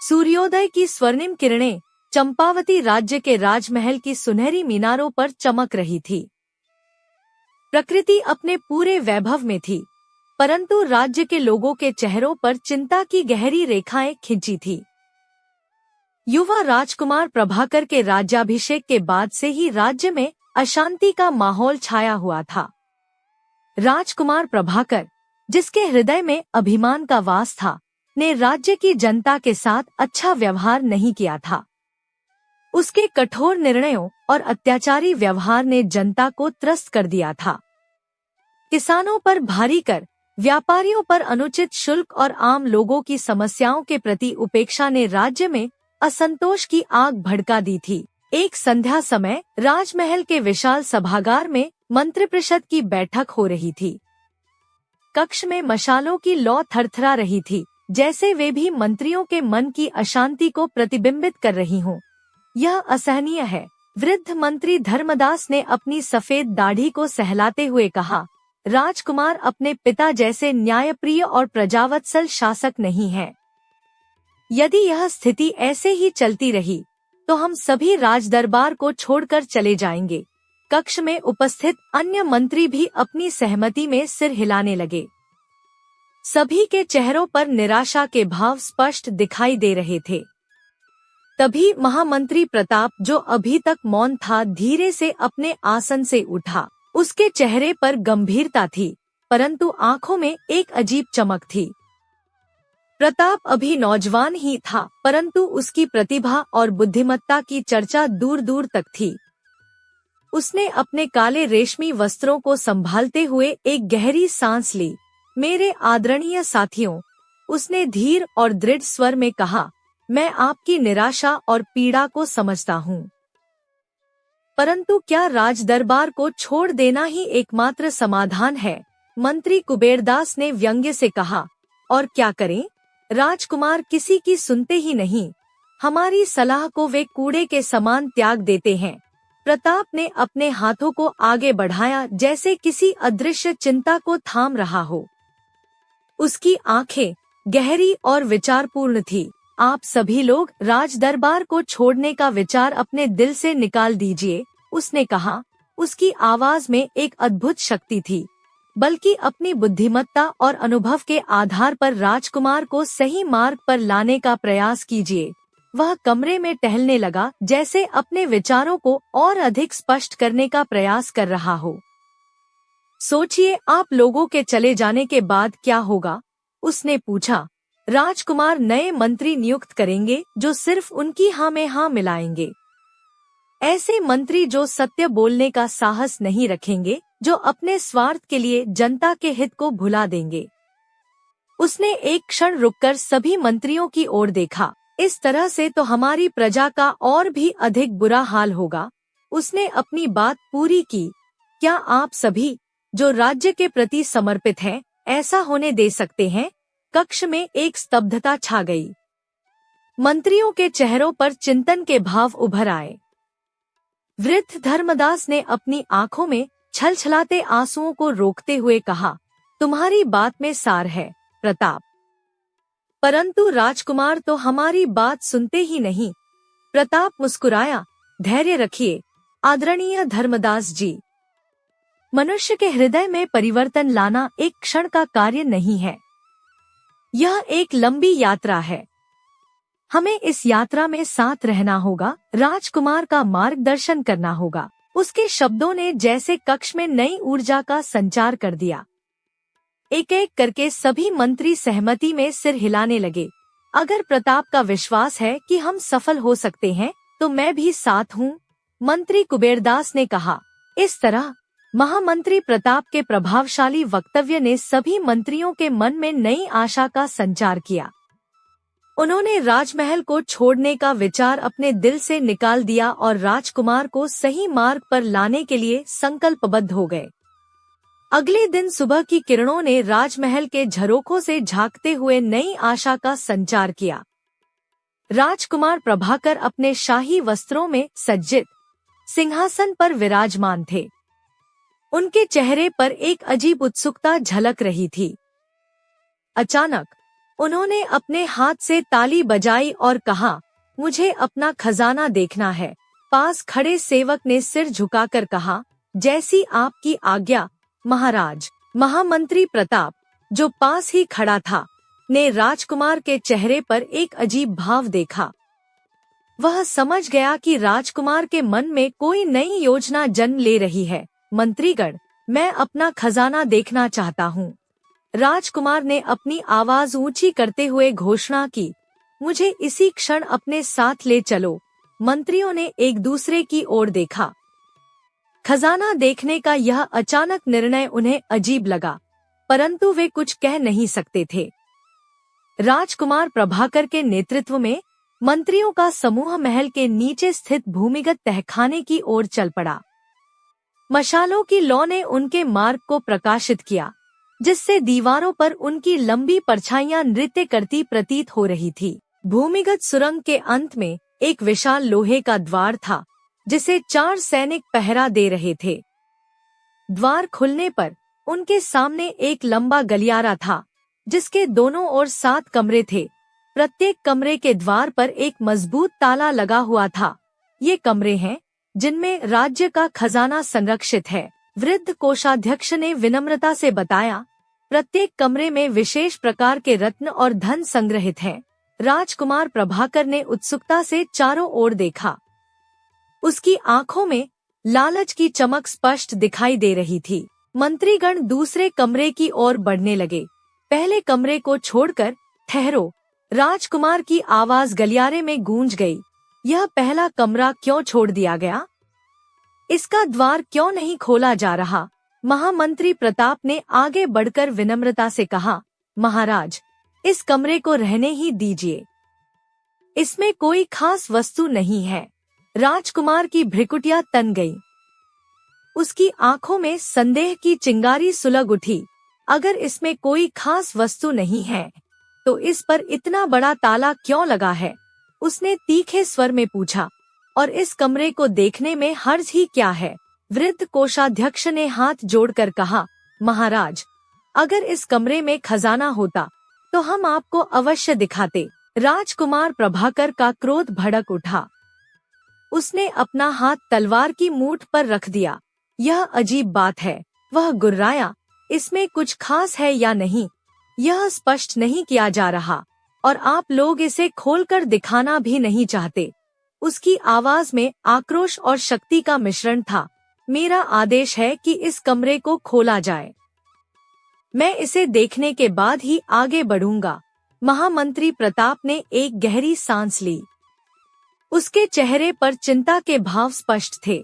सूर्योदय की स्वर्णिम किरणें चंपावती राज्य के राजमहल की सुनहरी मीनारों पर चमक रही थी। प्रकृति अपने पूरे वैभव में थी, परंतु राज्य के लोगों के चेहरों पर चिंता की गहरी रेखाएं खिंची थी। युवा राजकुमार प्रभाकर के राज्याभिषेक के बाद से ही राज्य में अशांति का माहौल छाया हुआ था। राजकुमार प्रभाकर, जिसके हृदय में अभिमान का वास था, ने राज्य की जनता के साथ अच्छा व्यवहार नहीं किया था। उसके कठोर निर्णयों और अत्याचारी व्यवहार ने जनता को त्रस्त कर दिया था। किसानों पर भारी कर, व्यापारियों पर अनुचित शुल्क और आम लोगों की समस्याओं के प्रति उपेक्षा ने राज्य में असंतोष की आग भड़का दी थी। एक संध्या समय राजमहल के विशाल सभागार में मंत्रिपरिषद की बैठक हो रही थी। कक्ष में मशालों की लौ थरथरा रही थी, जैसे वे भी मंत्रियों के मन की अशांति को प्रतिबिंबित कर रही हों। यह असहनीय है, वृद्ध मंत्री धर्मदास ने अपनी सफेद दाढ़ी को सहलाते हुए कहा। राजकुमार अपने पिता जैसे न्यायप्रिय और प्रजावत्सल शासक नहीं है। यदि यह स्थिति ऐसे ही चलती रही तो हम सभी राजदरबार को छोड़कर चले जाएंगे। कक्ष में उपस्थित अन्य मंत्री भी अपनी सहमति में सिर हिलाने लगे। सभी के चेहरों पर निराशा के भाव स्पष्ट दिखाई दे रहे थे। तभी महामंत्री प्रताप, जो अभी तक मौन था, धीरे से अपने आसन से उठा। उसके चेहरे पर गंभीरता थी, परंतु आंखों में एक अजीब चमक थी। प्रताप अभी नौजवान ही था, परंतु उसकी प्रतिभा और बुद्धिमत्ता की चर्चा दूर दूर तक थी। उसने अपने काले रेशमी वस्त्रों को संभालते हुए एक गहरी सांस ली। मेरे आदरणीय साथियों, उसने धीर और दृढ़ स्वर में कहा, मैं आपकी निराशा और पीड़ा को समझता हूँ, परंतु क्या राजदरबार को छोड़ देना ही एकमात्र समाधान है? मंत्री कुबेरदास ने व्यंग्य से कहा। और क्या करें? राजकुमार किसी की सुनते ही नहीं। हमारी सलाह को वे कूड़े के समान त्याग देते हैं। प्रताप ने अपने हाथों को आगे बढ़ाया, जैसे किसी अदृश्य चिंता को थाम रहा हो। उसकी आंखें गहरी और विचारपूर्ण थी। आप सभी लोग राजदरबार को छोड़ने का विचार अपने दिल से निकाल दीजिए, उसने कहा। उसकी आवाज में एक अद्भुत शक्ति थी। बल्कि अपनी बुद्धिमत्ता और अनुभव के आधार पर राजकुमार को सही मार्ग पर लाने का प्रयास कीजिए। वह कमरे में टहलने लगा, जैसे अपने विचारों को और अधिक स्पष्ट करने का प्रयास कर रहा हो। सोचिए, आप लोगों के चले जाने के बाद क्या होगा? उसने पूछा। राजकुमार नए मंत्री नियुक्त करेंगे, जो सिर्फ उनकी हाँ में हाँ मिलाएंगे। ऐसे मंत्री जो सत्य बोलने का साहस नहीं रखेंगे, जो अपने स्वार्थ के लिए जनता के हित को भुला देंगे। उसने एक क्षण रुककर सभी मंत्रियों की ओर देखा। इस तरह से तो हमारी प्रजा का और भी अधिक बुरा हाल होगा। उसने अपनी बात पूरी की। क्या आप सभी, जो राज्य के प्रति समर्पित हैं, ऐसा होने दे सकते हैं? कक्ष में एक स्तब्धता छा गई। मंत्रियों के चेहरों पर चिंतन के भाव उभर आए। वृद्ध धर्मदास ने अपनी आंखों में छलछलाते आंसुओं को रोकते हुए कहा, तुम्हारी बात में सार है प्रताप, परंतु राजकुमार तो हमारी बात सुनते ही नहीं। प्रताप मुस्कुराया। धैर्य रखिए आदरणीय धर्मदास जी। मनुष्य के हृदय में परिवर्तन लाना एक क्षण का कार्य नहीं है। यह एक लंबी यात्रा है। हमें इस यात्रा में साथ रहना होगा, राजकुमार का मार्गदर्शन करना होगा। उसके शब्दों ने जैसे कक्ष में नई ऊर्जा का संचार कर दिया। एक एक करके सभी मंत्री सहमति में सिर हिलाने लगे। अगर प्रताप का विश्वास है कि हम सफल हो सकते हैं, तो मैं भी साथ हूँ, मंत्री कुबेरदास ने कहा। इस तरह महामंत्री प्रताप के प्रभावशाली वक्तव्य ने सभी मंत्रियों के मन में नई आशा का संचार किया। उन्होंने राजमहल को छोड़ने का विचार अपने दिल से निकाल दिया और राजकुमार को सही मार्ग पर लाने के लिए संकल्पबद्ध हो गए। अगले दिन सुबह की किरणों ने राजमहल के झरोखों से झांकते हुए नई आशा का संचार किया। राजकुमार प्रभाकर अपने शाही वस्त्रों में सज्जित सिंहासन पर विराजमान थे। उनके चेहरे पर एक अजीब उत्सुकता झलक रही थी। अचानक उन्होंने अपने हाथ से ताली बजाई और कहा, मुझे अपना खजाना देखना है। पास खड़े सेवक ने सिर झुकाकर कहा, जैसी आपकी आज्ञा महाराज। महामंत्री प्रताप, जो पास ही खड़ा था, ने राजकुमार के चेहरे पर एक अजीब भाव देखा। वह समझ गया कि राजकुमार के मन में कोई नई योजना जन्म ले रही है। मंत्रीगण, मैं अपना खजाना देखना चाहता हूँ। राजकुमार ने अपनी आवाज ऊंची करते हुए घोषणा की, मुझे इसी क्षण अपने साथ ले चलो। मंत्रियों ने एक दूसरे की ओर देखा। खजाना देखने का यह अचानक निर्णय उन्हें अजीब लगा, परंतु वे कुछ कह नहीं सकते थे। राजकुमार प्रभाकर के नेतृत्व में मंत्रियों का समूह महल के नीचे स्थित भूमिगत तहखाने की ओर चल पड़ा। मशालों की लौ ने उनके मार्ग को प्रकाशित किया, जिससे दीवारों पर उनकी लंबी परछाइयां नृत्य करती प्रतीत हो रही थी। भूमिगत सुरंग के अंत में एक विशाल लोहे का द्वार था, जिसे 4 सैनिक पहरा दे रहे थे। द्वार खुलने पर उनके सामने एक लंबा गलियारा था, जिसके दोनों ओर 7 कमरे थे। प्रत्येक कमरे के द्वार पर एक मजबूत ताला लगा हुआ था। ये कमरे हैं जिनमें राज्य का खजाना संरक्षित है। वृद्ध कोषाध्यक्ष ने विनम्रता से बताया, प्रत्येक कमरे में विशेष प्रकार के रत्न और धन संग्रहित हैं। राजकुमार प्रभाकर ने उत्सुकता से चारों ओर देखा। उसकी आंखों में लालच की चमक स्पष्ट दिखाई दे रही थी। मंत्रीगण दूसरे कमरे की ओर बढ़ने लगे। पहले कमरे को छोड़कर ठहरो। राजकुमार की आवाज गलियारे में गूंज गई। यह पहला कमरा क्यों छोड़ दिया गया? इसका द्वार क्यों नहीं खोला जा रहा? महामंत्री प्रताप ने आगे बढ़कर विनम्रता से कहा, महाराज, इस कमरे को रहने ही दीजिए। इसमें कोई खास वस्तु नहीं है। राजकुमार की भ्रिकुटियां तन गईं। उसकी आंखों में संदेह की चिंगारी सुलग उठी। अगर इसमें कोई खास वस्तु नहीं है, तो इस पर इतना बड़ा ताला क्यों लगा है? उसने तीखे स्वर में पूछा। और इस कमरे को देखने में हर्ज ही क्या है? वृद्ध कोषाध्यक्ष ने हाथ जोड़कर कहा, महाराज, अगर इस कमरे में खजाना होता तो हम आपको अवश्य दिखाते। राजकुमार प्रभाकर का क्रोध भड़क उठा। उसने अपना हाथ तलवार की मूठ पर रख दिया। यह अजीब बात है, वह गुर्राया, इसमें कुछ खास है या नहीं, यह स्पष्ट नहीं किया जा रहा, और आप लोग इसे खोलकर दिखाना भी नहीं चाहते। उसकी आवाज में आक्रोश और शक्ति का मिश्रण था। मेरा आदेश है कि इस कमरे को खोला जाए। मैं इसे देखने के बाद ही आगे बढ़ूंगा। महामंत्री प्रताप ने एक गहरी सांस ली। उसके चेहरे पर चिंता के भाव स्पष्ट थे।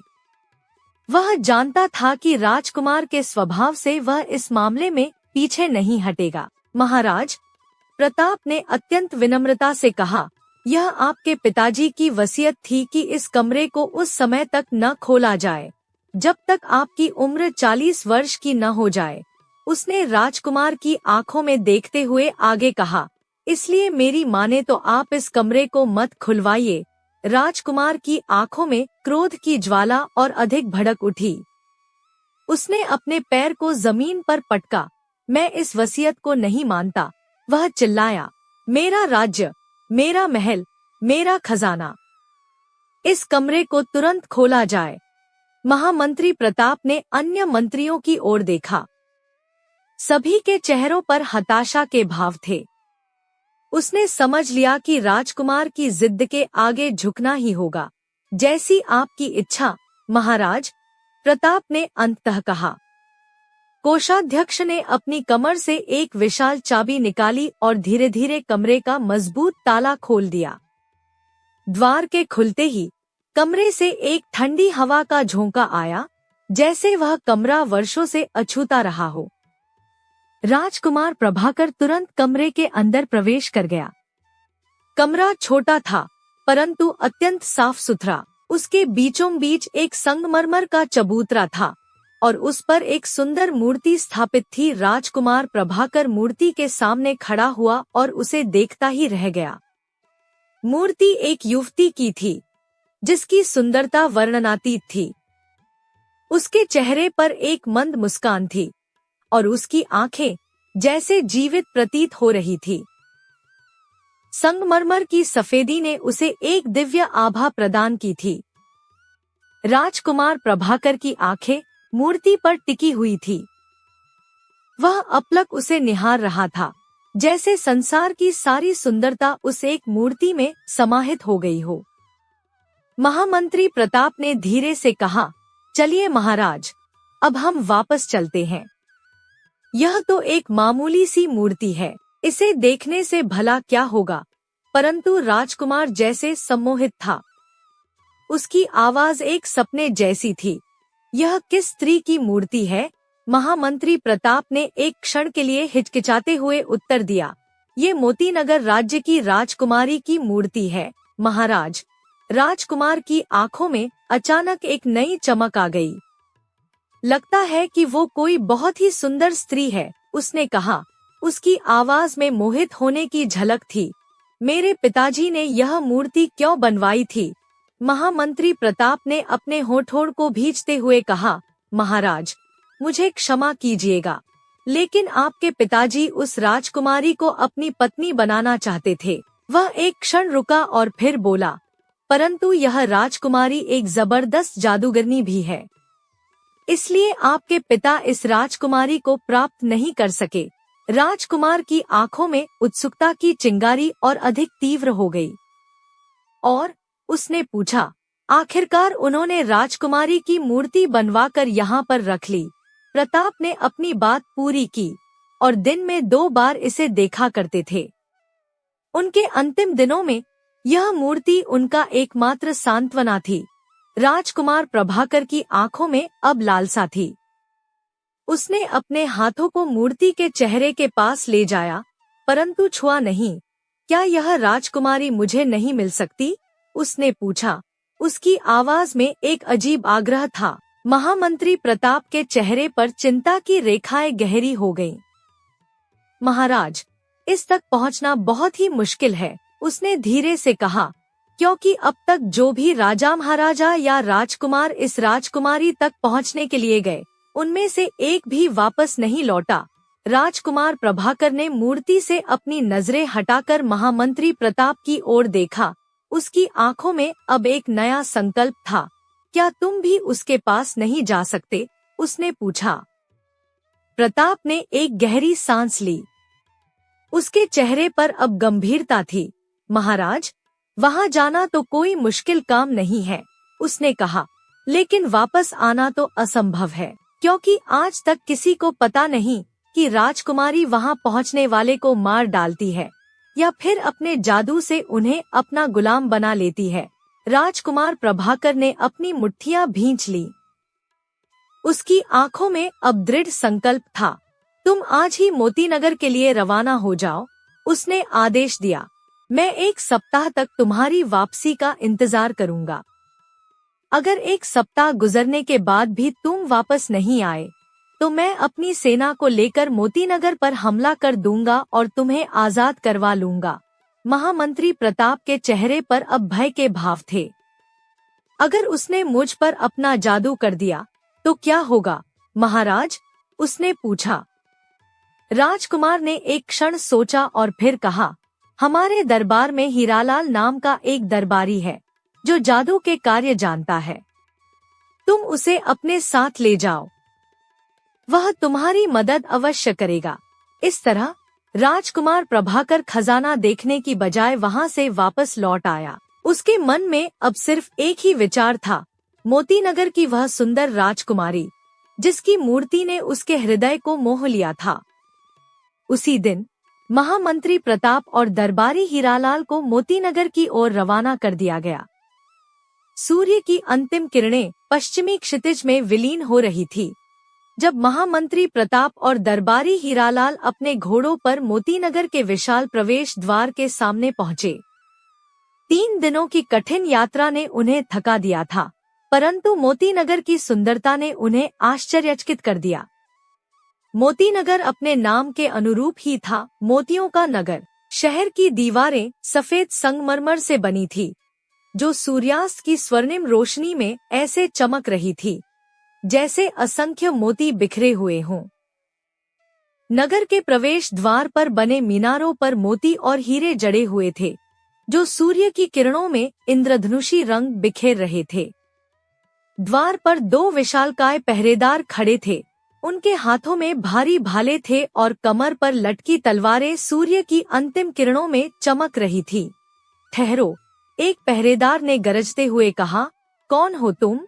वह जानता था कि राजकुमार के स्वभाव से वह इस मामले में पीछे नहीं हटेगा। महाराज, प्रताप ने अत्यंत विनम्रता से कहा, यह आपके पिताजी की वसीयत थी कि इस कमरे को उस समय तक न खोला जाए जब तक आपकी उम्र 40 वर्ष की न हो जाए। उसने राजकुमार की आंखों में देखते हुए आगे कहा, इसलिए मेरी माने तो आप इस कमरे को मत खुलवाइए। राजकुमार की आंखों में क्रोध की ज्वाला और अधिक भड़क उठी। उसने अपने पैर को जमीन पर पटका। मैं इस वसीयत को नहीं मानता। वह चिल्लाया, मेरा राज्य, मेरा महल, मेरा खजाना, इस कमरे को तुरंत खोला जाए। महामंत्री प्रताप ने अन्य मंत्रियों की ओर देखा। सभी के चेहरों पर हताशा के भाव थे। उसने समझ लिया कि राजकुमार की जिद के आगे झुकना ही होगा। जैसी आपकी इच्छा महाराज, प्रताप ने अंततः कहा। कोषाध्यक्ष ने अपनी कमर से एक विशाल चाबी निकाली और धीरे धीरे कमरे का मजबूत ताला खोल दिया। द्वार के खुलते ही कमरे से एक ठंडी हवा का झोंका आया, जैसे वह कमरा वर्षों से अछूता रहा हो। राजकुमार प्रभाकर तुरंत कमरे के अंदर प्रवेश कर गया। कमरा छोटा था, परंतु अत्यंत साफ सुथरा। उसके बीचों बीच एक संगमरमर का चबूतरा था और उस पर एक सुंदर मूर्ति स्थापित थी। राजकुमार प्रभाकर मूर्ति के सामने खड़ा हुआ और उसे देखता ही रह गया। मूर्ति एक युवती की थी, जिसकी सुंदरता वर्णनातीत थी। उसके चेहरे पर एक मंद मुस्कान थी और उसकी आंखें जैसे जीवित प्रतीत हो रही थी। संगमरमर की सफेदी ने उसे एक दिव्य आभा प्रदान की थी। राजकुमार प्रभाकर की आंखें मूर्ति पर टिकी हुई थी। वह अपलक उसे निहार रहा था, जैसे संसार की सारी सुंदरता उस एक मूर्ति में समाहित हो गई हो। महामंत्री प्रताप ने धीरे से कहा, चलिए महाराज, अब हम वापस चलते हैं। यह तो एक मामूली सी मूर्ति है, इसे देखने से भला क्या होगा। परंतु राजकुमार जैसे सम्मोहित था। उसकी आवाज एक सपने जैसी थी। यह किस स्त्री की मूर्ति है? महामंत्री प्रताप ने एक क्षण के लिए हिचकिचाते हुए उत्तर दिया, ये मोतीनगर राज्य की राजकुमारी की मूर्ति है महाराज। राजकुमार की आंखों में अचानक एक नई चमक आ गई। लगता है कि वो कोई बहुत ही सुंदर स्त्री है, उसने कहा। उसकी आवाज में मोहित होने की झलक थी। मेरे पिताजी ने यह मूर्ति क्यों बनवाई थी? महामंत्री प्रताप ने अपने होठों को भींचते हुए कहा, महाराज, मुझे क्षमा कीजिएगा, लेकिन आपके पिताजी उस राजकुमारी को अपनी पत्नी बनाना चाहते थे। वह एक क्षण रुका और फिर बोला, परंतु यह राजकुमारी एक जबरदस्त जादूगरनी भी है, इसलिए आपके पिता इस राजकुमारी को प्राप्त नहीं कर सके। राजकुमार की आंखों में उत्सुकता की चिंगारी और अधिक तीव्र हो गई और उसने पूछा, आखिरकार उन्होंने राजकुमारी की मूर्ति बनवाकर यहाँ पर रख ली। प्रताप ने अपनी बात पूरी की और दिन में 2 बार इसे देखा करते थे। उनके अंतिम दिनों में यह मूर्ति उनका एकमात्र सांत्वना थी। राजकुमार प्रभाकर की आंखों में अब लालसा थी। उसने अपने हाथों को मूर्ति के चेहरे के पास ले जाया, परंतु छुआ नहीं। क्या यह राजकुमारी मुझे नहीं मिल सकती? उसने पूछा। उसकी आवाज में एक अजीब आग्रह था। महामंत्री प्रताप के चेहरे पर चिंता की रेखाएं गहरी हो गईं। महाराज, इस तक पहुंचना बहुत ही मुश्किल है, उसने धीरे से कहा, क्योंकि अब तक जो भी राजा महाराजा या राजकुमार इस राजकुमारी तक पहुंचने के लिए गए, उनमें से एक भी वापस नहीं लौटा। राजकुमार प्रभाकर ने मूर्ति से अपनी नजरें हटाकर महामंत्री प्रताप की ओर देखा। उसकी आंखों में अब एक नया संकल्प था। क्या तुम भी उसके पास नहीं जा सकते? उसने पूछा। प्रताप ने एक गहरी सांस ली। उसके चेहरे पर अब गंभीरता थी। महाराज, वहां जाना तो कोई मुश्किल काम नहीं है, उसने कहा, लेकिन वापस आना तो असंभव है, क्योंकि आज तक किसी को पता नहीं कि राजकुमारी वहां पहुंचने वाले को मार डालती है या फिर अपने जादू से उन्हें अपना गुलाम बना लेती है। राजकुमार प्रभाकर ने अपनी मुट्ठियां भींच ली। उसकी आंखों में अब दृढ़ संकल्प था। तुम आज ही मोतीनगर के लिए रवाना हो जाओ, उसने आदेश दिया। मैं 1 सप्ताह तक तुम्हारी वापसी का इंतजार करूंगा। अगर 1 सप्ताह गुजरने के बाद भी तुम वापस नहीं आए, तो मैं अपनी सेना को लेकर मोतीनगर पर हमला कर दूंगा और तुम्हें आजाद करवा लूंगा। महामंत्री प्रताप के चेहरे पर अब भय के भाव थे। अगर उसने मुझ पर अपना जादू कर दिया तो क्या होगा महाराज? उसने पूछा। राजकुमार ने एक क्षण सोचा और फिर कहा, हमारे दरबार में हीरालाल नाम का एक दरबारी है जो जादू के कार्य जानता है। तुम उसे अपने साथ ले जाओ, वह तुम्हारी मदद अवश्य करेगा। इस तरह राजकुमार प्रभाकर खजाना देखने की बजाय वहां से वापस लौट आया। उसके मन में अब सिर्फ एक ही विचार था, मोतीनगर की वह सुंदर राजकुमारी जिसकी मूर्ति ने उसके हृदय को मोह लिया था। उसी दिन महामंत्री प्रताप और दरबारी हीरालाल को मोतीनगर की ओर रवाना कर दिया गया। सूर्य की अंतिम किरणें पश्चिमी क्षितिज में विलीन हो रही थी जब महामंत्री प्रताप और दरबारी हीरालाल अपने घोड़ों पर मोतीनगर के विशाल प्रवेश द्वार के सामने पहुंचे। 3 दिनों की कठिन यात्रा ने उन्हें थका दिया था, परंतु मोतीनगर की सुंदरता ने उन्हें आश्चर्यचकित कर दिया। मोतीनगर अपने नाम के अनुरूप ही था, मोतियों का नगर। शहर की दीवारें सफेद संगमरमर से बनी थी, जो सूर्यास्त की स्वर्णिम रोशनी में ऐसे चमक रही थी जैसे असंख्य मोती बिखरे हुए हों। नगर के प्रवेश द्वार पर बने मीनारों पर मोती और हीरे जड़े हुए थे, जो सूर्य की किरणों में इंद्रधनुषी रंग बिखेर रहे थे। द्वार पर 2 विशालकाय पहरेदार खड़े थे। उनके हाथों में भारी भाले थे और कमर पर लटकी तलवारें सूर्य की अंतिम किरणों में चमक रही थी। ठहरो, एक पहरेदार ने गरजते हुए कहा, कौन हो तुम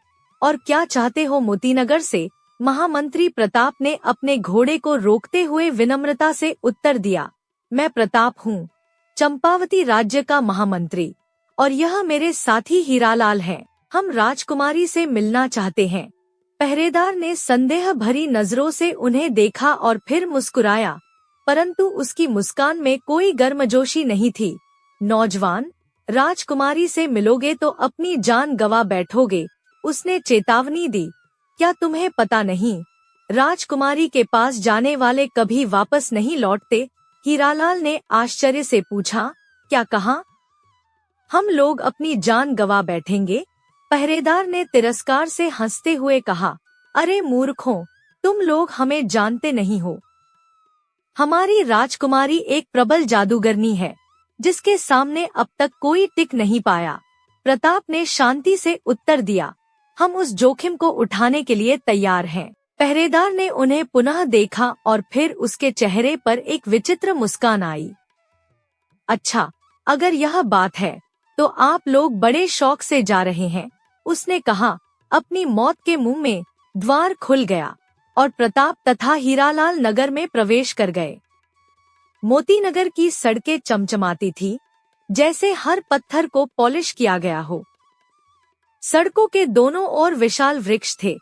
और क्या चाहते हो मोतीनगर से? महामंत्री प्रताप ने अपने घोड़े को रोकते हुए विनम्रता से उत्तर दिया, मैं प्रताप हूँ, चंपावती राज्य का महामंत्री, और यह मेरे साथी हीरालाल हैं। हम राजकुमारी से मिलना चाहते हैं। पहरेदार ने संदेह भरी नजरों से उन्हें देखा और फिर मुस्कुराया, परंतु उसकी मुस्कान में कोई गर्मजोशी नहीं थी। नौजवान, राजकुमारी से मिलोगे तो अपनी जान गंवा बैठोगे, उसने चेतावनी दी। क्या तुम्हें पता नहीं, राजकुमारी के पास जाने वाले कभी वापस नहीं लौटते? हीरालाल ने आश्चर्य से पूछा। क्या कहा? हम लोग अपनी जान गंवा बैठेंगे? पहरेदार ने तिरस्कार से हंसते हुए कहा, अरे मूर्खों, तुम लोग हमें जानते नहीं हो। हमारी राजकुमारी एक प्रबल जादूगरनी है, जिसके सामने अब तक कोई टिक नहीं पाया। प्रताप ने शांति से उत्तर दिया, हम उस जोखिम को उठाने के लिए तैयार हैं। पहरेदार ने उन्हें पुनः देखा और फिर उसके चेहरे पर एक विचित्र मुस्कान आई। अच्छा, अगर यह बात है तो आप लोग बड़े शौक से जा रहे हैं, उसने कहा। अपनी मौत के मुंह में द्वार खुल गया और प्रताप तथा हीरालाल नगर में प्रवेश कर गए। मोतीनगर की सड़कें चमचमाती थी, जैसे हर पत्थर को पॉलिश किया गया हो। सड़कों के दोनों ओर विशाल वृक्ष थे,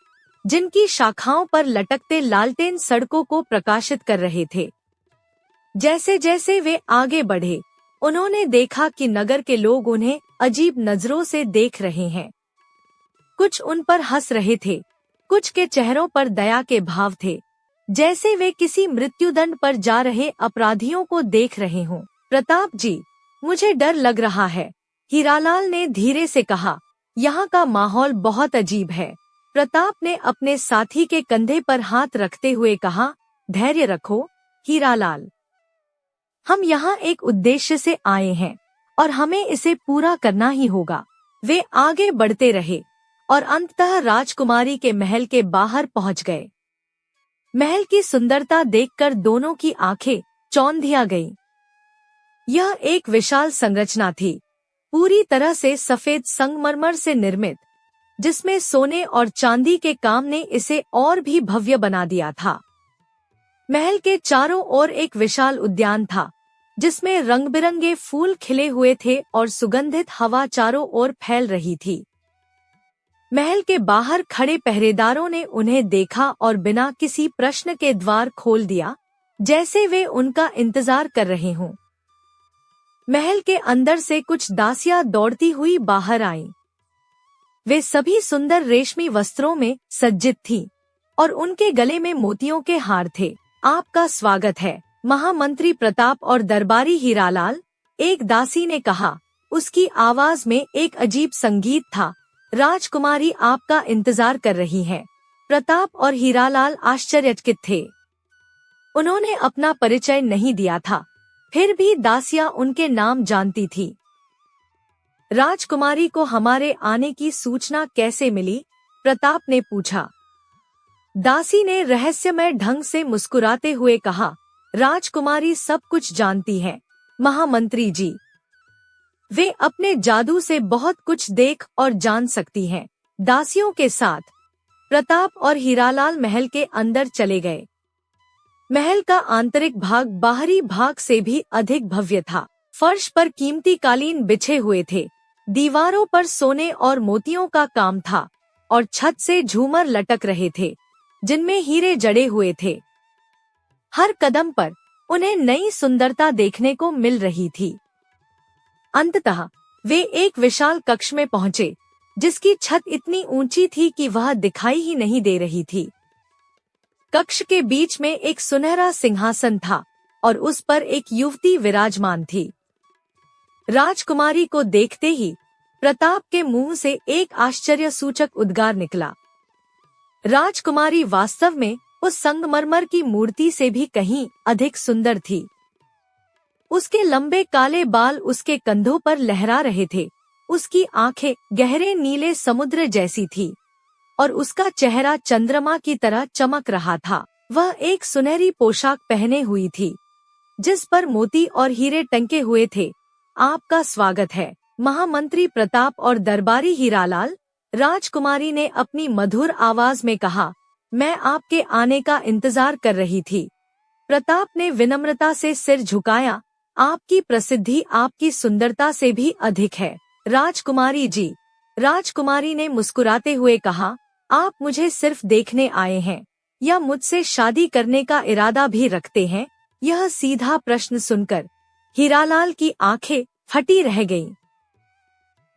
जिनकी शाखाओं पर लटकते लालटेन सड़कों को प्रकाशित कर रहे थे। जैसे जैसे वे आगे बढ़े, उन्होंने देखा कि नगर के लोग उन्हें अजीब नजरों से देख रहे हैं। कुछ उन पर हंस रहे थे, कुछ के चेहरों पर दया के भाव थे, जैसे वे किसी मृत्युदंड पर जा रहे अपराधियों को देख रहे हों। प्रताप जी, मुझे डर लग रहा है, हीरालाल ने धीरे से कहा। यहाँ का माहौल बहुत अजीब है। प्रताप ने अपने साथी के कंधे पर हाथ रखते हुए कहा, धैर्य रखो हीरालाल, हम यहाँ एक उद्देश्य से आए हैं और हमें इसे पूरा करना ही होगा। वे आगे बढ़ते रहे और अंततः राजकुमारी के महल के बाहर पहुँच गए। महल की सुंदरता देखकर दोनों की आंखें चौंधिया गईं। यह एक विशाल संरचना थी, पूरी तरह से सफेद संगमरमर से निर्मित, जिसमें सोने और चांदी के काम ने इसे और भी भव्य बना दिया था। महल के चारों ओर एक विशाल उद्यान था, जिसमें रंग-बिरंगे फूल खिले हुए थे और सुगंधित हवा चारों ओर फैल रही थी। महल के बाहर खड़े पहरेदारों ने उन्हें देखा और बिना किसी प्रश्न के द्वार खोल दिया, जैसे वे उनका इंतजार कर रहे हों। महल के अंदर से कुछ दासियां दौड़ती हुई बाहर आईं। वे सभी सुंदर रेशमी वस्त्रों में सज्जित थीं और उनके गले में मोतियों के हार थे। आपका स्वागत है, महामंत्री प्रताप और दरबारी हीरालाल, एक दासी ने कहा। उसकी आवाज में एक अजीब संगीत था। राजकुमारी आपका इंतजार कर रही हैं। प्रताप और हीरालाल आश्चर्यचकित थे। उन्होंने अपना परिचय नहीं दिया था, फिर भी दासियां उनके नाम जानती थी। राजकुमारी को हमारे आने की सूचना कैसे मिली? प्रताप ने पूछा। दासी ने रहस्यमय ढंग से मुस्कुराते हुए कहा, राजकुमारी सब कुछ जानती है महामंत्री जी। वे अपने जादू से बहुत कुछ देख और जान सकती हैं। दासियों के साथ प्रताप और हीरालाल महल के अंदर चले गए। महल का आंतरिक भाग बाहरी भाग से भी अधिक भव्य था। फर्श पर कीमती कालीन बिछे हुए थे, दीवारों पर सोने और मोतियों का काम था और छत से झूमर लटक रहे थे, जिनमें हीरे जड़े हुए थे। हर कदम पर उन्हें नई सुंदरता देखने को मिल रही थी। अंततः वे एक विशाल कक्ष में पहुंचे, जिसकी छत इतनी ऊंची थी कि वह दिखाई ही नहीं दे रही थी। कक्ष के बीच में एक सुनहरा सिंहासन था और उस पर एक युवती विराजमान थी। राजकुमारी को देखते ही प्रताप के मुंह से एक आश्चर्यसूचक उद्गार निकला। राजकुमारी वास्तव में उस संगमरमर की मूर्ति से भी कहीं अधिक सुंदर थी। उसके लंबे काले बाल उसके कंधों पर लहरा रहे थे। उसकी आंखें गहरे नीले समुद्र जैसी थी और उसका चेहरा चंद्रमा की तरह चमक रहा था। वह एक सुनहरी पोशाक पहने हुई थी जिस पर मोती और हीरे टंके हुए थे। आपका स्वागत है महामंत्री प्रताप और दरबारी हीरालाल, राजकुमारी ने अपनी मधुर आवाज में कहा। मैं आपके आने का इंतजार कर रही थी। प्रताप ने विनम्रता से सिर झुकाया। आपकी प्रसिद्धि आपकी सुंदरता से भी अधिक है राजकुमारी जी। राजकुमारी ने मुस्कुराते हुए कहा, आप मुझे सिर्फ देखने आए हैं या मुझसे शादी करने का इरादा भी रखते हैं? यह सीधा प्रश्न सुनकर हीरालाल की आंखें फटी रह गईं।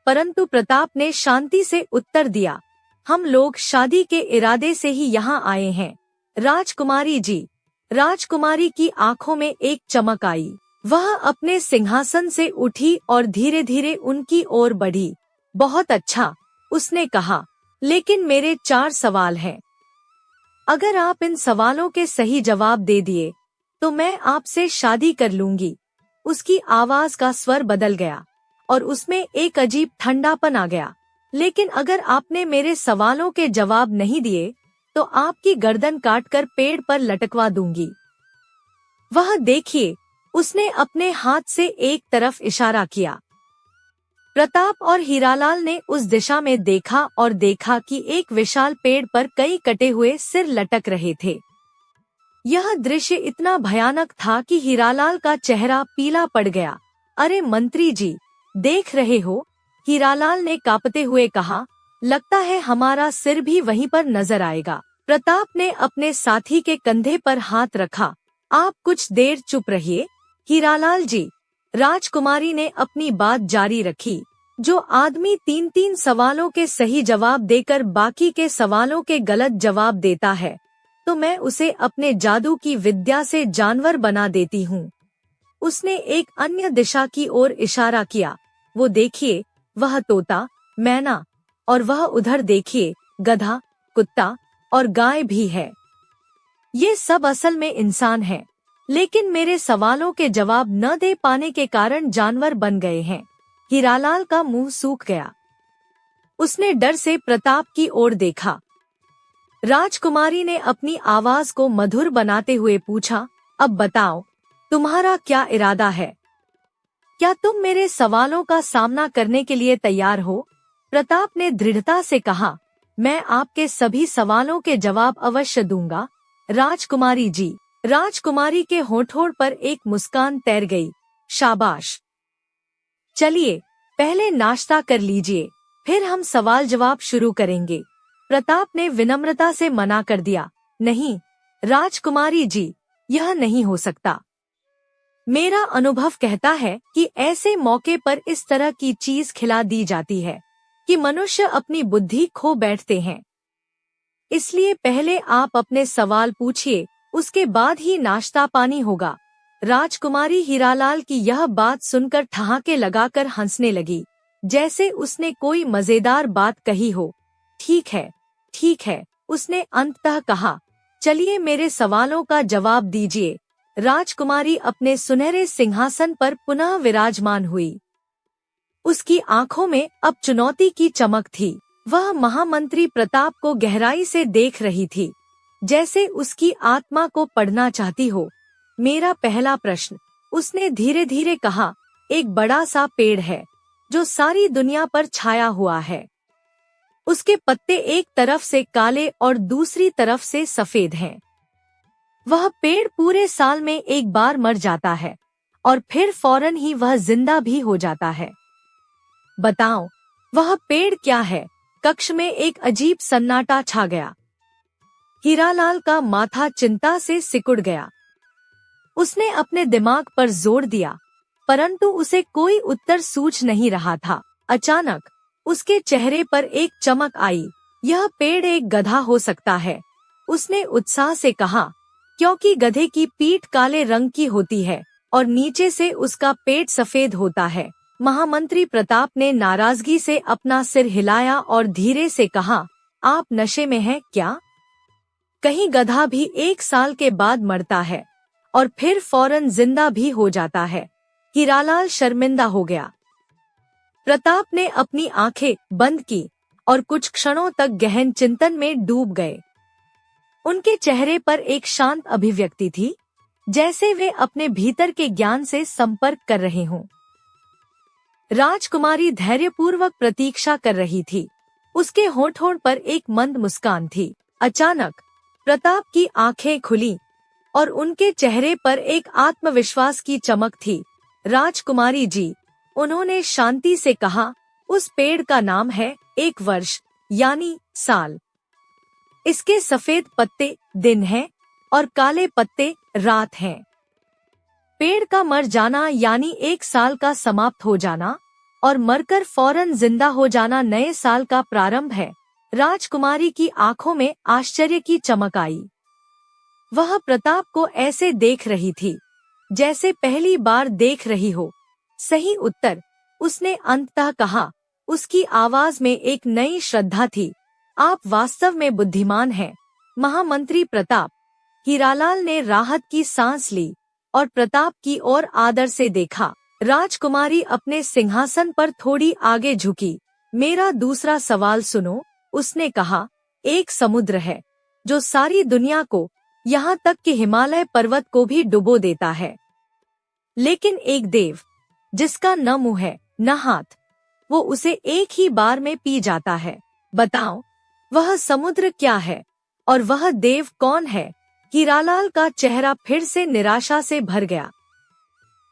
परंतु प्रताप ने शांति से उत्तर दिया, हम लोग शादी के इरादे से ही यहाँ आए हैं राजकुमारी जी। राजकुमारी की आंखों में एक चमक आई। वह अपने सिंहासन से उठी और धीरे धीरे उनकी ओर बढ़ी। बहुत अच्छा, उसने कहा, लेकिन मेरे 4 सवाल हैं। अगर आप इन सवालों के सही जवाब दे दिए तो मैं आपसे शादी कर लूंगी। उसकी आवाज का स्वर बदल गया और उसमें एक अजीब ठंडापन आ गया। लेकिन अगर आपने मेरे सवालों के जवाब नहीं दिए तो आपकी गर्दन काटकर पेड़ पर लटकवा दूंगी। वह देखिए, उसने अपने हाथ से एक तरफ इशारा किया। प्रताप और हीरालाल ने उस दिशा में देखा और देखा कि एक विशाल पेड़ पर कई कटे हुए सिर लटक रहे थे। यह दृश्य इतना भयानक था कि हीरालाल का चेहरा पीला पड़ गया। अरे मंत्री जी, देख रहे हो? हीरालाल ने कांपते हुए कहा। लगता है हमारा सिर भी वहीं पर नजर आएगा। प्रताप ने अपने साथी के कंधे पर हाथ रखा। आप कुछ देर चुप रहिए हीरालाल जी, राजकुमारी ने अपनी बात जारी रखी। जो आदमी 3-3 सवालों के सही जवाब देकर बाकी के सवालों के गलत जवाब देता है तो मैं उसे अपने जादू की विद्या से जानवर बना देती हूँ। उसने एक अन्य दिशा की ओर इशारा किया। वो देखिए, वह तोता, मैना, और वह उधर देखिए, गधा, कुत्ता और गाय भी है। ये सब असल में इंसान हैं, लेकिन मेरे सवालों के जवाब न दे पाने के कारण जानवर बन गए हैं। हीरालाल का मुंह सूख गया। उसने डर से प्रताप की ओर देखा। राजकुमारी ने अपनी आवाज को मधुर बनाते हुए पूछा, अब बताओ, तुम्हारा क्या इरादा है? क्या तुम मेरे सवालों का सामना करने के लिए तैयार हो? प्रताप ने दृढ़ता से कहा, मैं आपके सभी सवालों के जवाब अवश्य दूंगा राजकुमारी जी। राजकुमारी के होठों पर एक मुस्कान तैर गई। शाबाश, चलिए पहले नाश्ता कर लीजिए, फिर हम सवाल जवाब शुरू करेंगे। प्रताप ने विनम्रता से मना कर दिया। नहीं राजकुमारी जी, यह नहीं हो सकता। मेरा अनुभव कहता है कि ऐसे मौके पर इस तरह की चीज खिला दी जाती है कि मनुष्य अपनी बुद्धि खो बैठते हैं। इसलिए पहले आप अपने सवाल पूछिए, उसके बाद ही नाश्ता पानी होगा। राजकुमारी हीरालाल की यह बात सुनकर ठहाके लगाकर हंसने लगी, जैसे उसने कोई मजेदार बात कही हो। ठीक है, उसने अंततः कहा, चलिए मेरे सवालों का जवाब दीजिए। राजकुमारी अपने सुनहरे सिंहासन पर पुनः विराजमान हुई। उसकी आंखों में अब चुनौती की चमक थी। वह महामंत्री प्रताप को गहराई से देख रही थी, जैसे उसकी आत्मा को पढ़ना चाहती हो। मेरा पहला प्रश्न, उसने धीरे धीरे कहा, एक बड़ा सा पेड़ है जो सारी दुनिया पर छाया हुआ है। उसके पत्ते एक तरफ से काले और दूसरी तरफ से सफेद हैं। वह पेड़ पूरे साल में एक बार मर जाता है और फिर फौरन ही वह जिंदा भी हो जाता है। बताओ, वह पेड़ क्या है? कक्ष में एक अजीब सन्नाटा छा गया। हीरालाल का माथा चिंता से सिकुड़ गया। उसने अपने दिमाग पर जोर दिया, परंतु उसे कोई उत्तर सूझ नहीं रहा था। अचानक उसके चेहरे पर एक चमक आई। यह पेड़ एक गधा हो सकता है, उसने उत्साह से कहा, क्योंकि गधे की पीठ काले रंग की होती है और नीचे से उसका पेट सफेद होता है। महामंत्री प्रताप ने नाराजगी से अपना सिर हिलाया और धीरे से कहा, आप नशे में हैं क्या? कहीं गधा भी 1 साल के बाद मरता है और फिर फौरन जिंदा भी हो जाता है। हीरालाल शर्मिंदा हो गया। प्रताप ने अपनी आंखें बंद की और कुछ क्षणों तक गहन चिंतन में डूब गए। उनके चेहरे पर एक शांत अभिव्यक्ति थी, जैसे वे अपने भीतर के ज्ञान से संपर्क कर रहे हों। राजकुमारी धैर्यपूर्वक प्रतीक्षा कर रही थी। उसके होठों पर एक मंद मुस्कान थी। अचानक प्रताप की आंखें खुली और उनके चेहरे पर एक आत्मविश्वास की चमक थी। राजकुमारी जी, उन्होंने शांति से कहा, उस पेड़ का नाम है 1 वर्ष यानी साल। इसके सफेद पत्ते दिन हैं और काले पत्ते रात हैं। पेड़ का मर जाना यानी 1 साल का समाप्त हो जाना और मरकर फौरन जिंदा हो जाना नए साल का प्रारंभ है। राजकुमारी की आंखों में आश्चर्य की चमक आई। वह प्रताप को ऐसे देख रही थी जैसे पहली बार देख रही हो। सही उत्तर, उसने अंततः कहा। उसकी आवाज में एक नई श्रद्धा थी। आप वास्तव में बुद्धिमान हैं, महामंत्री प्रताप। हीरालाल ने राहत की सांस ली और प्रताप की ओर आदर से देखा। राजकुमारी अपने सिंहासन पर थोड़ी आगे झुकी। मेरा दूसरा सवाल सुनो, उसने कहा। एक समुद्र है जो सारी दुनिया को, यहाँ तक कि हिमालय पर्वत को भी डुबो देता है। लेकिन एक देव, जिसका न मुंह है न हाथ, वो उसे एक ही बार में पी जाता है। बताओ, वह समुद्र क्या है और वह देव कौन है? हीरालाल का चेहरा फिर से निराशा से भर गया।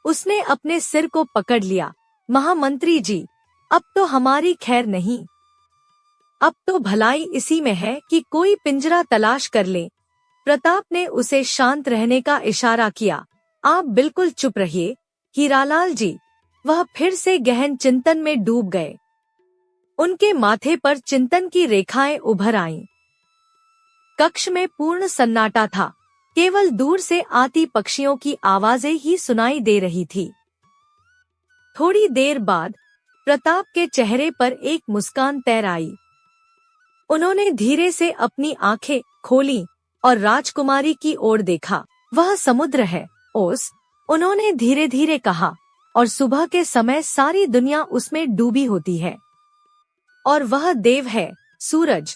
उसने अपने सिर को पकड़ लिया। महामंत्री जी, अब तो हमारी खैर नहीं। अब तो भलाई इसी में है कि कोई पिंजरा तलाश कर ले। प्रताप ने उसे शांत रहने का इशारा किया। आप बिल्कुल चुप रहिए, हीरालाल जी। वह फिर से गहन चिंतन में डूब गए। उनके माथे पर चिंतन की रेखाएं उभर आईं। कक्ष में पूर्ण सन्नाटा था। केवल दूर से आती पक्षियों की आवाजें ही सुनाई दे रही थी। थोड़ी देर बाद प्रताप के चेहरे पर एक मुस्कान तैर आई। उन्होंने धीरे से अपनी आंखें खोली और राजकुमारी की ओर देखा। वह समुद्र है, ओस, उन्होंने धीरे धीरे कहा, और सुबह के समय सारी दुनिया उसमें डूबी होती है। और वह देव है, सूरज,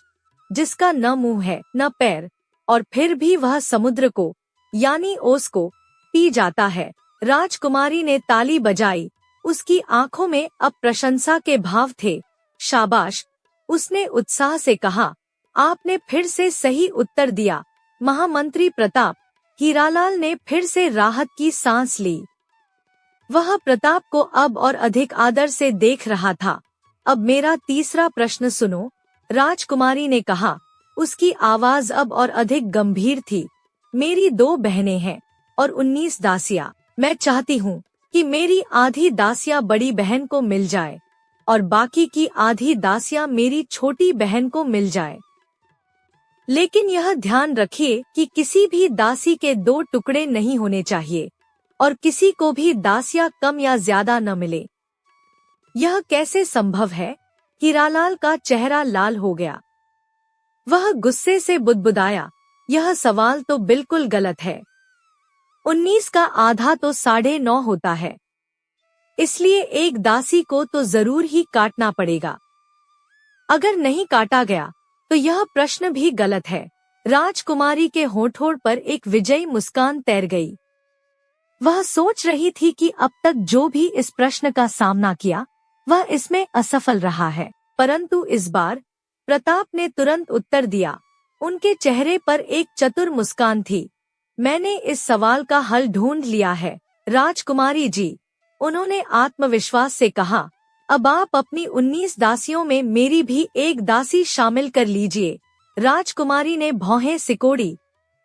जिसका न मुंह है न पैर, और फिर भी वह समुद्र को यानी ओस को पी जाता है। राजकुमारी ने ताली बजाई। उसकी आंखों में अब प्रशंसा के भाव थे। शाबाश, उसने उत्साह से कहा। आपने फिर से सही उत्तर दिया, महामंत्री प्रताप। हीरालाल ने फिर से राहत की सांस ली। वह प्रताप को अब और अधिक आदर से देख रहा था। अब मेरा तीसरा प्रश्न सुनो, राजकुमारी ने कहा। उसकी आवाज अब और अधिक गंभीर थी। मेरी 2 बहनें हैं और 19 दासियां। मैं चाहती हूँ कि मेरी आधी दासियां बड़ी बहन को मिल जाए और बाकी की आधी दासियां मेरी छोटी बहन को मिल जाए। लेकिन यह ध्यान रखिए कि किसी भी दासी के 2 टुकड़े नहीं होने चाहिए और किसी को भी दासियां कम या ज्यादा न मिले। यह कैसे संभव है? हीरालाल का चेहरा लाल हो गया। वह गुस्से से बुदबुदाया। यह सवाल तो बिल्कुल गलत है। 19 का आधा तो 9.5 होता है, इसलिए एक दासी को तो जरूर ही काटना पड़ेगा। अगर नहीं काटा गया तो यह प्रश्न भी गलत है। राजकुमारी के होठों पर एक विजयी मुस्कान तैर गई। वह सोच रही थी कि अब तक जो भी इस प्रश्न का सामना किया वह इसमें असफल रहा है, परंतु इस बार प्रताप ने तुरंत उत्तर दिया। उनके चेहरे पर एक चतुर मुस्कान थी। मैंने इस सवाल का हल ढूंढ लिया है, राजकुमारी जी, उन्होंने आत्मविश्वास से कहा। अब आप अपनी 19 दासियों में मेरी भी एक दासी शामिल कर लीजिए। राजकुमारी ने भौहें सिकोड़ी,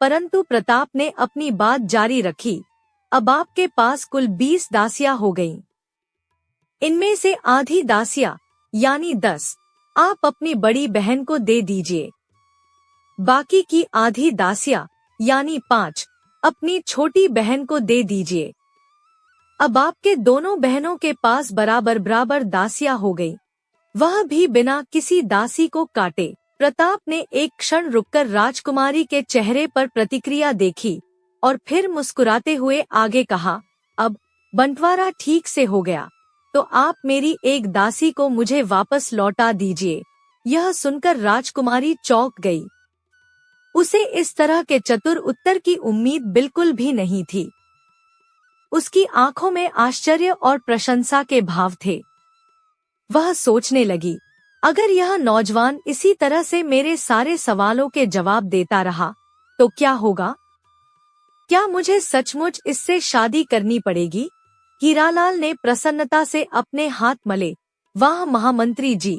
परंतु प्रताप ने अपनी बात जारी रखी। अब आपके पास कुल 20 दासियां हो गईं। इनमें से आधी दासियां यानी 10 आप अपनी बड़ी बहन को दे दीजिए। बाकी की आधी दासियां यानी 5 अपनी छोटी बहन को दे दीजिए। अब आपके दोनों बहनों के पास बराबर बराबर दासियां हो गई, वह भी बिना किसी दासी को काटे। प्रताप ने एक क्षण रुककर राजकुमारी के चेहरे पर प्रतिक्रिया देखी और फिर मुस्कुराते हुए आगे कहा, अब बंटवारा ठीक से हो गया तो आप मेरी एक दासी को मुझे वापस लौटा दीजिए। यह सुनकर राजकुमारी चौंक गई। उसे इस तरह के चतुर उत्तर की उम्मीद बिल्कुल भी नहीं थी। उसकी आंखों में आश्चर्य और प्रशंसा के भाव थे। वह सोचने लगी, अगर यह नौजवान इसी तरह से मेरे सारे सवालों के जवाब देता रहा तो क्या होगा? क्या मुझे सचमुच इससे शादी करनी पड़ेगी? हीरालाल ने प्रसन्नता से अपने हाथ मले। वाह महामंत्री जी,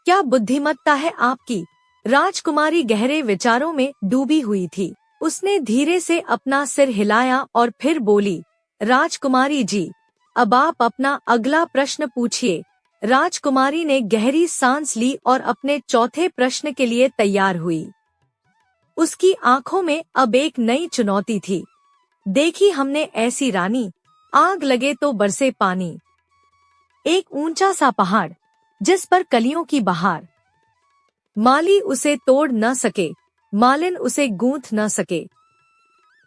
क्या बुद्धिमत्ता है आपकी। राजकुमारी गहरे विचारों में डूबी हुई थी। उसने धीरे से अपना सिर हिलाया और फिर बोली, राजकुमारी जी, अब आप अपना अगला प्रश्न पूछिए। राजकुमारी ने गहरी सांस ली और अपने चौथे प्रश्न के लिए तैयार हुई। उसकी आंखों में अब एक नई चुनौती थी। देखी हमने ऐसी रानी, आग लगे तो बरसे पानी। एक ऊंचा सा पहाड़ जिस पर कलियों की बहार। माली उसे तोड़ न सके, मालिन उसे गूंथ न सके।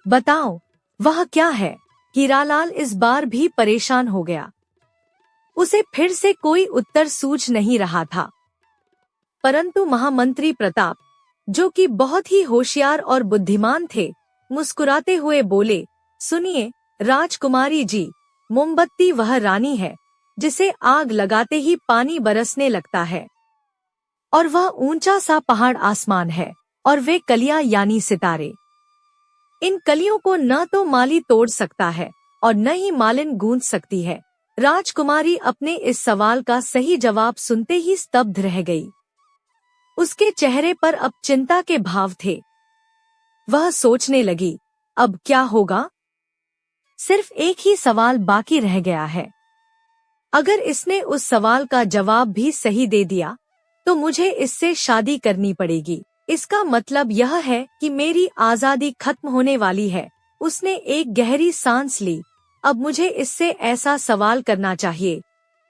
बताओ वह क्या है? हीरालाल इस बार भी परेशान हो गया। उसे फिर से कोई उत्तर सूझ नहीं रहा था। परंतु महामंत्री प्रताप, जो कि बहुत ही होशियार और बुद्धिमान थे, मुस्कुराते हुए बोले, सुनिए राजकुमारी जी, मोमबत्ती वह रानी है जिसे आग लगाते ही पानी बरसने लगता है, और वह ऊंचा सा पहाड़ आसमान है, और वे कलियां यानी सितारे। इन कलियों को न तो माली तोड़ सकता है और न ही मालिन गूंथ सकती है। राजकुमारी अपने इस सवाल का सही जवाब सुनते ही स्तब्ध रह गई। उसके चेहरे पर अब चिंता के भाव थे। वह सोचने लगी, अब क्या होगा? सिर्फ एक ही सवाल बाकी रह गया है। अगर इसने उस सवाल का जवाब भी सही दे दिया तो मुझे इससे शादी करनी पड़ेगी। इसका मतलब यह है कि मेरी आजादी खत्म होने वाली है। उसने एक गहरी सांस ली। अब मुझे इससे ऐसा सवाल करना चाहिए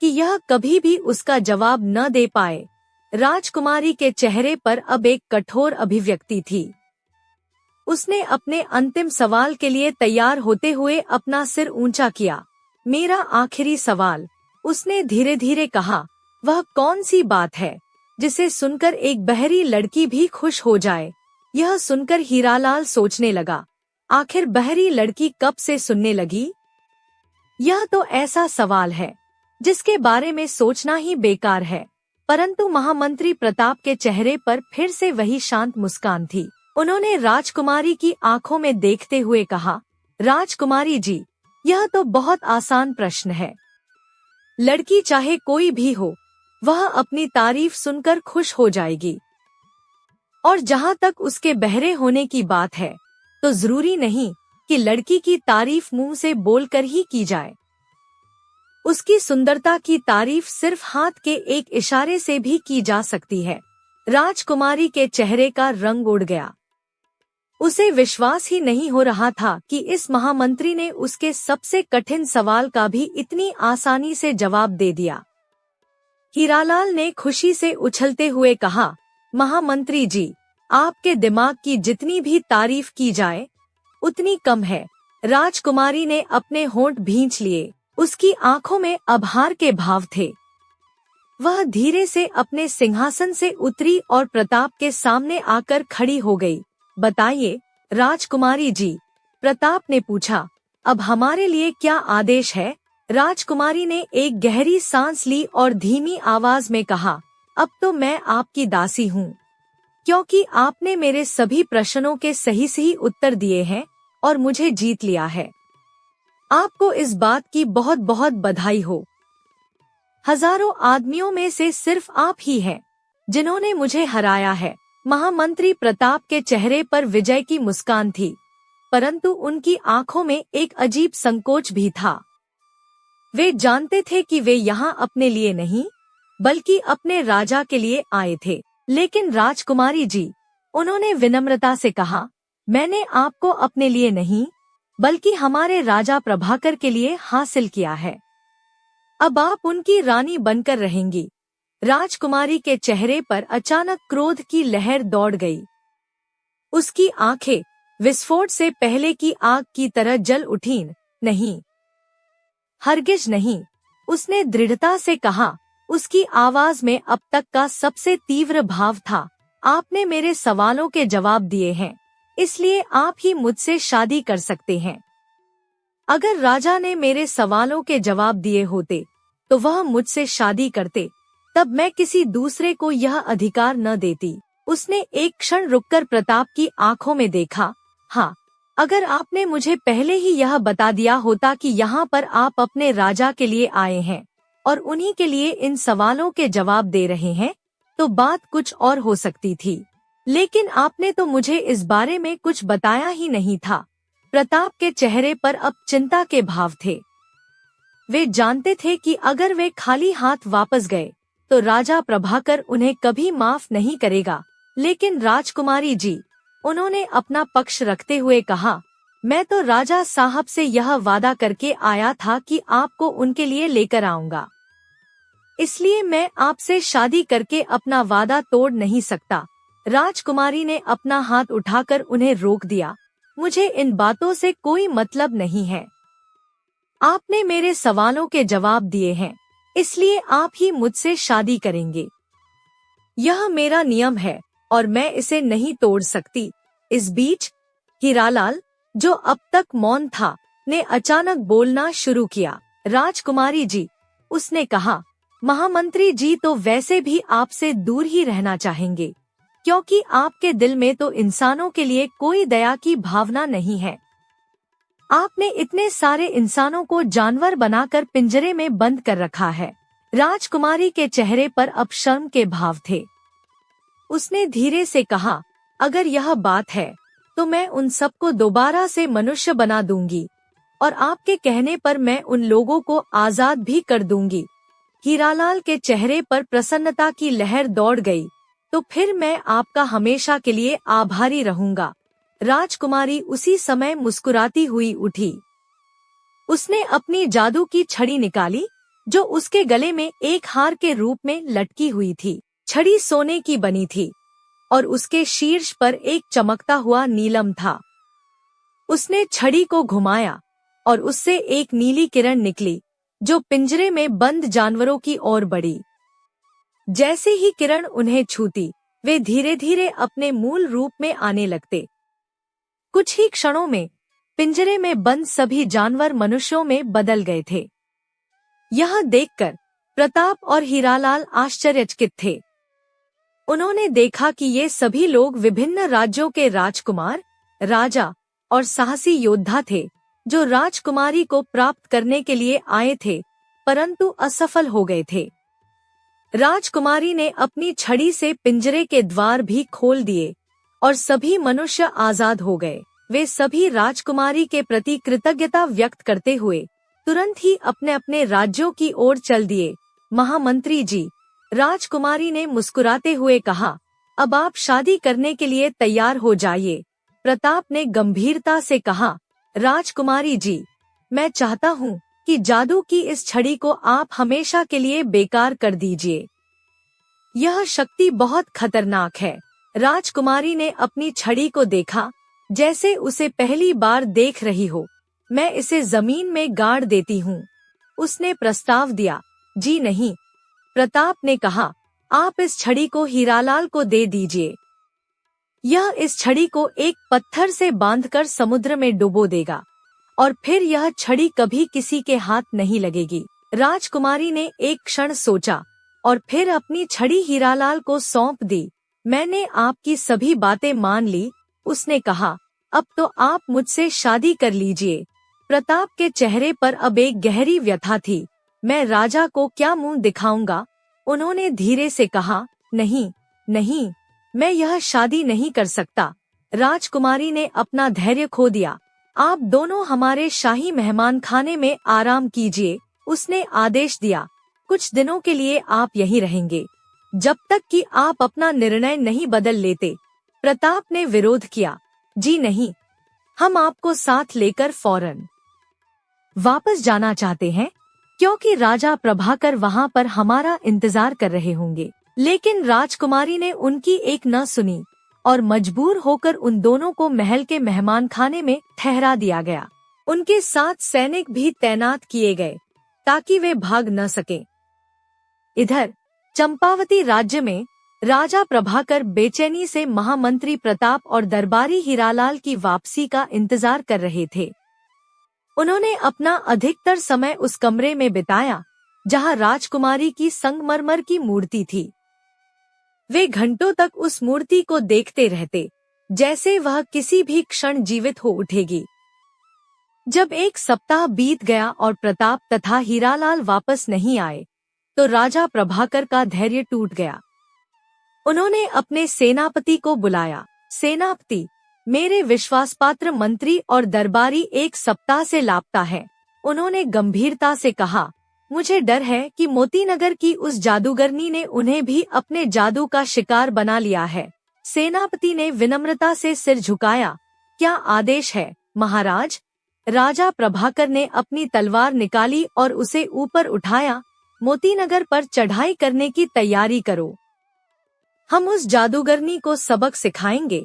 कि यह कभी भी उसका जवाब न दे पाए। राजकुमारी के चेहरे पर अब एक कठोर अभिव्यक्ति थी। उसने अपने अंतिम सवाल के लिए तैयार होते हुए अपना सिर ऊंचा किया। मेरा आखिरी सवाल, उसने धीरे धीरे कहा, वह कौन सी बात है जिसे सुनकर एक बहरी लड़की भी खुश हो जाए? यह सुनकर हीरालाल सोचने लगा, आखिर बहरी लड़की कब से सुनने लगी? यह तो ऐसा सवाल है जिसके बारे में सोचना ही बेकार है। परंतु महामंत्री प्रताप के चेहरे पर फिर से वही शांत मुस्कान थी। उन्होंने राजकुमारी की आंखों में देखते हुए कहा, राजकुमारी जी, यह तो बहुत आसान प्रश्न है। लड़की चाहे कोई भी हो, वह अपनी तारीफ सुनकर खुश हो जाएगी। और जहाँ तक उसके बहरे होने की बात है, तो जरूरी नहीं कि लड़की की तारीफ मुंह से बोलकर ही की जाए। उसकी सुंदरता की तारीफ सिर्फ हाथ के एक इशारे से भी की जा सकती है। राजकुमारी के चेहरे का रंग उड़ गया। उसे विश्वास ही नहीं हो रहा था कि इस महामंत्री ने उसके सबसे कठिन सवाल का भी इतनी आसानी से जवाब दे दिया। हीरालाल ने खुशी से उछलते हुए कहा, महामंत्री जी, आपके दिमाग की जितनी भी तारीफ की जाए उतनी कम है। राजकुमारी ने अपने होंठ भींच लिए। उसकी आंखों में आभार के भाव थे। वह धीरे से अपने सिंहासन से उतरी और प्रताप के सामने आकर खड़ी हो गई। बताइए राजकुमारी जी, प्रताप ने पूछा, अब हमारे लिए क्या आदेश है? राजकुमारी ने एक गहरी सांस ली और धीमी आवाज में कहा, अब तो मैं आपकी दासी हूँ, क्योंकि आपने मेरे सभी प्रश्नों के सही सही उत्तर दिए हैं और मुझे जीत लिया है। आपको इस बात की बहुत बहुत बधाई हो। हजारों आदमियों में से सिर्फ आप ही हैं जिन्होंने मुझे हराया है। महामंत्री प्रताप के चेहरे पर विजय की मुस्कान थी, परंतु उनकी आंखों में एक अजीब संकोच भी था। वे जानते थे कि वे यहाँ अपने लिए नहीं, बल्कि अपने राजा के लिए आए थे। लेकिन राजकुमारी जी, उन्होंने विनम्रता से कहा, मैंने आपको अपने लिए नहीं, बल्कि हमारे राजा प्रभाकर के लिए हासिल किया है। अब आप उनकी रानी बनकर रहेंगी। राजकुमारी के चेहरे पर अचानक क्रोध की लहर दौड़ गई। उसकी आंखें विस्फोट से पहले की आग की तरह जल उठीं। नहीं, हरगिज नहीं, उसने दृढ़ता से कहा। उसकी आवाज में अब तक का सबसे तीव्र भाव था। आपने मेरे सवालों के जवाब दिए हैं, इसलिए आप ही मुझसे शादी कर सकते हैं। अगर राजा ने मेरे सवालों के जवाब दिए होते तो वह मुझसे शादी करते, तब मैं किसी दूसरे को यह अधिकार न देती। उसने एक क्षण रुककर प्रताप की आंखों में देखा। हाँ, अगर आपने मुझे पहले ही यह बता दिया होता कि यहाँ पर आप अपने राजा के लिए आए हैं और उन्हीं के लिए इन सवालों के जवाब दे रहे हैं, तो बात कुछ और हो सकती थी। लेकिन आपने तो मुझे इस बारे में कुछ बताया ही नहीं था। प्रताप के चेहरे पर अब चिंता के भाव थे। वे जानते थे कि अगर वे खाली हाथ वापस गए तो राजा प्रभाकर उन्हें कभी माफ नहीं करेगा। लेकिन राजकुमारी जी, उन्होंने अपना पक्ष रखते हुए कहा, मैं तो राजा साहब से यह वादा करके आया था कि आपको उनके लिए लेकर आऊंगा, इसलिए मैं आपसे शादी करके अपना वादा तोड़ नहीं सकता। राजकुमारी ने अपना हाथ उठाकर उन्हें रोक दिया। मुझे इन बातों से कोई मतलब नहीं है। आपने मेरे सवालों के जवाब दिए हैं, इसलिए आप ही मुझसे शादी करेंगे। यह मेरा नियम है और मैं इसे नहीं तोड़ सकती। इस बीच हीरालाल, जो अब तक मौन था, ने अचानक बोलना शुरू किया। राजकुमारी जी, उसने कहा, महामंत्री जी तो वैसे भी आपसे दूर ही रहना चाहेंगे, क्योंकि आपके दिल में तो इंसानों के लिए कोई दया की भावना नहीं है। आपने इतने सारे इंसानों को जानवर बनाकर पिंजरे में बंद कर रखा है। राजकुमारी के चेहरे पर अब शर्म के भाव थे। उसने धीरे से कहा, अगर यह बात है तो मैं उन सबको दोबारा से मनुष्य बना दूंगी और आपके कहने पर मैं उन लोगों को आजाद भी कर दूंगी। हीरालाल के चेहरे पर प्रसन्नता की लहर दौड़ गई। तो फिर मैं आपका हमेशा के लिए आभारी रहूंगा। राजकुमारी उसी समय मुस्कुराती हुई उठी। उसने अपनी जादू की छड़ी निकाली, जो उसके गले में एक हार के रूप में लटकी हुई थी। छड़ी सोने की बनी थी और उसके शीर्ष पर एक चमकता हुआ नीलम था। उसने छड़ी को घुमाया और उससे एक नीली किरण निकली, जो पिंजरे में बंद जानवरों की ओर बढ़ी। जैसे ही किरण उन्हें छूती, वे धीरे धीरे अपने मूल रूप में आने लगते। कुछ ही क्षणों में पिंजरे में बंद सभी जानवर मनुष्यों में बदल गए थे। यह देखकर प्रताप और हीरालाल आश्चर्यचकित थे। उन्होंने देखा कि ये सभी लोग विभिन्न राज्यों के राजकुमार, राजा और साहसी योद्धा थे, जो राजकुमारी को प्राप्त करने के लिए आए थे, परंतु असफल हो गए थे। राजकुमारी ने अपनी छड़ी से पिंजरे के द्वार भी खोल दिए और सभी मनुष्य आजाद हो गए। वे सभी राजकुमारी के प्रति कृतज्ञता व्यक्त करते हुए तुरंत ही अपने अपने राज्यों की ओर चल दिए। महामंत्री जी, राजकुमारी ने मुस्कुराते हुए कहा, अब आप शादी करने के लिए तैयार हो जाइए। प्रताप ने गंभीरता से कहा, राजकुमारी जी, मैं चाहता हूँ कि जादू की इस छड़ी को आप हमेशा के लिए बेकार कर दीजिए। यह शक्ति बहुत खतरनाक है। राजकुमारी ने अपनी छड़ी को देखा जैसे उसे पहली बार देख रही हो। मैं इसे जमीन में गाड़ देती हूँ, उसने प्रस्ताव दिया। जी नहीं, प्रताप ने कहा, आप इस छड़ी को हीरालाल को दे दीजिए। यह इस छड़ी को एक पत्थर से बांधकर समुद्र में डुबो देगा और फिर यह छड़ी कभी किसी के हाथ नहीं लगेगी। राजकुमारी ने एक क्षण सोचा और फिर अपनी छड़ी हीरालाल को सौंप दी। मैंने आपकी सभी बातें मान ली, उसने कहा। अब तो आप मुझसे शादी कर लीजिए। प्रताप के चेहरे पर अब एक गहरी व्यथा थी। मैं राजा को क्या मुंह दिखाऊंगा? उन्होंने धीरे से कहा, नहीं नहीं, मैं यह शादी नहीं कर सकता। राजकुमारी ने अपना धैर्य खो दिया। आप दोनों हमारे शाही मेहमान खाने में आराम कीजिए, उसने आदेश दिया। कुछ दिनों के लिए आप यहीं रहेंगे, जब तक कि आप अपना निर्णय नहीं बदल लेते। प्रताप ने विरोध किया। जी नहीं, हम आपको साथ लेकर फौरन वापस जाना चाहते हैं। क्योंकि राजा प्रभाकर वहाँ पर हमारा इंतजार कर रहे होंगे। लेकिन राजकुमारी ने उनकी एक न सुनी और मजबूर होकर उन दोनों को महल के मेहमान खाने में ठहरा दिया गया। उनके साथ सैनिक भी तैनात किए गए ताकि वे भाग न सके। इधर चंपावती राज्य में राजा प्रभाकर बेचैनी से महामंत्री प्रताप और दरबारी हीरालाल की वापसी का इंतजार कर रहे थे। उन्होंने अपना अधिकतर समय उस कमरे में बिताया जहां राजकुमारी की संगमरमर की मूर्ति थी। वे घंटों तक उस मूर्ति को देखते रहते, जैसे वह किसी भी क्षण जीवित हो उठेगी। जब एक सप्ताह बीत गया और प्रताप तथा हीरालाल वापस नहीं आए, तो राजा प्रभाकर का धैर्य टूट गया। उन्होंने अपने सेनापति को बुलाया। सेनापति, मेरे विश्वासपात्र मंत्री और दरबारी एक सप्ताह से लापता है। उन्होंने गंभीरता से कहा, मुझे डर है कि मोतीनगर की उस जादूगरनी ने उन्हें भी अपने जादू का शिकार बना लिया है। सेनापति ने विनम्रता से सिर झुकाया। क्या आदेश है महाराज? राजा प्रभाकर ने अपनी तलवार निकाली और उसे ऊपर उठाया। मोतीनगर पर चढ़ाई करने की तैयारी करो। हम उस जादूगरनी को सबक सिखाएंगे।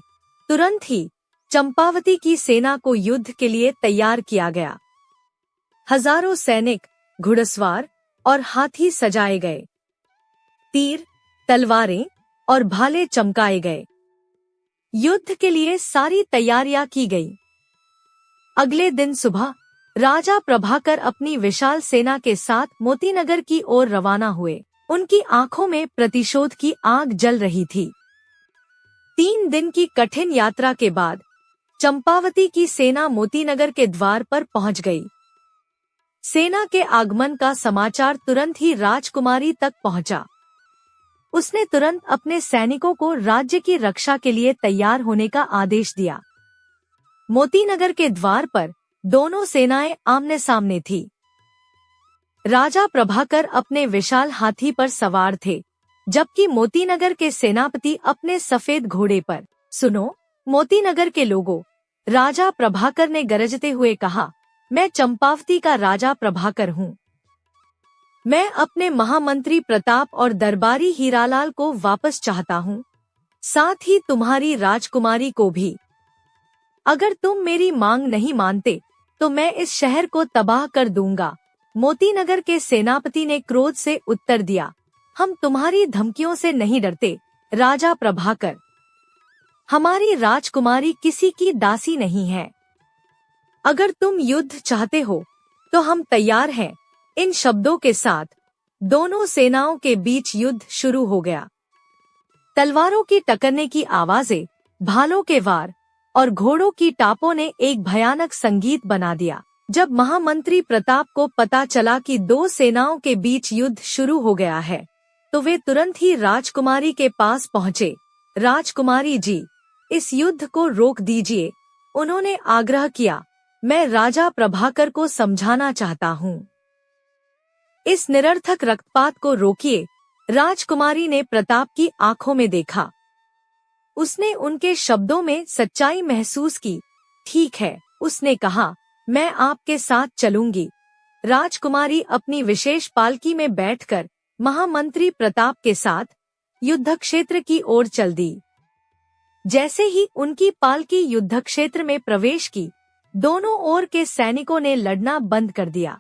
तुरंत ही चंपावती की सेना को युद्ध के लिए तैयार किया गया। हजारों सैनिक, घुड़सवार और हाथी सजाए गए। तीर, तलवारें और भाले चमकाए गए। युद्ध के लिए सारी तैयारियां की गई। अगले दिन सुबह राजा प्रभाकर अपनी विशाल सेना के साथ मोतीनगर की ओर रवाना हुए। उनकी आंखों में प्रतिशोध की आग जल रही थी। 3 दिन की कठिन यात्रा के बाद चंपावती की सेना मोतीनगर के द्वार पर पहुंच गई। सेना के आगमन का समाचार तुरंत ही राजकुमारी तक पहुंचा। उसने तुरंत अपने सैनिकों को राज्य की रक्षा के लिए तैयार होने का आदेश दिया। मोतीनगर के द्वार पर दोनों सेनाएं आमने सामने थी। राजा प्रभाकर अपने विशाल हाथी पर सवार थे, जबकि मोतीनगर के सेनापति अपने सफेद घोड़े पर। सुनो मोतीनगर के लोगों, राजा प्रभाकर ने गरजते हुए कहा, मैं चंपावती का राजा प्रभाकर हूँ। मैं अपने महामंत्री प्रताप और दरबारी हीरालाल को वापस चाहता हूँ, साथ ही तुम्हारी राजकुमारी को भी। अगर तुम मेरी मांग नहीं मानते तो मैं इस शहर को तबाह कर दूंगा। मोतीनगर के सेनापति ने क्रोध से उत्तर दिया, हम तुम्हारी धमकियों से नहीं डरते राजा प्रभाकर। हमारी राजकुमारी किसी की दासी नहीं है। अगर तुम युद्ध चाहते हो तो हम तैयार हैं। इन शब्दों के साथ दोनों सेनाओं के बीच युद्ध शुरू हो गया। तलवारों की टकरने की आवाजें, भालों के वार और घोड़ों की टापों ने एक भयानक संगीत बना दिया। जब महामंत्री प्रताप को पता चला कि 2 सेनाओं के बीच युद्ध शुरू हो गया है, तो वे तुरंत ही राजकुमारी के पास पहुँचे। राजकुमारी जी, इस युद्ध को रोक दीजिए, उन्होंने आग्रह किया। मैं राजा प्रभाकर को समझाना चाहता हूँ। इस निरर्थक रक्तपात को रोकिए। राजकुमारी ने प्रताप की आंखों में देखा। उसने उनके शब्दों में सच्चाई महसूस की। ठीक है, उसने कहा, मैं आपके साथ चलूंगी। राजकुमारी अपनी विशेष पालकी में बैठकर महामंत्री प्रताप के साथ युद्ध क्षेत्र की ओर चल दी। जैसे ही उनकी पालकी युद्ध क्षेत्र में प्रवेश की, दोनों ओर के सैनिकों ने लड़ना बंद कर दिया।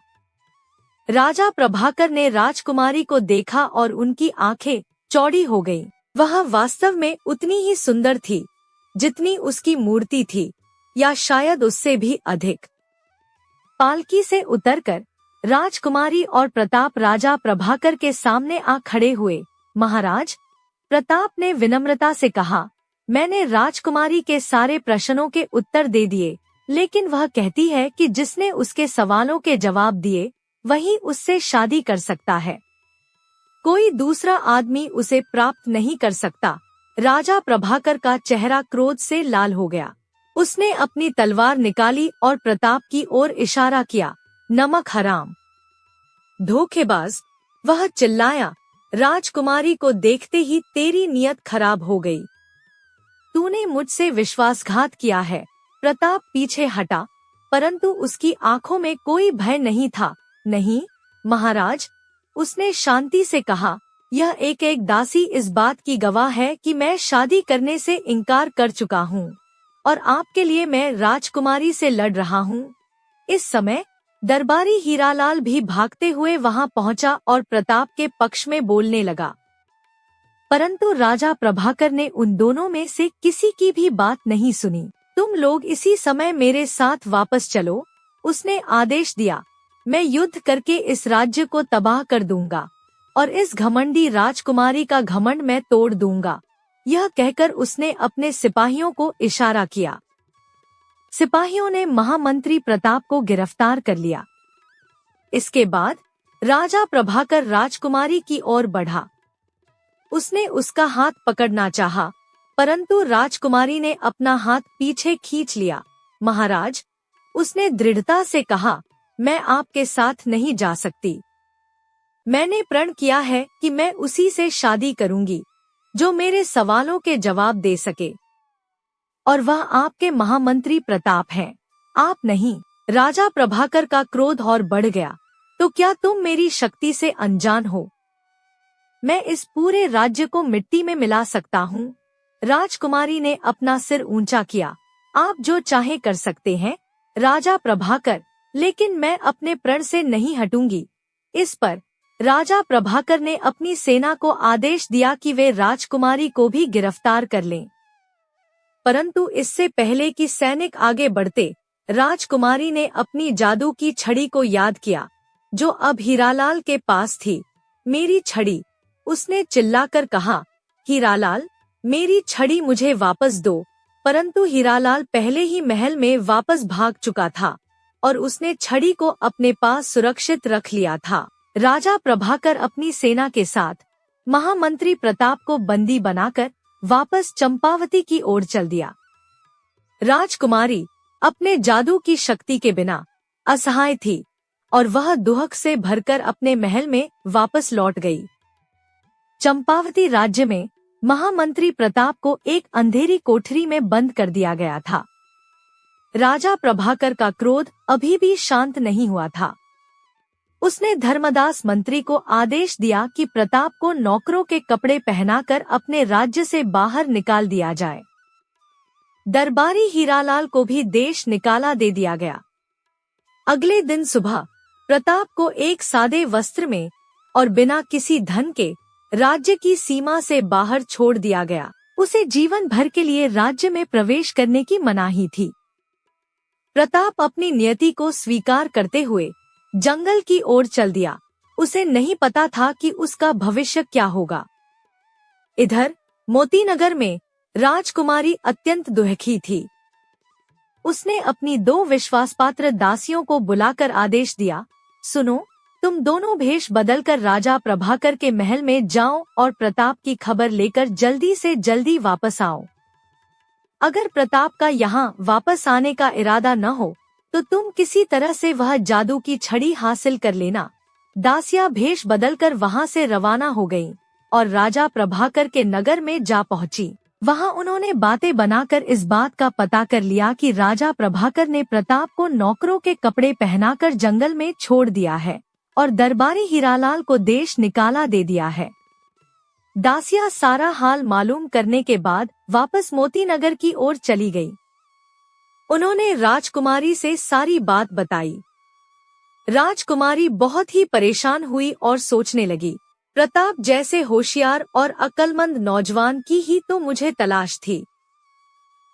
राजा प्रभाकर ने राजकुमारी को देखा और उनकी आंखें चौड़ी हो गईं। वह वास्तव में उतनी ही सुंदर थी जितनी उसकी मूर्ति थी, या शायद उससे भी अधिक। पालकी से उतरकर राजकुमारी और प्रताप राजा प्रभाकर के सामने आ खड़े हुए। महाराज, प्रताप ने विनम्रता से कहा, मैंने राजकुमारी के सारे प्रश्नों के उत्तर दे दिए, लेकिन वह कहती है कि जिसने उसके सवालों के जवाब दिए वही उससे शादी कर सकता है। कोई दूसरा आदमी उसे प्राप्त नहीं कर सकता। राजा प्रभाकर का चेहरा क्रोध से लाल हो गया। उसने अपनी तलवार निकाली और प्रताप की ओर इशारा किया। नमक हराम, धोखेबाज, वह चिल्लाया। राजकुमारी को देखते ही तेरी नियत खराब हो गई। तूने मुझसे विश्वासघात किया है। प्रताप पीछे हटा, परंतु उसकी आंखों में कोई भय नहीं था। नहीं, महाराज, उसने शांति से कहा, यह एक एक दासी इस बात की गवाह है कि मैं शादी करने से इनकार कर चुका हूँ और आपके लिए मैं राजकुमारी से लड़ रहा हूँ। इस समय दरबारी हीरालाल भी भागते हुए वहां पहुंचा और प्रताप के पक्ष में बोलने लगा। परंतु राजा प्रभाकर ने उन दोनों में से किसी की भी बात नहीं सुनी। तुम लोग इसी समय मेरे साथ वापस चलो, उसने आदेश दिया। मैं युद्ध करके इस राज्य को तबाह कर दूंगा और इस घमंडी राजकुमारी का घमंड मैं तोड़ दूंगा। यह कहकर उसने अपने सिपाहियों को इशारा किया। सिपाहियों ने महामंत्री प्रताप को गिरफ्तार कर लिया। इसके बाद राजा प्रभाकर राजकुमारी की ओर बढ़ा। उसने उसका हाथ पकड़ना चाहा, परंतु राजकुमारी ने अपना हाथ पीछे खींच लिया। महाराज, उसने दृढ़ता से कहा, मैं आपके साथ नहीं जा सकती। मैंने प्रण किया है कि मैं उसी से शादी करूंगी जो मेरे सवालों के जवाब दे सके, और वह आपके महामंत्री प्रताप हैं, आप नहीं। राजा प्रभाकर का क्रोध और बढ़ गया। तो क्या तुम मेरी शक्ति से अनजान हो? मैं इस पूरे राज्य को मिट्टी में मिला सकता हूँ। राजकुमारी ने अपना सिर ऊंचा किया। आप जो चाहे कर सकते हैं राजा प्रभाकर, लेकिन मैं अपने प्रण से नहीं हटूंगी। इस पर राजा प्रभाकर ने अपनी सेना को आदेश दिया कि वे राजकुमारी को भी गिरफ्तार कर लें। परंतु इससे पहले कि सैनिक आगे बढ़ते, राजकुमारी ने अपनी जादू की छड़ी को याद किया, जो अब हीरालाल के पास थी। मेरी छड़ी, उसने चिल्लाकर कहा। हीरालाल, मेरी छड़ी मुझे वापस दो। परंतु हीरालाल पहले ही महल में वापस भाग चुका था और उसने छड़ी को अपने पास सुरक्षित रख लिया था। राजा प्रभाकर अपनी सेना के साथ महामंत्री प्रताप को बंदी बनाकर वापस चंपावती की ओर चल दिया। राजकुमारी अपने जादू की शक्ति के बिना असहाय थी और वह दुहक से भरकर अपने महल में वापस लौट गई। चंपावती राज्य में महामंत्री प्रताप को एक अंधेरी कोठरी में बंद कर दिया गया था। राजा प्रभाकर का क्रोध अभी भी शांत नहीं हुआ था। उसने धर्मदास मंत्री को आदेश दिया कि प्रताप को नौकरों के कपड़े पहनाकर अपने राज्य से बाहर निकाल दिया जाए। दरबारी हीरालाल को भी देश निकाला दे दिया गया। अगले दिन सुबह प्रताप को एक सादे वस्त्र में और बिना किसी धन के राज्य की सीमा से बाहर छोड़ दिया गया। उसे जीवन भर के लिए राज्य में प्रवेश करने की मनाही थी। प्रताप अपनी नियति को स्वीकार करते हुए जंगल की ओर चल दिया। उसे नहीं पता था कि उसका भविष्य क्या होगा। इधर मोतीनगर में राजकुमारी अत्यंत दुखी थी। उसने अपनी 2 विश्वासपात्र दासियों को बुलाकर आदेश दिया, सुनो, तुम दोनों भेष बदलकर राजा प्रभाकर के महल में जाओ और प्रताप की खबर लेकर जल्दी से जल्दी वापस आओ। अगर प्रताप का यहाँ वापस आने का इरादा न हो तो तुम किसी तरह से वह जादू की छड़ी हासिल कर लेना। दासियां भेष बदलकर वहां से रवाना हो गईं और राजा प्रभाकर के नगर में जा पहुंची। वहां उन्होंने बातें बनाकर इस बात का पता कर लिया कि राजा प्रभाकर ने प्रताप को नौकरों के कपड़े पहनाकर जंगल में छोड़ दिया है और दरबारी हीरालाल को देश निकाला दे दिया है। दासियां सारा हाल मालूम करने के बाद वापस मोतीनगर की ओर चली गई। उन्होंने राजकुमारी से सारी बात बताई। राजकुमारी बहुत ही परेशान हुई और सोचने लगी, प्रताप जैसे होशियार और अक्लमंद नौजवान की ही तो मुझे तलाश थी।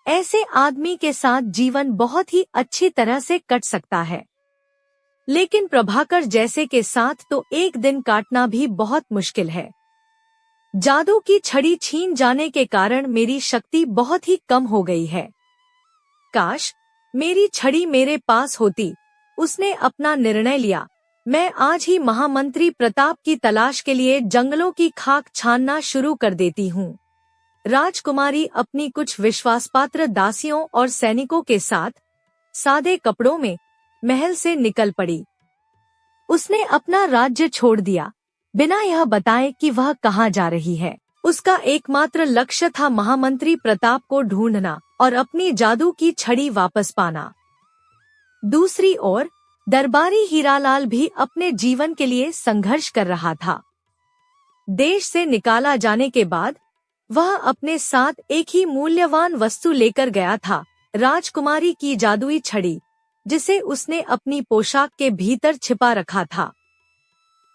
ऐसे आदमी के साथ जीवन बहुत ही अच्छी तरह से कट सकता है, लेकिन प्रभाकर जैसे के साथ तो एक दिन काटना भी बहुत मुश्किल है। जादू की छड़ी छीन जाने के कारण मेरी शक्ति बहुत ही कम हो गई है। काश मेरी छड़ी मेरे पास होती। उसने अपना निर्णय लिया। मैं आज ही महामंत्री प्रताप की तलाश के लिए जंगलों की खाक छानना शुरू कर देती हूँ। राजकुमारी अपनी कुछ विश्वासपात्र दासियों और सैनिकों के साथ सादे कपड़ों में महल से निकल पड़ी। उसने अपना राज्य छोड़ दिया, बिना यह बताए कि वह कहाँ जा रही है। उसका एकमात्र लक्ष्य था महामंत्री प्रताप को ढूंढना और अपनी जादू की छड़ी वापस पाना। दूसरी ओर दरबारी हीरालाल भी अपने जीवन के लिए संघर्ष कर रहा था। देश से निकाला जाने के बाद वह अपने साथ एक ही मूल्यवान वस्तु लेकर गया था, राजकुमारी की जादुई छड़ी, जिसे उसने अपनी पोशाक के भीतर छिपा रखा था।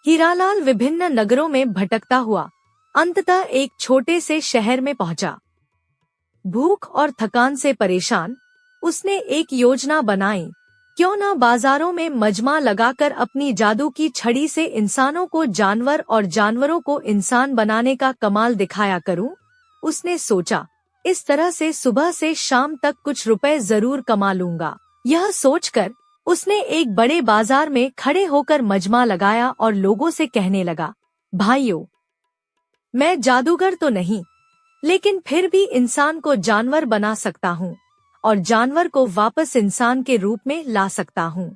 हीरालाल विभिन्न नगरों में भटकता हुआ अंततः एक छोटे से शहर में पहुंचा। भूख और थकान से परेशान उसने एक योजना बनाई, क्यों न बाजारों में मजमा लगाकर अपनी जादू की छड़ी से इंसानों को जानवर और जानवरों को इंसान बनाने का कमाल दिखाया करूं। उसने सोचा, इस तरह से सुबह से शाम तक कुछ रुपए जरूर कमा लूंगा। यह सोचकर उसने एक बड़े बाजार में खड़े होकर मजमा लगाया और लोगों से कहने लगा, भाइयों, मैं जादूगर तो नहीं, लेकिन फिर भी इंसान को जानवर बना सकता हूँ और जानवर को वापस इंसान के रूप में ला सकता हूँ।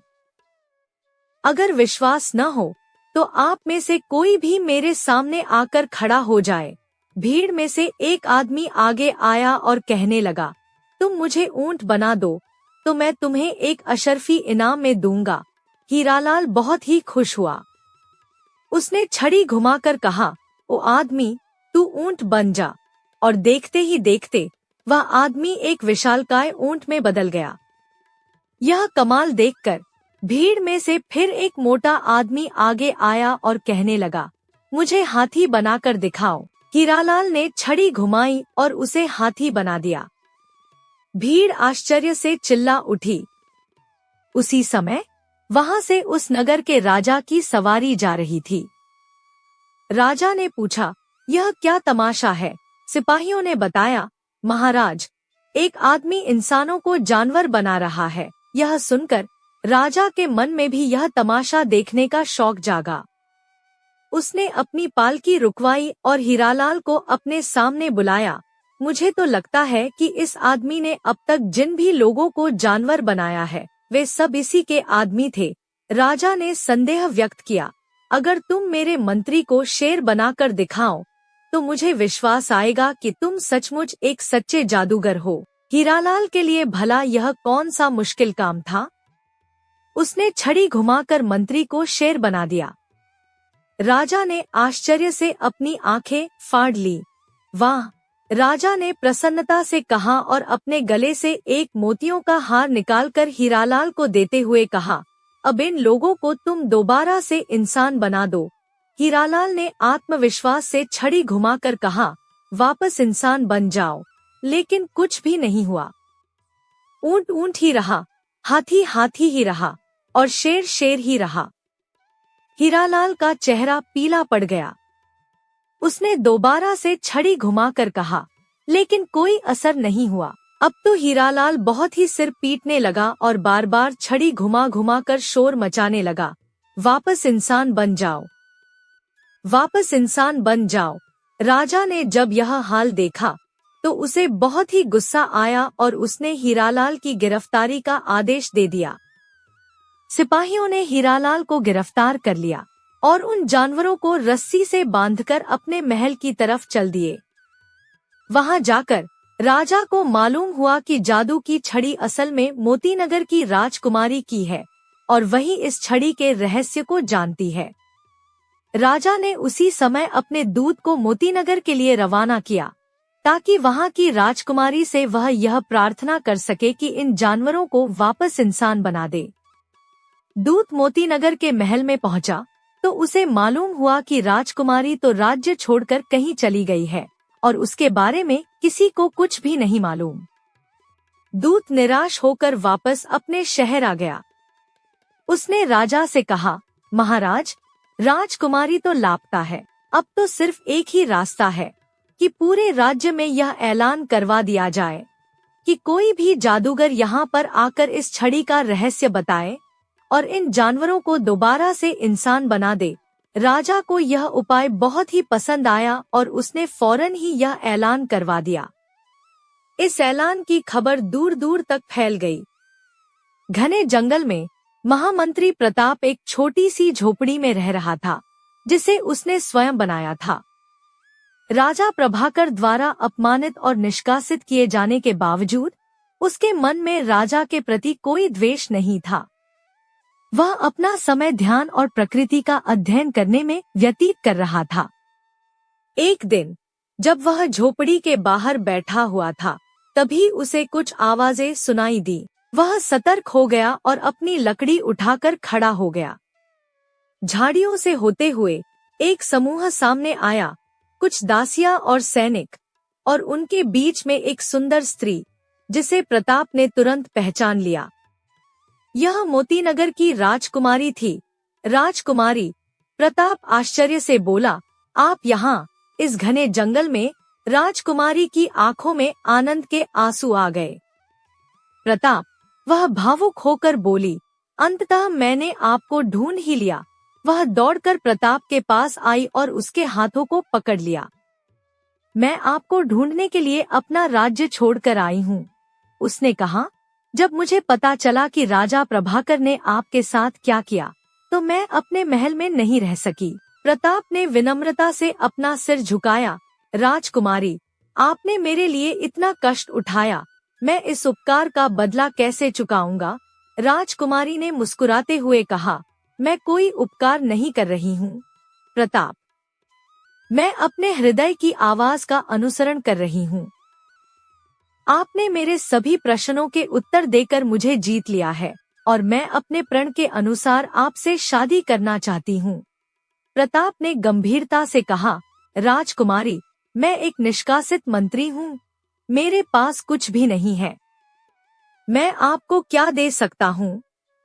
अगर विश्वास न हो तो आप में से कोई भी मेरे सामने आकर खड़ा हो जाए। भीड़ में से एक आदमी आगे आया और कहने लगा, तुम मुझे ऊंट बना दो तो मैं तुम्हें एक अशर्फी इनाम में दूंगा। हीरालाल बहुत ही खुश हुआ। उसने छड़ी घुमाकर कहा, ओ आदमी, तू ऊंट बन जा। और देखते ही देखते वह आदमी एक विशालकाय ऊंट में बदल गया। यह कमाल देखकर भीड़ में से फिर एक मोटा आदमी आगे आया और कहने लगा, मुझे हाथी बनाकर दिखाओ। हीरालाल ने छड़ी घुमाई और उसे हाथी बना दिया। भीड़ आश्चर्य से चिल्ला उठी। उसी समय वहां से उस नगर के राजा की सवारी जा रही थी। राजा ने पूछा, यह क्या तमाशा है? सिपाहियों ने बताया, महाराज, एक आदमी इंसानों को जानवर बना रहा है। यह सुनकर राजा के मन में भी यह तमाशा देखने का शौक जागा। उसने अपनी पालकी रुकवाई और हीरालाल को अपने सामने बुलाया। मुझे तो लगता है कि इस आदमी ने अब तक जिन भी लोगों को जानवर बनाया है वे सब इसी के आदमी थे। राजा ने संदेह व्यक्त किया, अगर तुम मेरे मंत्री को शेर बनाकर दिखाओ तो मुझे विश्वास आएगा कि तुम सचमुच एक सच्चे जादूगर हो। हीरालाल के लिए भला यह कौन सा मुश्किल काम था। उसने छड़ी घुमाकर मंत्री को शेर बना दिया। राजा ने आश्चर्य से अपनी आंखें फाड़ ली। वाह! राजा ने प्रसन्नता से कहा और अपने गले से एक मोतियों का हार निकालकर हीरालाल को देते हुए कहा, अब इन लोगों को तुम दोबारा से इंसान बना दो। हीरालाल ने आत्मविश्वास से छड़ी घुमाकर कहा, वापस इंसान बन जाओ। लेकिन कुछ भी नहीं हुआ। ऊंट ऊंट ही रहा, हाथी हाथी ही रहा और शेर शेर ही रहा। हीरालाल का चेहरा पीला पड़ गया। उसने दोबारा से छड़ी घुमाकर कहा, लेकिन कोई असर नहीं हुआ। अब तो हीरालाल बहुत ही सिर पीटने लगा और बार बार छड़ी घुमा घुमा कर शोर मचाने लगा, वापस इंसान बन जाओ, वापस इंसान बन जाओ। राजा ने जब यह हाल देखा तो उसे बहुत ही गुस्सा आया और उसने हीरालाल की गिरफ्तारी का आदेश दे दिया। सिपाहियों ने हीरालाल को गिरफ्तार कर लिया और उन जानवरों को रस्सी से बांधकर अपने महल की तरफ चल दिए। वहां जाकर राजा को मालूम हुआ कि जादू की छड़ी असल में मोतीनगर की राजकुमारी की है और वही इस छड़ी के रहस्य को जानती है। राजा ने उसी समय अपने दूत को मोतीनगर के लिए रवाना किया ताकि वहां की राजकुमारी से वह यह प्रार्थना कर सके कि इन जानवरों को वापस इंसान बना दे। दूत मोतीनगर के महल में पहुंचा तो उसे मालूम हुआ कि राजकुमारी तो राज्य छोड़कर कहीं चली गई है और उसके बारे में किसी को कुछ भी नहीं मालूम। दूत निराश होकर वापस अपने शहर आ गया। उसने राजा से कहा, महाराज, राजकुमारी तो लापता है। अब तो सिर्फ एक ही रास्ता है कि पूरे राज्य में यह ऐलान करवा दिया जाए कि कोई भी जादूगर यहाँ पर आकर इस छड़ी का रहस्य बताए और इन जानवरों को दोबारा से इंसान बना दे। राजा को यह उपाय बहुत ही पसंद आया और उसने फौरन ही यह ऐलान करवा दिया। इस ऐलान की खबर दूर दूर तक फैल गई। घने जंगल में महामंत्री प्रताप एक छोटी सी झोपड़ी में रह रहा था जिसे उसने स्वयं बनाया था। राजा प्रभाकर द्वारा अपमानित और निष्कासित किए जाने के बावजूद उसके मन में राजा के प्रति कोई द्वेष नहीं था। वह अपना समय ध्यान और प्रकृति का अध्ययन करने में व्यतीत कर रहा था। एक दिन जब वह झोपड़ी के बाहर बैठा हुआ था, तभी उसे कुछ आवाजें सुनाई दी। वह सतर्क हो गया और अपनी लकड़ी उठाकर खड़ा हो गया। झाड़ियों से होते हुए एक समूह सामने आया, कुछ दासियां और सैनिक, और उनके बीच में एक सुंदर स्त्री, जिसे प्रताप ने तुरंत पहचान लिया। यह मोतीनगर की राजकुमारी थी। राजकुमारी, प्रताप आश्चर्य से बोला, आप यहाँ इस घने जंगल में? राजकुमारी की आंखों में आनंद के आंसू आ गए। प्रताप, वह भावुक होकर बोली, अंततः मैंने आपको ढूंढ ही लिया। वह दौड़कर प्रताप के पास आई और उसके हाथों को पकड़ लिया। मैं आपको ढूंढने के लिए अपना राज्य छोड़कर आई हूँ, उसने कहा। जब मुझे पता चला कि राजा प्रभाकर ने आपके साथ क्या किया, तो मैं अपने महल में नहीं रह सकी। प्रताप ने विनम्रता से अपना सिर झुकाया। राजकुमारी, आपने मेरे लिए इतना कष्ट उठाया, मैं इस उपकार का बदला कैसे चुकाऊंगा? राजकुमारी ने मुस्कुराते हुए कहा, मैं कोई उपकार नहीं कर रही हूँ प्रताप, मैं अपने हृदय की आवाज का अनुसरण कर रही हूँ। आपने मेरे सभी प्रश्नों के उत्तर देकर मुझे जीत लिया है और मैं अपने प्रण के अनुसार आपसे शादी करना चाहती हूँ। प्रताप ने गंभीरता से कहा, राजकुमारी, मैं एक निष्कासित मंत्री हूँ, मेरे पास कुछ भी नहीं है। मैं आपको क्या दे सकता हूँ?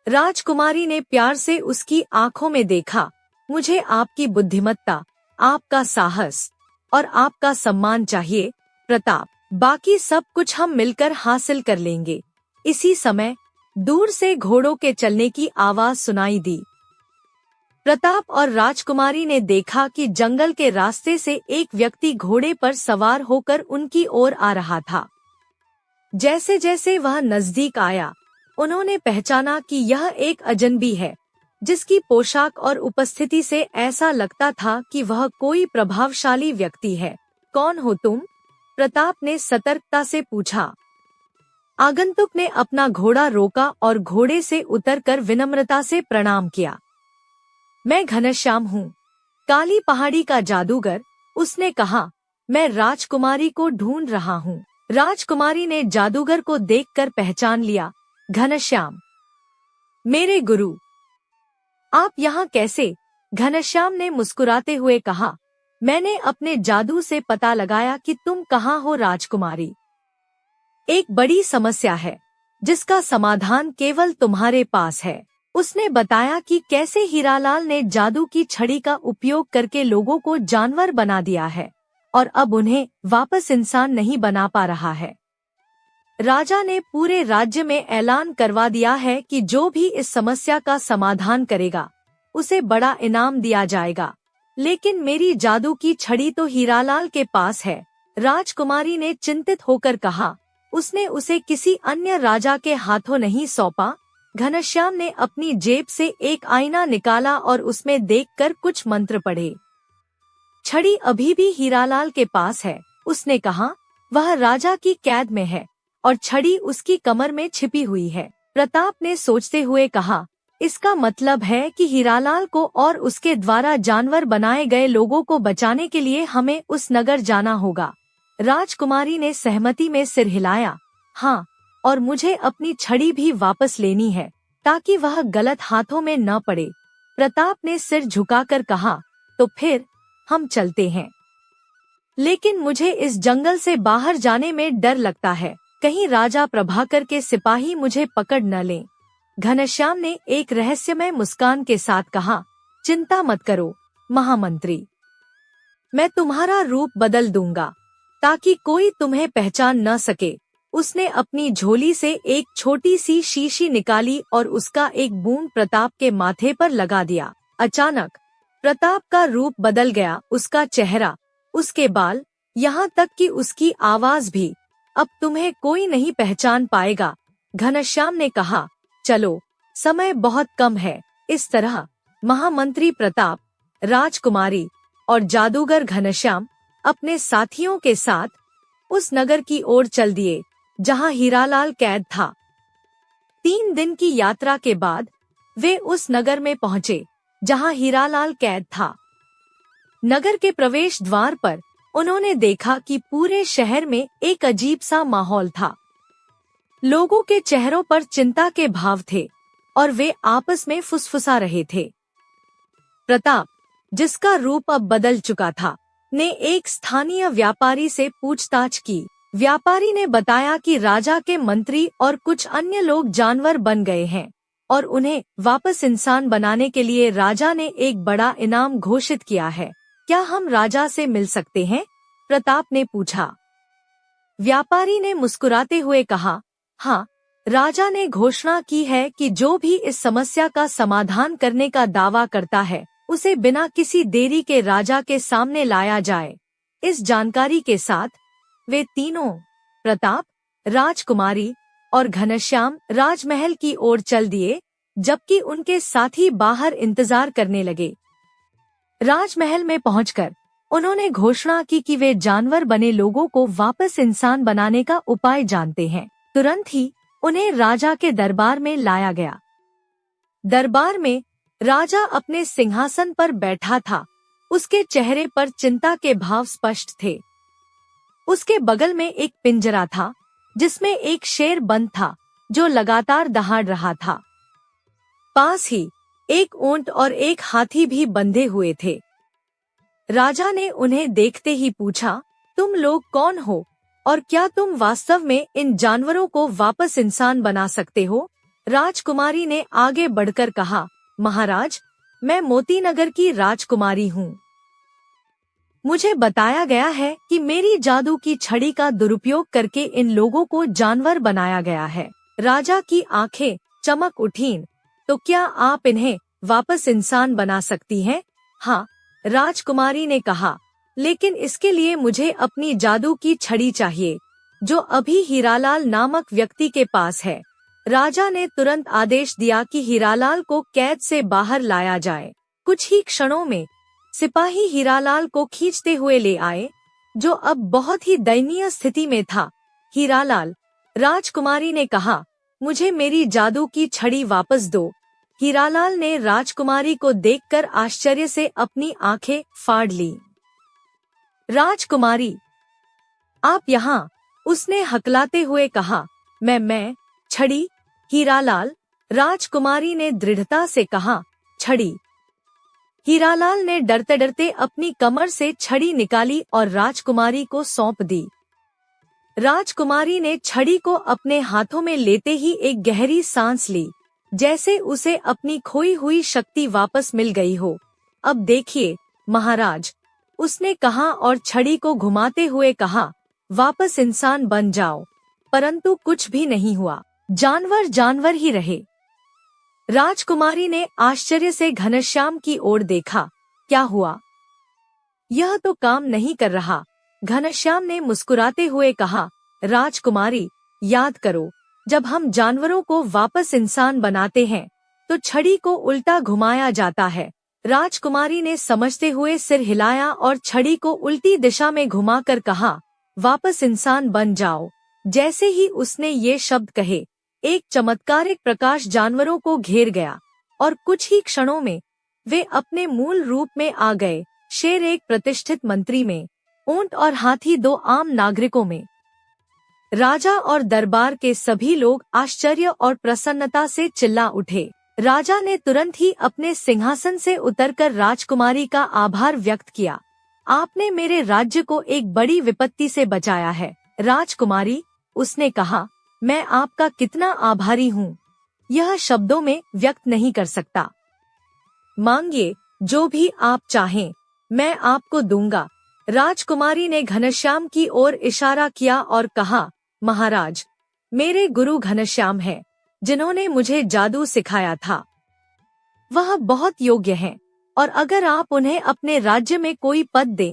राजकुमारी ने प्यार से उसकी आंखों में देखा। मुझे आपकी बुद्धिमत्ता, आपका साहस और आपका सम्मान चाहिए प्रताप, बाकी सब कुछ हम मिलकर हासिल कर लेंगे। इसी समय दूर से घोड़ों के चलने की आवाज सुनाई दी। प्रताप और राजकुमारी ने देखा कि जंगल के रास्ते से एक व्यक्ति घोड़े पर सवार होकर उनकी ओर आ रहा था। जैसे जैसे वह नजदीक आया, उन्होंने पहचाना कि यह एक अजनबी है, जिसकी पोशाक और उपस्थिति से ऐसा लगता था कि वह कोई प्रभावशाली व्यक्ति है। कौन हो तुम? प्रताप ने सतर्कता से पूछा। आगंतुक ने अपना घोड़ा रोका और घोड़े से उतरकर विनम्रता से प्रणाम किया। मैं घनश्याम हूँ, काली पहाड़ी का जादूगर, उसने कहा। मैं राजकुमारी को ढूंढ रहा हूँ। राजकुमारी ने जादूगर को देखकर पहचान लिया। घनश्याम, मेरे गुरु, आप यहाँ कैसे? घनश्याम ने मुस्कुराते हुए कहा, मैंने अपने जादू से पता लगाया कि तुम कहाँ हो राजकुमारी। एक बड़ी समस्या है, जिसका समाधान केवल तुम्हारे पास है। उसने बताया कि कैसे हीरालाल ने जादू की छड़ी का उपयोग करके लोगों को जानवर बना दिया है और अब उन्हें वापस इंसान नहीं बना पा रहा है। राजा ने पूरे राज्य में ऐलान करवा दिया है कि जो भी इस समस्या का समाधान करेगा, उसे बड़ा इनाम दिया जाएगा। लेकिन मेरी जादू की छड़ी तो हीरालाल के पास है, राजकुमारी ने चिंतित होकर कहा। उसने उसे किसी अन्य राजा के हाथों नहीं सौंपा? घनश्याम ने अपनी जेब से एक आईना निकाला और उसमें देखकर कुछ मंत्र पढ़े। छड़ी अभी भी हीरालाल के पास है, उसने कहा। वह राजा की कैद में है और छड़ी उसकी कमर में छिपी हुई है। प्रताप ने सोचते हुए कहा, इसका मतलब है कि हीरालाल को और उसके द्वारा जानवर बनाए गए लोगों को बचाने के लिए हमें उस नगर जाना होगा। राजकुमारी ने सहमति में सिर हिलाया। हाँ, और मुझे अपनी छड़ी भी वापस लेनी है, ताकि वह गलत हाथों में न पड़े। प्रताप ने सिर झुकाकर कहा, तो फिर हम चलते हैं। लेकिन मुझे इस जंगल से बाहर जाने में डर लगता है, कहीं राजा प्रभाकर के सिपाही मुझे पकड़ न लें। घनश्याम ने एक रहस्यमय मुस्कान के साथ कहा, चिंता मत करो महामंत्री, मैं तुम्हारा रूप बदल दूंगा ताकि कोई तुम्हें पहचान न सके। उसने अपनी झोली से एक छोटी सी शीशी निकाली और उसका एक बूंद प्रताप के माथे पर लगा दिया। अचानक प्रताप का रूप बदल गया, उसका चेहरा, उसके बाल, यहाँ तक कि उसकी आवाज भी। अब तुम्हें कोई नहीं पहचान पाएगा, घनश्याम ने कहा। चलो, समय बहुत कम है। इस तरह महामंत्री प्रताप, राजकुमारी और जादूगर घनश्याम अपने साथियों के साथ उस नगर की ओर चल दिए, जहां हीरालाल कैद था। 3 दिन की यात्रा के बाद वे उस नगर में पहुंचे जहां हीरालाल कैद था। नगर के प्रवेश द्वार पर उन्होंने देखा कि पूरे शहर में एक अजीब सा माहौल था। लोगों के चेहरों पर चिंता के भाव थे और वे आपस में फुसफुसा रहे थे। प्रताप, जिसका रूप अब बदल चुका था, ने एक स्थानीय व्यापारी से पूछताछ की। व्यापारी ने बताया कि राजा के मंत्री और कुछ अन्य लोग जानवर बन गए हैं और उन्हें वापस इंसान बनाने के लिए राजा ने एक बड़ा इनाम घोषित किया है। क्या हम राजा से मिल सकते हैं? प्रताप ने पूछा। व्यापारी ने मुस्कुराते हुए कहा, हाँ, राजा ने घोषणा की है कि जो भी इस समस्या का समाधान करने का दावा करता है, उसे बिना किसी देरी के राजा के सामने लाया जाए। इस जानकारी के साथ वे तीनों, प्रताप, राजकुमारी और घनश्याम, राजमहल की ओर चल दिए, जबकि उनके साथी बाहर इंतजार करने लगे। राजमहल में पहुंचकर उन्होंने घोषणा की कि वे जानवर बने लोगों को वापस इंसान बनाने का उपाय जानते हैं। तुरंत ही उन्हें राजा के दरबार में लाया गया। दरबार में राजा अपने सिंहासन पर बैठा था। उसके चेहरे पर चिंता के भाव स्पष्ट थे। उसके बगल में एक पिंजरा था जिसमें एक शेर बंद था जो लगातार दहाड़ रहा था। पास ही एक ऊंट और एक हाथी भी बंधे हुए थे। राजा ने उन्हें देखते ही पूछा, तुम लोग कौन हो और क्या तुम वास्तव में इन जानवरों को वापस इंसान बना सकते हो? राजकुमारी ने आगे बढ़कर कहा, महाराज, मैं मोतीनगर की राजकुमारी हूँ। मुझे बताया गया है कि मेरी जादू की छड़ी का दुरुपयोग करके इन लोगों को जानवर बनाया गया है। राजा की आंखें चमक उठीं। तो क्या आप इन्हें वापस इंसान बना सकती हैं? हाँ, राजकुमारी ने कहा, लेकिन इसके लिए मुझे अपनी जादू की छड़ी चाहिए, जो अभी हीरालाल नामक व्यक्ति के पास है। राजा ने तुरंत आदेश दिया कि हीरालाल को कैद से बाहर लाया जाए। कुछ ही क्षणों में सिपाही हीरालाल को खींचते हुए ले आए, जो अब बहुत ही दयनीय स्थिति में था। हीरालाल, राजकुमारी ने कहा, मुझे मेरी जादू की छड़ी वापस दो। हीरालाल ने राजकुमारी को देखकर आश्चर्य से अपनी आंखें फाड़ ली। राजकुमारी, आप यहाँ? उसने हकलाते हुए कहा। मैं छड़ी? हीरालाल, राजकुमारी ने दृढ़ता से कहा, छड़ी। हीरालाल ने डरते डरते अपनी कमर से छड़ी निकाली और राजकुमारी को सौंप दी। राजकुमारी ने छड़ी को अपने हाथों में लेते ही एक गहरी सांस ली, जैसे उसे अपनी खोई हुई शक्ति वापस मिल गई हो। अब देखिए महाराज, उसने कहा और छड़ी को घुमाते हुए कहा, वापस इंसान बन जाओ। परंतु कुछ भी नहीं हुआ। जानवर जानवर ही रहे। राजकुमारी ने आश्चर्य से घनश्याम की ओर देखा। क्या हुआ? यह तो काम नहीं कर रहा। घनश्याम ने मुस्कुराते हुए कहा, राजकुमारी, याद करो, जब हम जानवरों को वापस इंसान बनाते हैं तो छड़ी को उल्टा घुमाया जाता है। राजकुमारी ने समझते हुए सिर हिलाया और छड़ी को उल्टी दिशा में घुमाकर कहा, वापस इंसान बन जाओ। जैसे ही उसने ये शब्द कहे, एक चमत्कारिक प्रकाश जानवरों को घेर गया और कुछ ही क्षणों में वे अपने मूल रूप में आ गए। शेर एक प्रतिष्ठित मंत्री में, ऊंट और हाथी दो आम नागरिकों में। राजा और दरबार के सभी लोग आश्चर्य और प्रसन्नता से चिल्ला उठे। राजा ने तुरंत ही अपने सिंहासन से उतरकर राजकुमारी का आभार व्यक्त किया। आपने मेरे राज्य को एक बड़ी विपत्ति से बचाया है। राजकुमारी, उसने कहा, मैं आपका कितना आभारी हूँ, यह शब्दों में व्यक्त नहीं कर सकता। मांगिए, जो भी आप चाहें, मैं आपको दूंगा। राजकुमारी ने घनश्याम की ओर इशारा किया और कहा, महाराज, मेरे गुरु घनश्याम हैं, जिन्होंने मुझे जादू सिखाया था। वह बहुत योग्य हैं और अगर आप उन्हें अपने राज्य में कोई पद दें,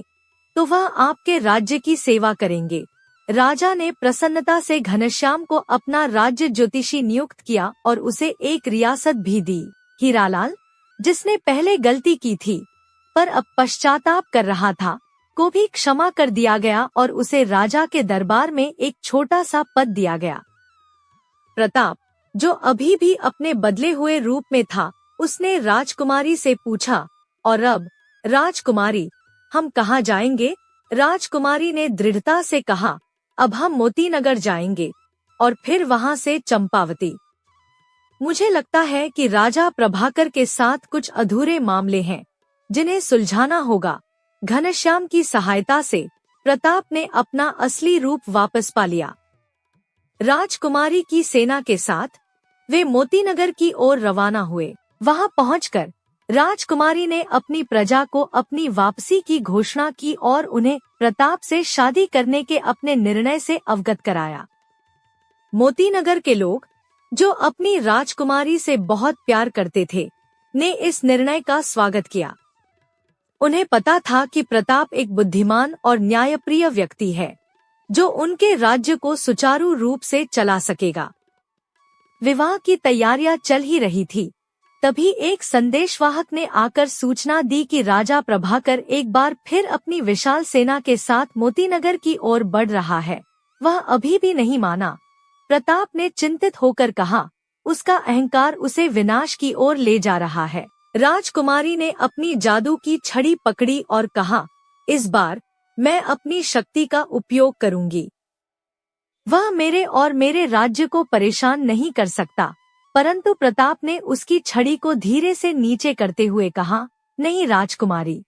तो वह आपके राज्य की सेवा करेंगे। राजा ने प्रसन्नता से घनश्याम को अपना राज्य ज्योतिषी नियुक्त किया और उसे एक रियासत भी दी। हीरालाल, जिसने पहले गलती की थी पर अब पश्चाताप कर रहा था, को भी क्षमा कर दिया गया और उसे राजा के दरबार में एक छोटा सा पद दिया गया। प्रताप, जो अभी भी अपने बदले हुए रूप में था, उसने राजकुमारी से पूछा, और अब राजकुमारी, हम कहाँ जाएंगे? राजकुमारी ने दृढ़ता से कहा, अब हम मोतीनगर जाएंगे और फिर वहाँ से चंपावती। मुझे लगता है कि राजा प्रभाकर के साथ कुछ अधूरे मामले हैं जिन्हें सुलझाना होगा। घनश्याम की सहायता से प्रताप ने अपना असली रूप वापस पा लिया। राजकुमारी की सेना के साथ वे मोतीनगर की ओर रवाना हुए। वहां पहुंचकर राजकुमारी ने अपनी प्रजा को अपनी वापसी की घोषणा की और उन्हें प्रताप से शादी करने के अपने निर्णय से अवगत कराया। मोतीनगर के लोग, जो अपनी राजकुमारी से बहुत प्यार करते थे, ने इस निर्णय का स्वागत किया। उन्हें पता था कि प्रताप एक बुद्धिमान और न्यायप्रिय व्यक्ति है, जो उनके राज्य को सुचारू रूप से चला सकेगा। विवाह की तैयारियां चल ही रही थी, तभी एक संदेशवाहक ने आकर सूचना दी कि राजा प्रभाकर एक बार फिर अपनी विशाल सेना के साथ मोतीनगर की ओर बढ़ रहा है। वह अभी भी नहीं माना। प्रताप ने चिंतित होकर कहा, उसका अहंकार उसे विनाश की ओर ले जा रहा है। राजकुमारी ने अपनी जादू की छड़ी पकड़ी और कहा, इस बार मैं अपनी शक्ति का उपयोग करूंगी। वह मेरे और मेरे राज्य को परेशान नहीं कर सकता। परंतु प्रताप ने उसकी छड़ी को धीरे से नीचे करते हुए कहा, नहीं राजकुमारी,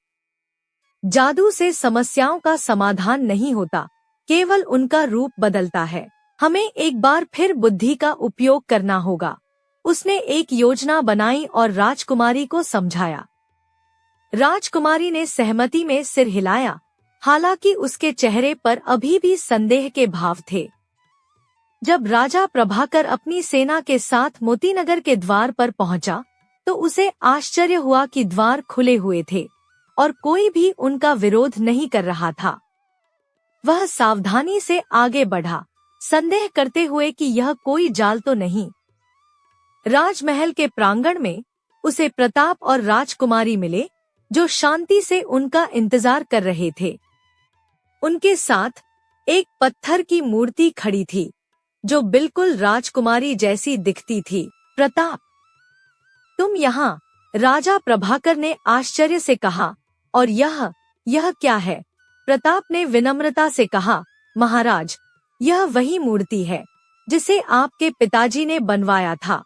जादू से समस्याओं का समाधान नहीं होता, केवल उनका रूप बदलता है। हमें एक बार फिर बुद्धि का उपयोग करना होगा। उसने एक योजना बनाई और राजकुमारी को समझाया। राजकुमारी ने सहमति में सिर हिलाया, हालांकि उसके चेहरे पर अभी भी संदेह के भाव थे। जब राजा प्रभाकर अपनी सेना के साथ मोतीनगर के द्वार पर पहुंचा, तो उसे आश्चर्य हुआ कि द्वार खुले हुए थे और कोई भी उनका विरोध नहीं कर रहा था। वह सावधानी से आगे बढ़ा, संदेह करते हुए कि यह कोई जाल तो नहीं। राजमहल के प्रांगण में उसे प्रताप और राजकुमारी मिले, जो शांति से उनका इंतजार कर रहे थे। उनके साथ एक पत्थर की मूर्ति खड़ी थी, जो बिल्कुल राजकुमारी जैसी दिखती थी। प्रताप, तुम यहाँ? राजा प्रभाकर ने आश्चर्य से कहा, और यह क्या है? प्रताप ने विनम्रता से कहा, महाराज, यह वही मूर्ति है जिसे आपके पिताजी ने बनवाया था।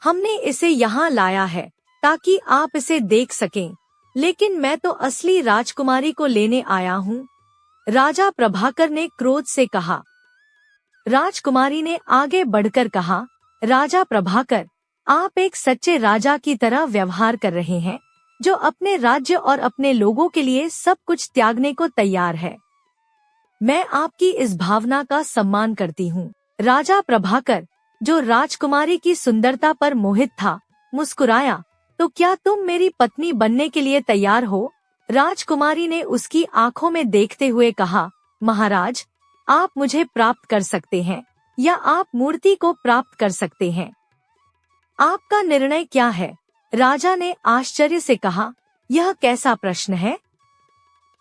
हमने इसे यहाँ लाया है ताकि आप इसे देख सकें, लेकिन मैं तो असली राजकुमारी को लेने आया हूँ। राजा प्रभाकर ने क्रोध से कहा। राजकुमारी ने आगे बढ़कर कहा, राजा प्रभाकर, आप एक सच्चे राजा की तरह व्यवहार कर रहे हैं, जो अपने राज्य और अपने लोगों के लिए सब कुछ त्यागने को तैयार है। मैं आपकी इस भावना का सम्मान करती हूँ। राजा प्रभाकर, जो राजकुमारी की सुंदरता पर मोहित था, मुस्कुराया, तो क्या तुम मेरी पत्नी बनने के लिए तैयार हो? राजकुमारी ने उसकी आंखों में देखते हुए कहा, महाराज, आप मुझे प्राप्त कर सकते हैं या आप मूर्ति को प्राप्त कर सकते हैं। आपका निर्णय क्या है? राजा ने आश्चर्य से कहा, यह कैसा प्रश्न है?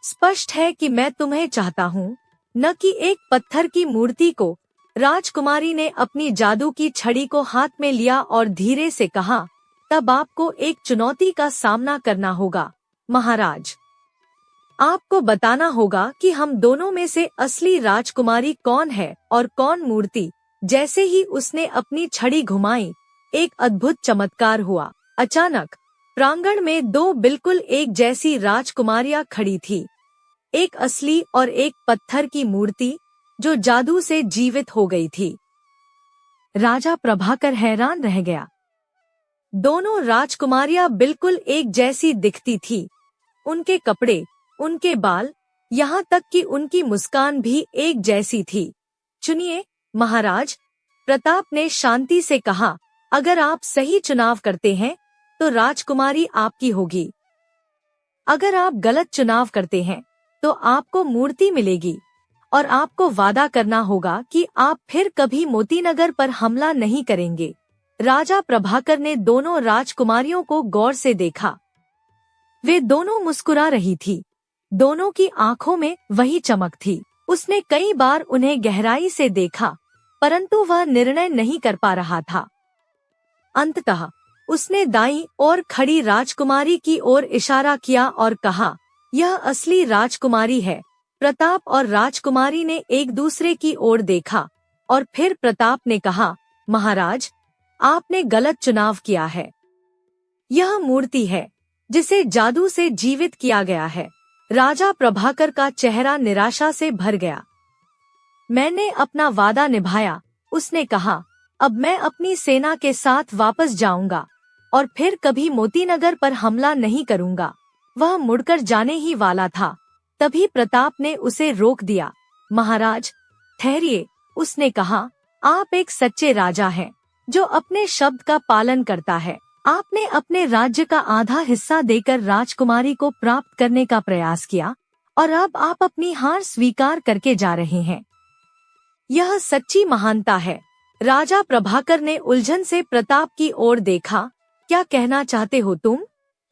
स्पष्ट है कि मैं तुम्हें चाहता हूँ, न कि एक पत्थर की मूर्ति को। राजकुमारी ने अपनी जादू की छड़ी को हाथ में लिया और धीरे से कहा, तब आपको एक चुनौती का सामना करना होगा, महाराज। आपको बताना होगा कि हम दोनों में से असली राजकुमारी कौन है और कौन मूर्ति। जैसे ही उसने अपनी छड़ी घुमाई, एक अद्भुत चमत्कार हुआ। अचानक प्रांगण में दो बिल्कुल एक जैसी राजकुमारियां खड़ी थी, एक असली और एक पत्थर की मूर्ति, जो जादू से जीवित हो गई थी। राजा प्रभाकर हैरान रह गया। दोनों राजकुमारियां बिल्कुल एक जैसी दिखती थी। उनके कपड़े, उनके बाल, यहाँ तक कि उनकी मुस्कान भी एक जैसी थी। चुनिए, महाराज, प्रताप ने शांति से कहा। अगर आप सही चुनाव करते हैं तो राजकुमारी आपकी होगी। अगर आप गलत चुनाव करते हैं तो आपको मूर्ति मिलेगी, और आपको वादा करना होगा कि आप फिर कभी मोतीनगर पर हमला नहीं करेंगे। राजा प्रभाकर ने दोनों राजकुमारियों को गौर से देखा। वे दोनों मुस्कुरा रही थी। दोनों की आंखों में वही चमक थी। उसने कई बार उन्हें गहराई से देखा, परंतु वह निर्णय नहीं कर पा रहा था। अंततः उसने दाईं ओर खड़ी राजकुमारी की ओर इशारा किया और कहा, यह असली राजकुमारी है। प्रताप और राजकुमारी ने एक दूसरे की ओर देखा और फिर प्रताप ने कहा, महाराज, आपने गलत चुनाव किया है। यह मूर्ति है जिसे जादू से जीवित किया गया है। राजा प्रभाकर का चेहरा निराशा से भर गया। मैंने अपना वादा निभाया, उसने कहा। अब मैं अपनी सेना के साथ वापस जाऊंगा और फिर कभी मोतीनगर पर हमला नहीं करूंगा। वह मुड़कर जाने ही वाला था, तभी प्रताप ने उसे रोक दिया। महाराज, ठहरिए, उसने कहा। आप एक सच्चे राजा हैं, जो अपने शब्द का पालन करता है। आपने अपने राज्य का आधा हिस्सा देकर राजकुमारी को प्राप्त करने का प्रयास किया और अब आप अपनी हार स्वीकार करके जा रहे हैं। यह सच्ची महानता है। राजा प्रभाकर ने उलझन से प्रताप की ओर देखा। क्या कहना चाहते हो तुम?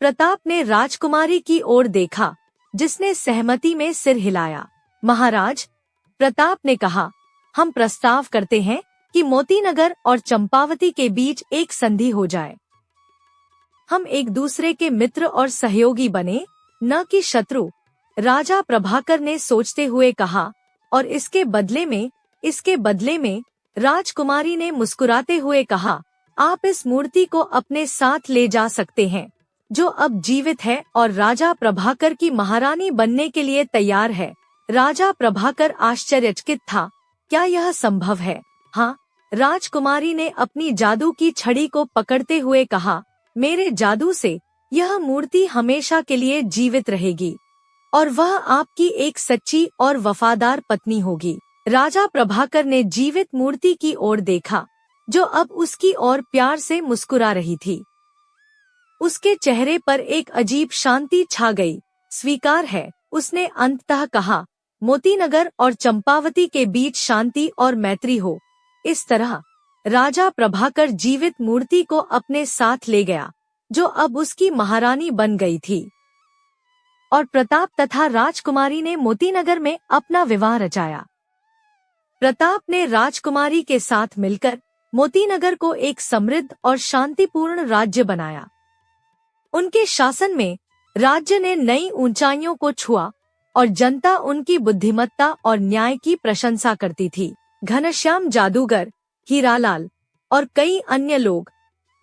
प्रताप ने राजकुमारी की ओर देखा, जिसने सहमति में सिर हिलाया। महाराज, प्रताप ने कहा, हम प्रस्ताव करते हैं कि मोतीनगर और चंपावती के बीच एक संधि हो जाए। हम एक दूसरे के मित्र और सहयोगी बने, न कि शत्रु। राजा प्रभाकर ने सोचते हुए कहा। और इसके बदले में राजकुमारी ने मुस्कुराते हुए कहा, आप इस मूर्ति को अपने साथ ले जा सकते हैं, जो अब जीवित है और राजा प्रभाकर की महारानी बनने के लिए तैयार है। राजा प्रभाकर आश्चर्यचकित था। क्या यह संभव है? हाँ, राजकुमारी ने अपनी जादू की छड़ी को पकड़ते हुए कहा, मेरे जादू से यह मूर्ति हमेशा के लिए जीवित रहेगी और वह आपकी एक सच्ची और वफादार पत्नी होगी। राजा प्रभाकर ने जीवित मूर्ति की ओर देखा, जो अब उसकी ओर प्यार से मुस्कुरा रही थी। उसके चेहरे पर एक अजीब शांति छा गई। स्वीकार है, उसने अंततः कहा। मोतीनगर और चंपावती के बीच शांति और मैत्री हो। इस तरह राजा प्रभाकर जीवित मूर्ति को अपने साथ ले गया, जो अब उसकी महारानी बन गई थी। और प्रताप तथा राजकुमारी ने मोतीनगर में अपना विवाह रचाया। प्रताप ने राजकुमारी के साथ मिलकर मोतीनगर को एक समृद्ध और शांतिपूर्ण राज्य बनाया। उनके शासन में राज्य ने नई ऊंचाइयों को छुआ और जनता उनकी बुद्धिमत्ता और न्याय की प्रशंसा करती थी। घनश्याम जादूगर, हीरालाल और कई अन्य लोग,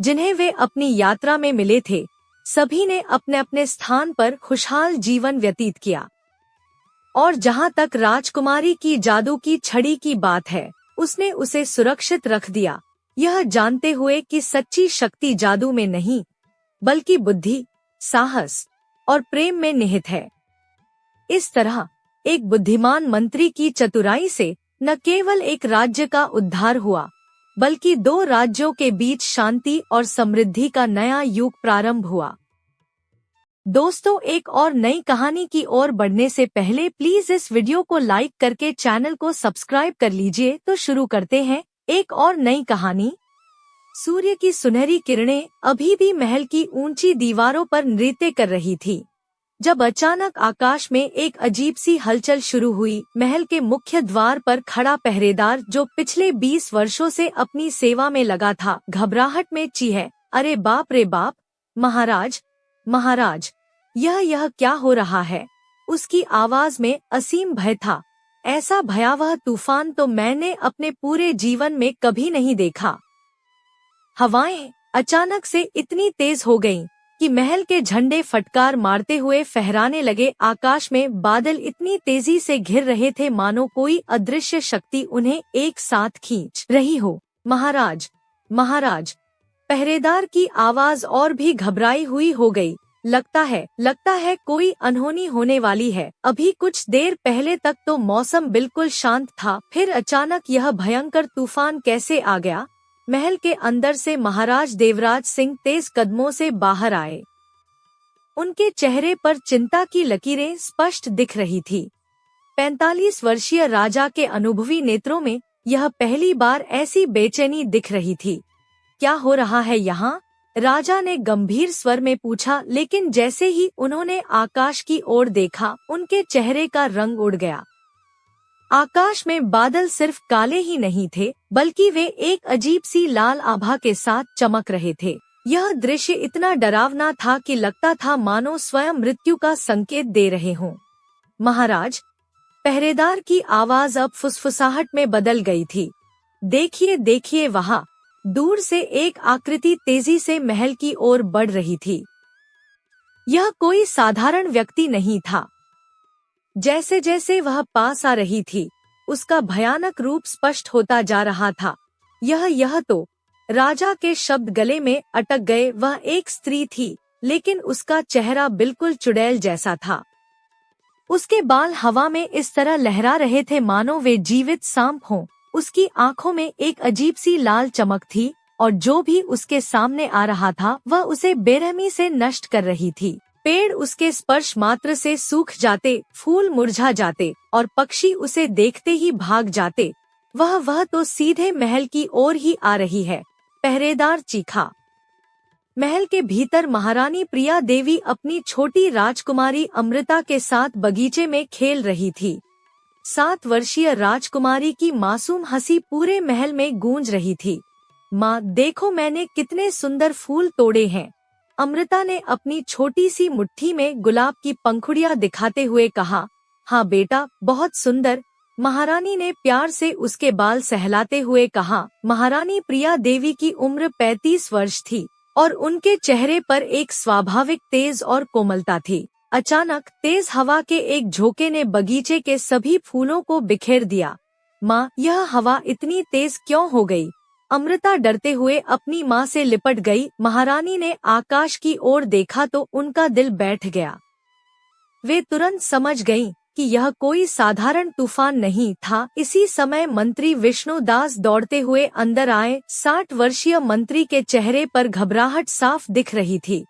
जिन्हें वे अपनी यात्रा में मिले थे, सभी ने अपने अपने स्थान पर खुशहाल जीवन व्यतीत किया। और जहाँ तक राजकुमारी की जादू की छड़ी की बात है, उसने उसे सुरक्षित रख दिया, यह जानते हुए कि सच्ची शक्ति जादू में नहीं, बल्कि बुद्धि, साहस और प्रेम में निहित है। इस तरह एक बुद्धिमान मंत्री की चतुराई से न केवल एक राज्य का उद्धार हुआ, बल्कि दो राज्यों के बीच शांति और समृद्धि का नया युग प्रारंभ हुआ। दोस्तों, एक और नई कहानी की ओर बढ़ने से पहले प्लीज इस वीडियो को लाइक करके चैनल को सब्सक्राइब कर लीजिए। तो शुरू करते हैं एक और नई कहानी। सूर्य की सुनहरी किरणें अभी भी महल की ऊंची दीवारों पर नृत्य कर रही थी, जब अचानक आकाश में एक अजीब सी हलचल शुरू हुई। महल के मुख्य द्वार पर खड़ा पहरेदार, जो पिछले 20 वर्षों से अपनी सेवा में लगा था, घबराहट में चीखे, अरे बाप रे बाप, महाराज, महाराज, यह क्या हो रहा है? उसकी आवाज में असीम भय था। ऐसा भयावह तूफान तो मैंने अपने पूरे जीवन में कभी नहीं देखा। हवाएं अचानक से इतनी तेज हो गईं कि महल के झंडे फटकार मारते हुए फहराने लगे। आकाश में बादल इतनी तेजी से घिर रहे थे मानो कोई अदृश्य शक्ति उन्हें एक साथ खींच रही हो। महाराज, महाराज, पहरेदार की आवाज और भी घबराई हुई हो गई। लगता है कोई अनहोनी होने वाली है। अभी कुछ देर पहले तक तो मौसम बिल्कुल शांत था, फिर अचानक यह भयंकर तूफान कैसे आ गया? महल के अंदर से महाराज देवराज सिंह तेज कदमों से बाहर आए। उनके चेहरे पर चिंता की लकीरें स्पष्ट दिख रही थी। 45 वर्षीय राजा के अनुभवी नेत्रों में यह पहली बार ऐसी बेचैनी दिख रही थी। क्या हो रहा है यहाँ? राजा ने गंभीर स्वर में पूछा, लेकिन जैसे ही उन्होंने आकाश की ओर देखा, उनके चेहरे का रंग उड़ गया। आकाश में बादल सिर्फ काले ही नहीं थे, बल्कि वे एक अजीब सी लाल आभा के साथ चमक रहे थे। यह दृश्य इतना डरावना था कि लगता था मानो स्वयं मृत्यु का संकेत दे रहे हों। महाराज, पहरेदार की आवाज अब फुसफुसाहट में बदल गई थी। देखिए देखिए, वहाँ दूर से एक आकृति तेजी से महल की ओर बढ़ रही थी। यह कोई साधारण व्यक्ति नहीं था। जैसे जैसे वह पास आ रही थी, उसका भयानक रूप स्पष्ट होता जा रहा था। यह तो राजा के शब्द गले में अटक गए। वह एक स्त्री थी, लेकिन उसका चेहरा बिल्कुल चुड़ैल जैसा था। उसके बाल हवा में इस तरह लहरा रहे थे मानो वे जीवित सांप हों। उसकी आंखों में एक अजीब सी लाल चमक थी, और जो भी उसके सामने आ रहा था वह उसे बेरहमी से नष्ट कर रही थी। पेड़ उसके स्पर्श मात्र से सूख जाते, फूल मुरझा जाते और पक्षी उसे देखते ही भाग जाते। वह तो सीधे महल की ओर ही आ रही है, पहरेदार चीखा। महल के भीतर महारानी प्रिया देवी अपनी छोटी राजकुमारी अमृता के साथ बगीचे में खेल रही थी। 7 वर्षीय राजकुमारी की मासूम हंसी पूरे महल में गूंज रही थी। माँ, देखो मैंने कितने सुंदर फूल तोड़े हैं। अमृता ने अपनी छोटी सी मुट्ठी में गुलाब की पंखुड़ियां दिखाते हुए कहा। हाँ बेटा, बहुत सुंदर, महारानी ने प्यार से उसके बाल सहलाते हुए कहा। महारानी प्रिया देवी की उम्र 35 वर्ष थी और उनके चेहरे पर एक स्वाभाविक तेज और कोमलता थी। अचानक तेज हवा के एक झोंके ने बगीचे के सभी फूलों को बिखेर दिया। माँ, यह हवा इतनी तेज क्यों हो गई? अमृता डरते हुए अपनी माँ से लिपट गई। महारानी ने आकाश की ओर देखा तो उनका दिल बैठ गया। वे तुरंत समझ गईं कि यह कोई साधारण तूफान नहीं था। इसी समय मंत्री विष्णुदास दौड़ते हुए अंदर आए। 60 वर्षीय मंत्री के चेहरे पर घबराहट साफ दिख रही थी।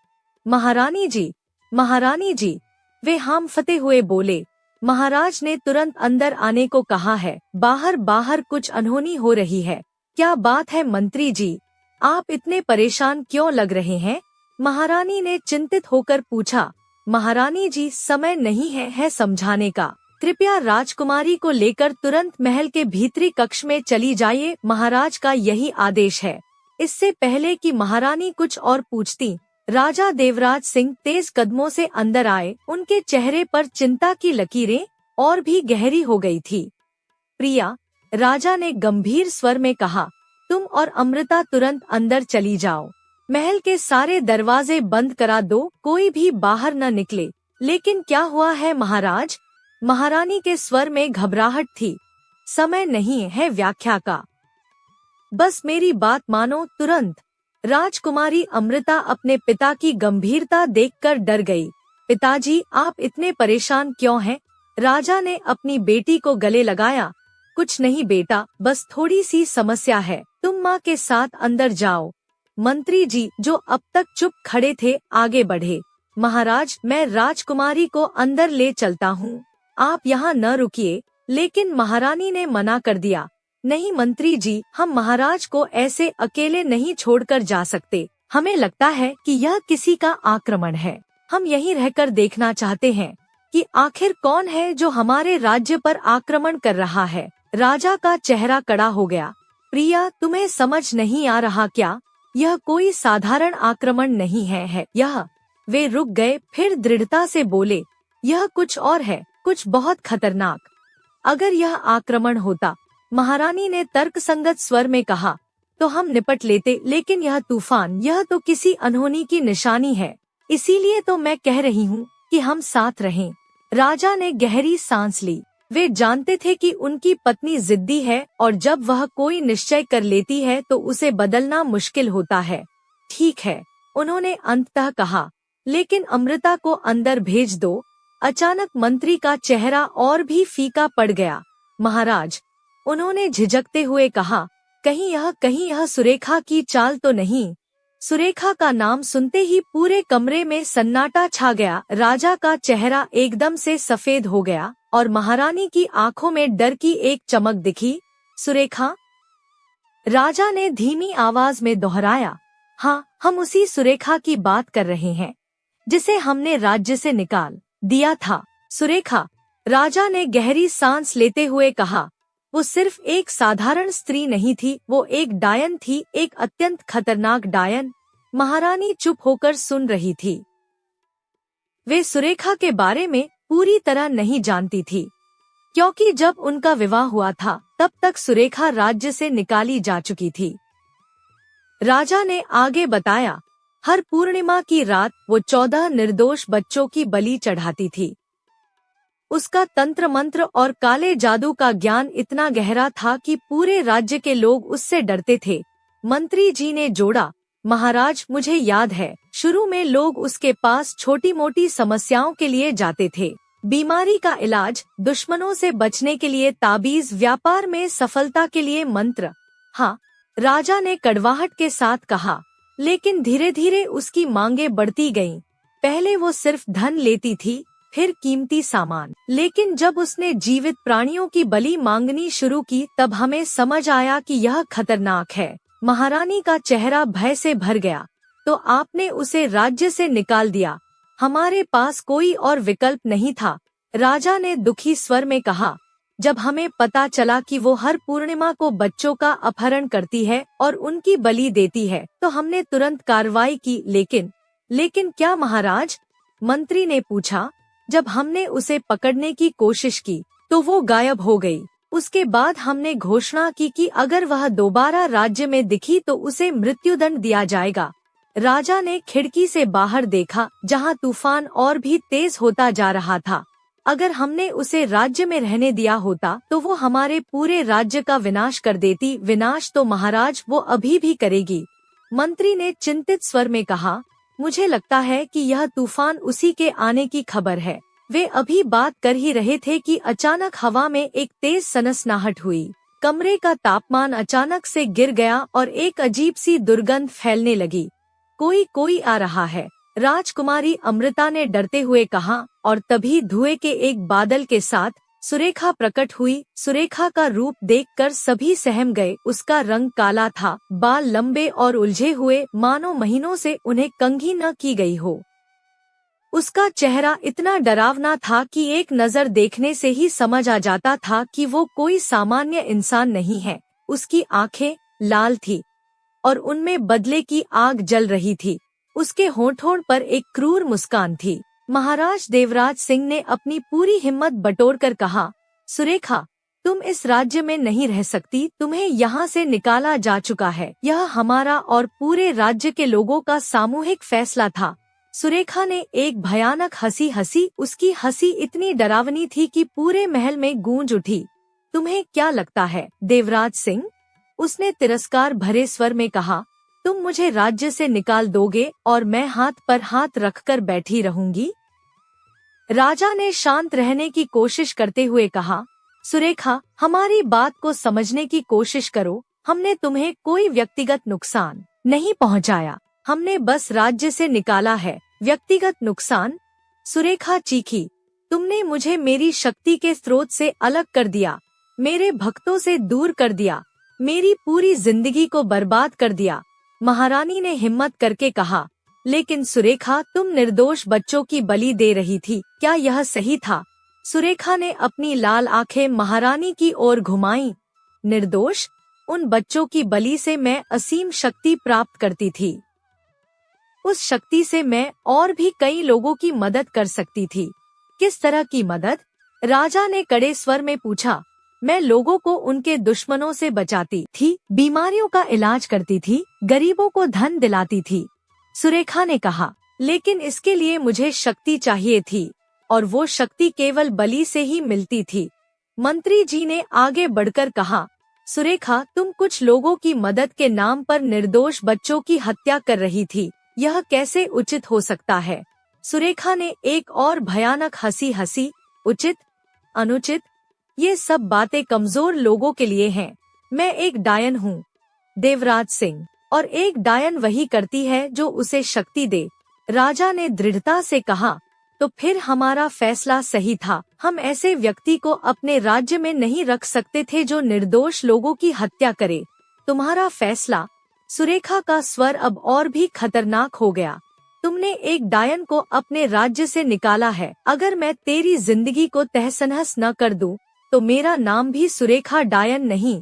महारानी जी, महारानी जी, वे हांफते हुए बोले। महाराज ने तुरंत अंदर आने को कहा है। बाहर कुछ अनहोनी हो रही है। क्या बात है मंत्री जी, आप इतने परेशान क्यों लग रहे हैं? महारानी ने चिंतित होकर पूछा। महारानी जी, समय नहीं है समझाने का। कृपया राजकुमारी को लेकर तुरंत महल के भीतरी कक्ष में चली जाइए। महाराज का यही आदेश है। इससे पहले कि महारानी कुछ और पूछती, राजा देवराज सिंह तेज कदमों से अंदर आए। उनके चेहरे पर चिंता की लकीरें और भी गहरी हो गई थी। प्रिया, राजा ने गंभीर स्वर में कहा, तुम और अमृता तुरंत अंदर चली जाओ। महल के सारे दरवाजे बंद करा दो, कोई भी बाहर न निकले। लेकिन क्या हुआ है महाराज? महारानी के स्वर में घबराहट थी। समय नहीं है व्याख्या का, बस मेरी बात मानो तुरंत। राजकुमारी अमृता अपने पिता की गंभीरता देखकर डर गई। पिताजी, आप इतने परेशान क्यों हैं? राजा ने अपनी बेटी को गले लगाया। कुछ नहीं बेटा, बस थोड़ी सी समस्या है। तुम माँ के साथ अंदर जाओ। मंत्री जी, जो अब तक चुप खड़े थे, आगे बढ़े। महाराज, मैं राजकुमारी को अंदर ले चलता हूँ, आप यहाँ न रुकिए। लेकिन महारानी ने मना कर दिया। नहीं मंत्री जी, हम महाराज को ऐसे अकेले नहीं छोड़कर जा सकते। हमें लगता है कि यह किसी का आक्रमण है। हम यहीं रहकर देखना चाहते हैं कि आखिर कौन है जो हमारे राज्य पर आक्रमण कर रहा है। राजा का चेहरा कड़ा हो गया। प्रिया, तुम्हें समझ नहीं आ रहा क्या? यह कोई साधारण आक्रमण नहीं है यह। वे रुक गए, फिर दृढ़ता से बोले, यह कुछ और है, कुछ बहुत खतरनाक। अगर यह आक्रमण होता, महारानी ने तर्कसंगत स्वर में कहा, तो हम निपट लेते। लेकिन यह तूफान, यह तो किसी अनहोनी की निशानी है। इसीलिए तो मैं कह रही हूँ कि हम साथ रहें। राजा ने गहरी सांस ली। वे जानते थे कि उनकी पत्नी जिद्दी है और जब वह कोई निश्चय कर लेती है तो उसे बदलना मुश्किल होता है। ठीक है, उन्होंने अंततः कहा, लेकिन अमृता को अंदर भेज दो। अचानक मंत्री का चेहरा और भी फीका पड़ गया। महाराज, उन्होंने झिझकते हुए कहा, कहीं यह सुरेखा की चाल तो नहीं? सुरेखा का नाम सुनते ही पूरे कमरे में सन्नाटा छा गया। राजा का चेहरा एकदम से सफेद हो गया और महारानी की आंखों में डर की एक चमक दिखी। सुरेखा? राजा ने धीमी आवाज में दोहराया। हाँ, हम उसी सुरेखा की बात कर रहे हैं जिसे हमने राज्य से निकाल दिया था। सुरेखा, राजा ने गहरी सांस लेते हुए कहा, वो सिर्फ एक साधारण स्त्री नहीं थी, वो एक डायन थी, एक अत्यंत खतरनाक डायन। महारानी चुप होकर सुन रही थी। वे सुरेखा के बारे में पूरी तरह नहीं जानती थी, क्योंकि जब उनका विवाह हुआ था तब तक सुरेखा राज्य से निकाली जा चुकी थी। राजा ने आगे बताया, हर पूर्णिमा की रात वो 14 निर्दोष बच्चों की बलि चढ़ाती थी। उसका तंत्र मंत्र और काले जादू का ज्ञान इतना गहरा था कि पूरे राज्य के लोग उससे डरते थे। मंत्री जी ने जोड़ा, महाराज मुझे याद है, शुरू में लोग उसके पास छोटी मोटी समस्याओं के लिए जाते थे, बीमारी का इलाज, दुश्मनों से बचने के लिए ताबीज, व्यापार में सफलता के लिए मंत्र। हाँ, राजा ने कड़वाहट के साथ कहा, लेकिन धीरे धीरे उसकी मांगे बढ़ती गईं। पहले वो सिर्फ धन लेती थी, फिर कीमती सामान, लेकिन जब उसने जीवित प्राणियों की बलि मांगनी शुरू की तब हमें समझ आया कि यह खतरनाक है। महारानी का चेहरा भय से भर गया। तो आपने उसे राज्य से निकाल दिया? हमारे पास कोई और विकल्प नहीं था, राजा ने दुखी स्वर में कहा। जब हमें पता चला कि वो हर पूर्णिमा को बच्चों का अपहरण करती है और उनकी बलि देती है, तो हमने तुरंत कार्रवाई की। लेकिन क्या महाराज? मंत्री ने पूछा। जब हमने उसे पकड़ने की कोशिश की तो वो गायब हो गई। उसके बाद हमने घोषणा की कि अगर वह दोबारा राज्य में दिखी तो उसे मृत्युदंड दिया जाएगा। राजा ने खिड़की से बाहर देखा, जहां तूफान और भी तेज होता जा रहा था। अगर हमने उसे राज्य में रहने दिया होता तो वो हमारे पूरे राज्य का विनाश कर देती। विनाश तो महाराज वो अभी भी करेगी, मंत्री ने चिंतित स्वर में कहा। मुझे लगता है कि यह तूफान उसी के आने की खबर है। वे अभी बात कर ही रहे थे कि अचानक हवा में एक तेज सनसनाहट हुई। कमरे का तापमान अचानक से गिर गया और एक अजीब सी दुर्गंध फैलने लगी। कोई आ रहा है, राजकुमारी अमृता ने डरते हुए कहा, और तभी धुएं के एक बादल के साथ सुरेखा प्रकट हुई। सुरेखा का रूप देखकर सभी सहम गए। उसका रंग काला था, बाल लंबे और उलझे हुए, मानो महीनों से उन्हें कंघी न की गई हो। उसका चेहरा इतना डरावना था कि एक नजर देखने से ही समझ आ जाता था कि वो कोई सामान्य इंसान नहीं है। उसकी आंखें लाल थी और उनमें बदले की आग जल रही थी। उसके होठों पर एक क्रूर मुस्कान थी। महाराज देवराज सिंह ने अपनी पूरी हिम्मत बटोरकर कहा, सुरेखा, तुम इस राज्य में नहीं रह सकती। तुम्हें यहाँ से निकाला जा चुका है। यह हमारा और पूरे राज्य के लोगों का सामूहिक फैसला था। सुरेखा ने एक भयानक हंसी हंसी। उसकी हंसी इतनी डरावनी थी कि पूरे महल में गूंज उठी। तुम्हें क्या लगता है देवराज सिंह? उसने तिरस्कार भरे स्वर में कहा, तुम मुझे राज्य से निकाल दोगे और मैं हाथ पर हाथ रखकर बैठी रहूंगी? राजा ने शांत रहने की कोशिश करते हुए कहा, सुरेखा, हमारी बात को समझने की कोशिश करो। हमने तुम्हें कोई व्यक्तिगत नुकसान नहीं पहुंचाया। हमने बस राज्य से निकाला है। व्यक्तिगत नुकसान? सुरेखा चीखी, तुमने मुझे मेरी शक्ति के स्रोत से अलग कर दिया, मेरे भक्तों से दूर कर दिया, मेरी पूरी जिंदगी को बर्बाद कर दिया। महारानी ने हिम्मत करके कहा, लेकिन सुरेखा, तुम निर्दोष बच्चों की बलि दे रही थी, क्या यह सही था? सुरेखा ने अपनी लाल आंखें महारानी की ओर घुमाई। निर्दोष? उन बच्चों की बलि से मैं असीम शक्ति प्राप्त करती थी। उस शक्ति से मैं और भी कई लोगों की मदद कर सकती थी। किस तरह की मदद? राजा ने कड़े स्वर में पूछा। मैं लोगों को उनके दुश्मनों से बचाती थी, बीमारियों का इलाज करती थी, गरीबों को धन दिलाती थी। सुरेखा ने कहा, लेकिन इसके लिए मुझे शक्ति चाहिए थी, और वो शक्ति केवल बलि से ही मिलती थी। मंत्री जी ने आगे बढ़कर कहा, सुरेखा, तुम कुछ लोगों की मदद के नाम पर निर्दोष बच्चों की हत्या कर रही थी। यह कैसे उचित हो सकता है? सुरेखा ने एक और भयानक हंसी हंसी। उचित, अनुचित, ये सब बातें कमजोर लोगों के लिए हैं। मैं एक डायन हूँ देवराज सिंह, और एक डायन वही करती है जो उसे शक्ति दे। राजा ने दृढ़ता से कहा, तो फिर हमारा फैसला सही था। हम ऐसे व्यक्ति को अपने राज्य में नहीं रख सकते थे जो निर्दोष लोगों की हत्या करे। तुम्हारा फैसला? सुरेखा का स्वर अब और भी खतरनाक हो गया। तुमने एक डायन को अपने राज्य से निकाला है। अगर मैं तेरी जिंदगी को तहस-नहस न कर दूं, तो मेरा नाम भी सुरेखा डायन नहीं।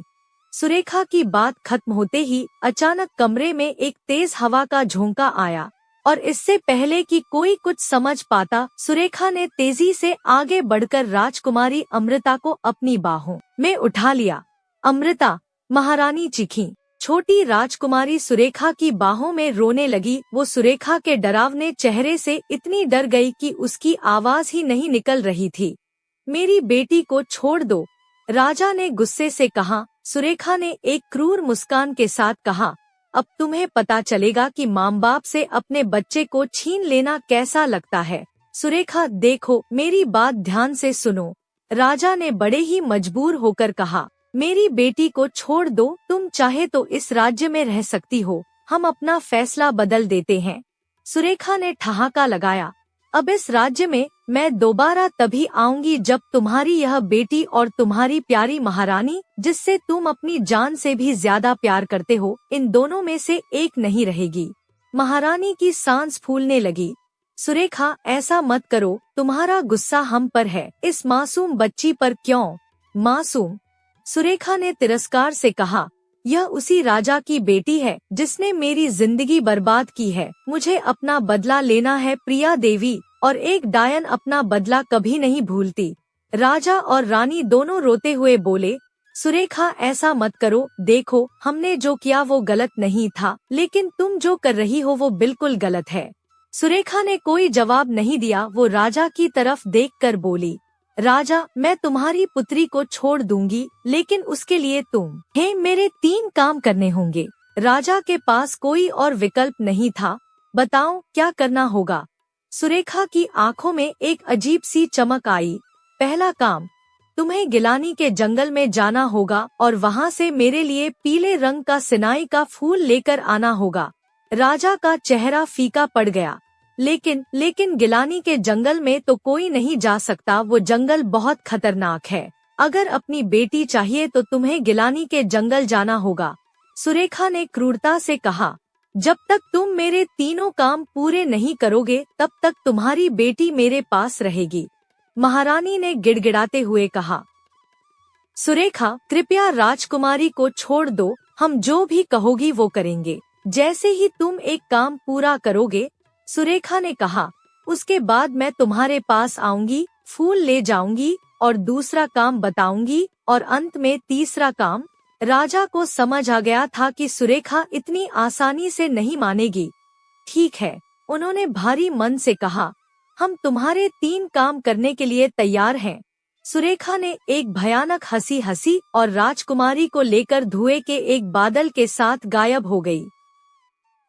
सुरेखा की बात खत्म होते ही अचानक कमरे में एक तेज हवा का झोंका आया और इससे पहले कि कोई कुछ समझ पाता, सुरेखा ने तेजी से आगे बढ़कर राजकुमारी अमृता को अपनी बाहों में उठा लिया। अमृता, महारानी चीखी। छोटी राजकुमारी सुरेखा की बाहों में रोने लगी। वो सुरेखा के डरावने चेहरे से इतनी डर गई कि उसकी आवाज ही नहीं निकल रही थी। मेरी बेटी को छोड़ दो, राजा ने गुस्से से कहा। सुरेखा ने एक क्रूर मुस्कान के साथ कहा, अब तुम्हें पता चलेगा कि माँ बाप से अपने बच्चे को छीन लेना कैसा लगता है। सुरेखा, देखो, मेरी बात ध्यान से सुनो, राजा ने बड़े ही मजबूर होकर कहा। मेरी बेटी को छोड़ दो, तुम चाहे तो इस राज्य में रह सकती हो, हम अपना फैसला बदल देते हैं। सुरेखा ने ठहाका लगाया, अब इस राज्य में मैं दोबारा तभी आऊंगी जब तुम्हारी यह बेटी और तुम्हारी प्यारी महारानी, जिससे तुम अपनी जान से भी ज्यादा प्यार करते हो, इन दोनों में से एक नहीं रहेगी। महारानी की सांस फूलने लगी। सुरेखा, ऐसा मत करो, तुम्हारा गुस्सा हम पर है, इस मासूम बच्ची पर क्यों? मासूम? सुरेखा ने तिरस्कार से कहा, यह उसी राजा की बेटी है जिसने मेरी जिंदगी बर्बाद की है। मुझे अपना बदला लेना है प्रिया देवी, और एक डायन अपना बदला कभी नहीं भूलती। राजा और रानी दोनों रोते हुए बोले, सुरेखा, ऐसा मत करो, देखो, हमने जो किया वो गलत नहीं था, लेकिन तुम जो कर रही हो वो बिल्कुल गलत है। सुरेखा ने कोई जवाब नहीं दिया। वो राजा की तरफ देखकर बोली, राजा, मैं तुम्हारी पुत्री को छोड़ दूंगी, लेकिन उसके लिए तुम्हें मेरे 3 काम करने होंगे। राजा के पास कोई और विकल्प नहीं था। बताओ, क्या करना होगा? सुरेखा की आंखों में एक अजीब सी चमक आई। पहला काम, तुम्हें गिलानी के जंगल में जाना होगा और वहाँ से मेरे लिए पीले रंग का सिनाई का फूल लेकर आना होगा। राजा का चेहरा फीका पड़ गया। लेकिन गिलानी के जंगल में तो कोई नहीं जा सकता, वो जंगल बहुत खतरनाक है। अगर अपनी बेटी चाहिए तो तुम्हें गिलानी के जंगल जाना होगा। सुरेखा ने क्रूरता से कहा, जब तक तुम मेरे तीनों काम पूरे नहीं करोगे तब तक तुम्हारी बेटी मेरे पास रहेगी। महारानी ने गिड़गिड़ाते हुए कहा। सुरेखा, कृपया राजकुमारी को छोड़ दो, हम जो भी कहोगी वो करेंगे, जैसे ही तुम एक काम पूरा करोगे। सुरेखा ने कहा, उसके बाद मैं तुम्हारे पास आऊंगी, फूल ले जाऊंगी और दूसरा काम बताऊंगी और अंत में तीसरा काम। राजा को समझ आ गया था कि सुरेखा इतनी आसानी से नहीं मानेगी। ठीक है, उन्होंने भारी मन से कहा, हम तुम्हारे 3 काम करने के लिए तैयार हैं। सुरेखा ने एक भयानक हंसी हंसी और राजकुमारी को लेकर धुएं के एक बादल के साथ गायब हो गई।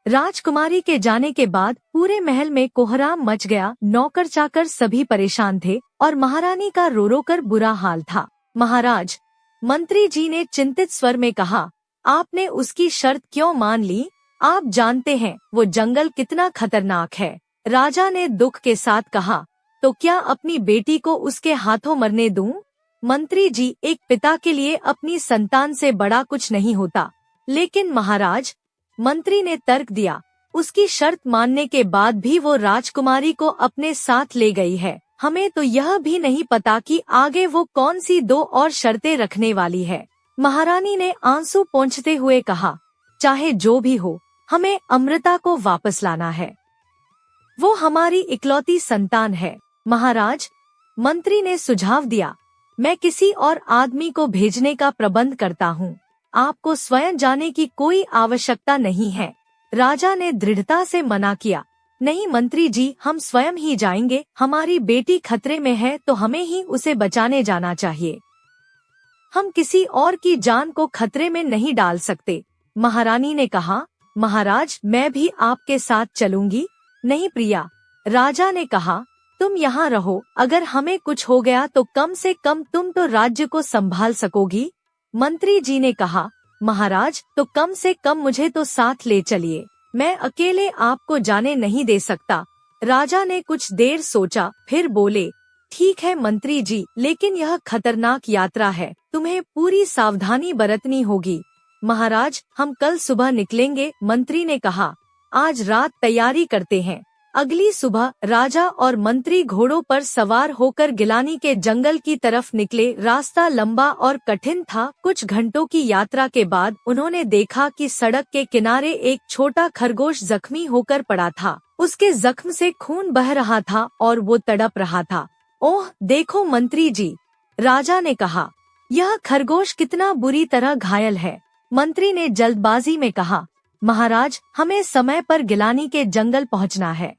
राजकुमारी के जाने के बाद पूरे महल में कोहराम मच गया। नौकर चाकर सभी परेशान थे और महारानी का रो रो कर बुरा हाल था। महाराज, मंत्री जी ने चिंतित स्वर में कहा, आपने उसकी शर्त क्यों मान ली? आप जानते हैं वो जंगल कितना खतरनाक है। राजा ने दुख के साथ कहा, तो क्या अपनी बेटी को उसके हाथों मरने दूं? मंत्री जी, एक पिता के लिए अपनी संतान से बड़ा कुछ नहीं होता। लेकिन महाराज, मंत्री ने तर्क दिया, उसकी शर्त मानने के बाद भी वो राजकुमारी को अपने साथ ले गई है। हमें तो यह भी नहीं पता कि आगे वो कौन सी 2 और शर्तें रखने वाली है। महारानी ने आंसू पोंछते हुए कहा, चाहे जो भी हो, हमें अमृता को वापस लाना है। वो हमारी इकलौती संतान है। महाराज, मंत्री ने सुझाव दिया, मैं किसी और आदमी को भेजने का प्रबंध करता हूँ। आपको स्वयं जाने की कोई आवश्यकता नहीं है। राजा ने दृढ़ता से मना किया। नहीं मंत्री जी, हम स्वयं ही जाएंगे। हमारी बेटी खतरे में है तो हमें ही उसे बचाने जाना चाहिए। हम किसी और की जान को खतरे में नहीं डाल सकते। महारानी ने कहा, महाराज, मैं भी आपके साथ चलूंगी। नहीं प्रिया, राजा ने कहा, तुम यहाँ रहो। अगर हमें कुछ हो गया तो कम से कम तुम तो राज्य को संभाल सकोगी। मंत्री जी ने कहा, महाराज, तो कम से कम मुझे तो साथ ले चलिए। मैं अकेले आपको जाने नहीं दे सकता। राजा ने कुछ देर सोचा, फिर बोले, ठीक है मंत्री जी, लेकिन यह खतरनाक यात्रा है, तुम्हें पूरी सावधानी बरतनी होगी। महाराज, हम कल सुबह निकलेंगे। मंत्री ने कहा, आज रात तैयारी करते हैं। अगली सुबह राजा और मंत्री घोड़ों पर सवार होकर गिलानी के जंगल की तरफ निकले। रास्ता लंबा और कठिन था। कुछ घंटों की यात्रा के बाद उन्होंने देखा कि सड़क के किनारे एक छोटा खरगोश जख्मी होकर पड़ा था। उसके जख्म से खून बह रहा था और वो तड़प रहा था। ओह देखो मंत्री जी, राजा ने कहा, यह खरगोश कितना बुरी तरह घायल है। मंत्री ने जल्दबाजी में कहा, महाराज, हमें समय पर गिलानी के जंगल पहुंचना है।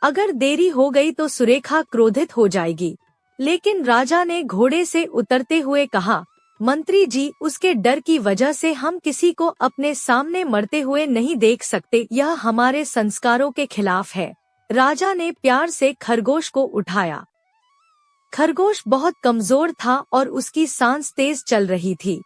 अगर देरी हो गई तो सुरेखा क्रोधित हो जाएगी। लेकिन राजा ने घोड़े से उतरते हुए कहा, मंत्री जी, उसके डर की वजह से हम किसी को अपने सामने मरते हुए नहीं देख सकते। यह हमारे संस्कारों के खिलाफ है। राजा ने प्यार से खरगोश को उठाया। खरगोश बहुत कमजोर था और उसकी सांस तेज चल रही थी।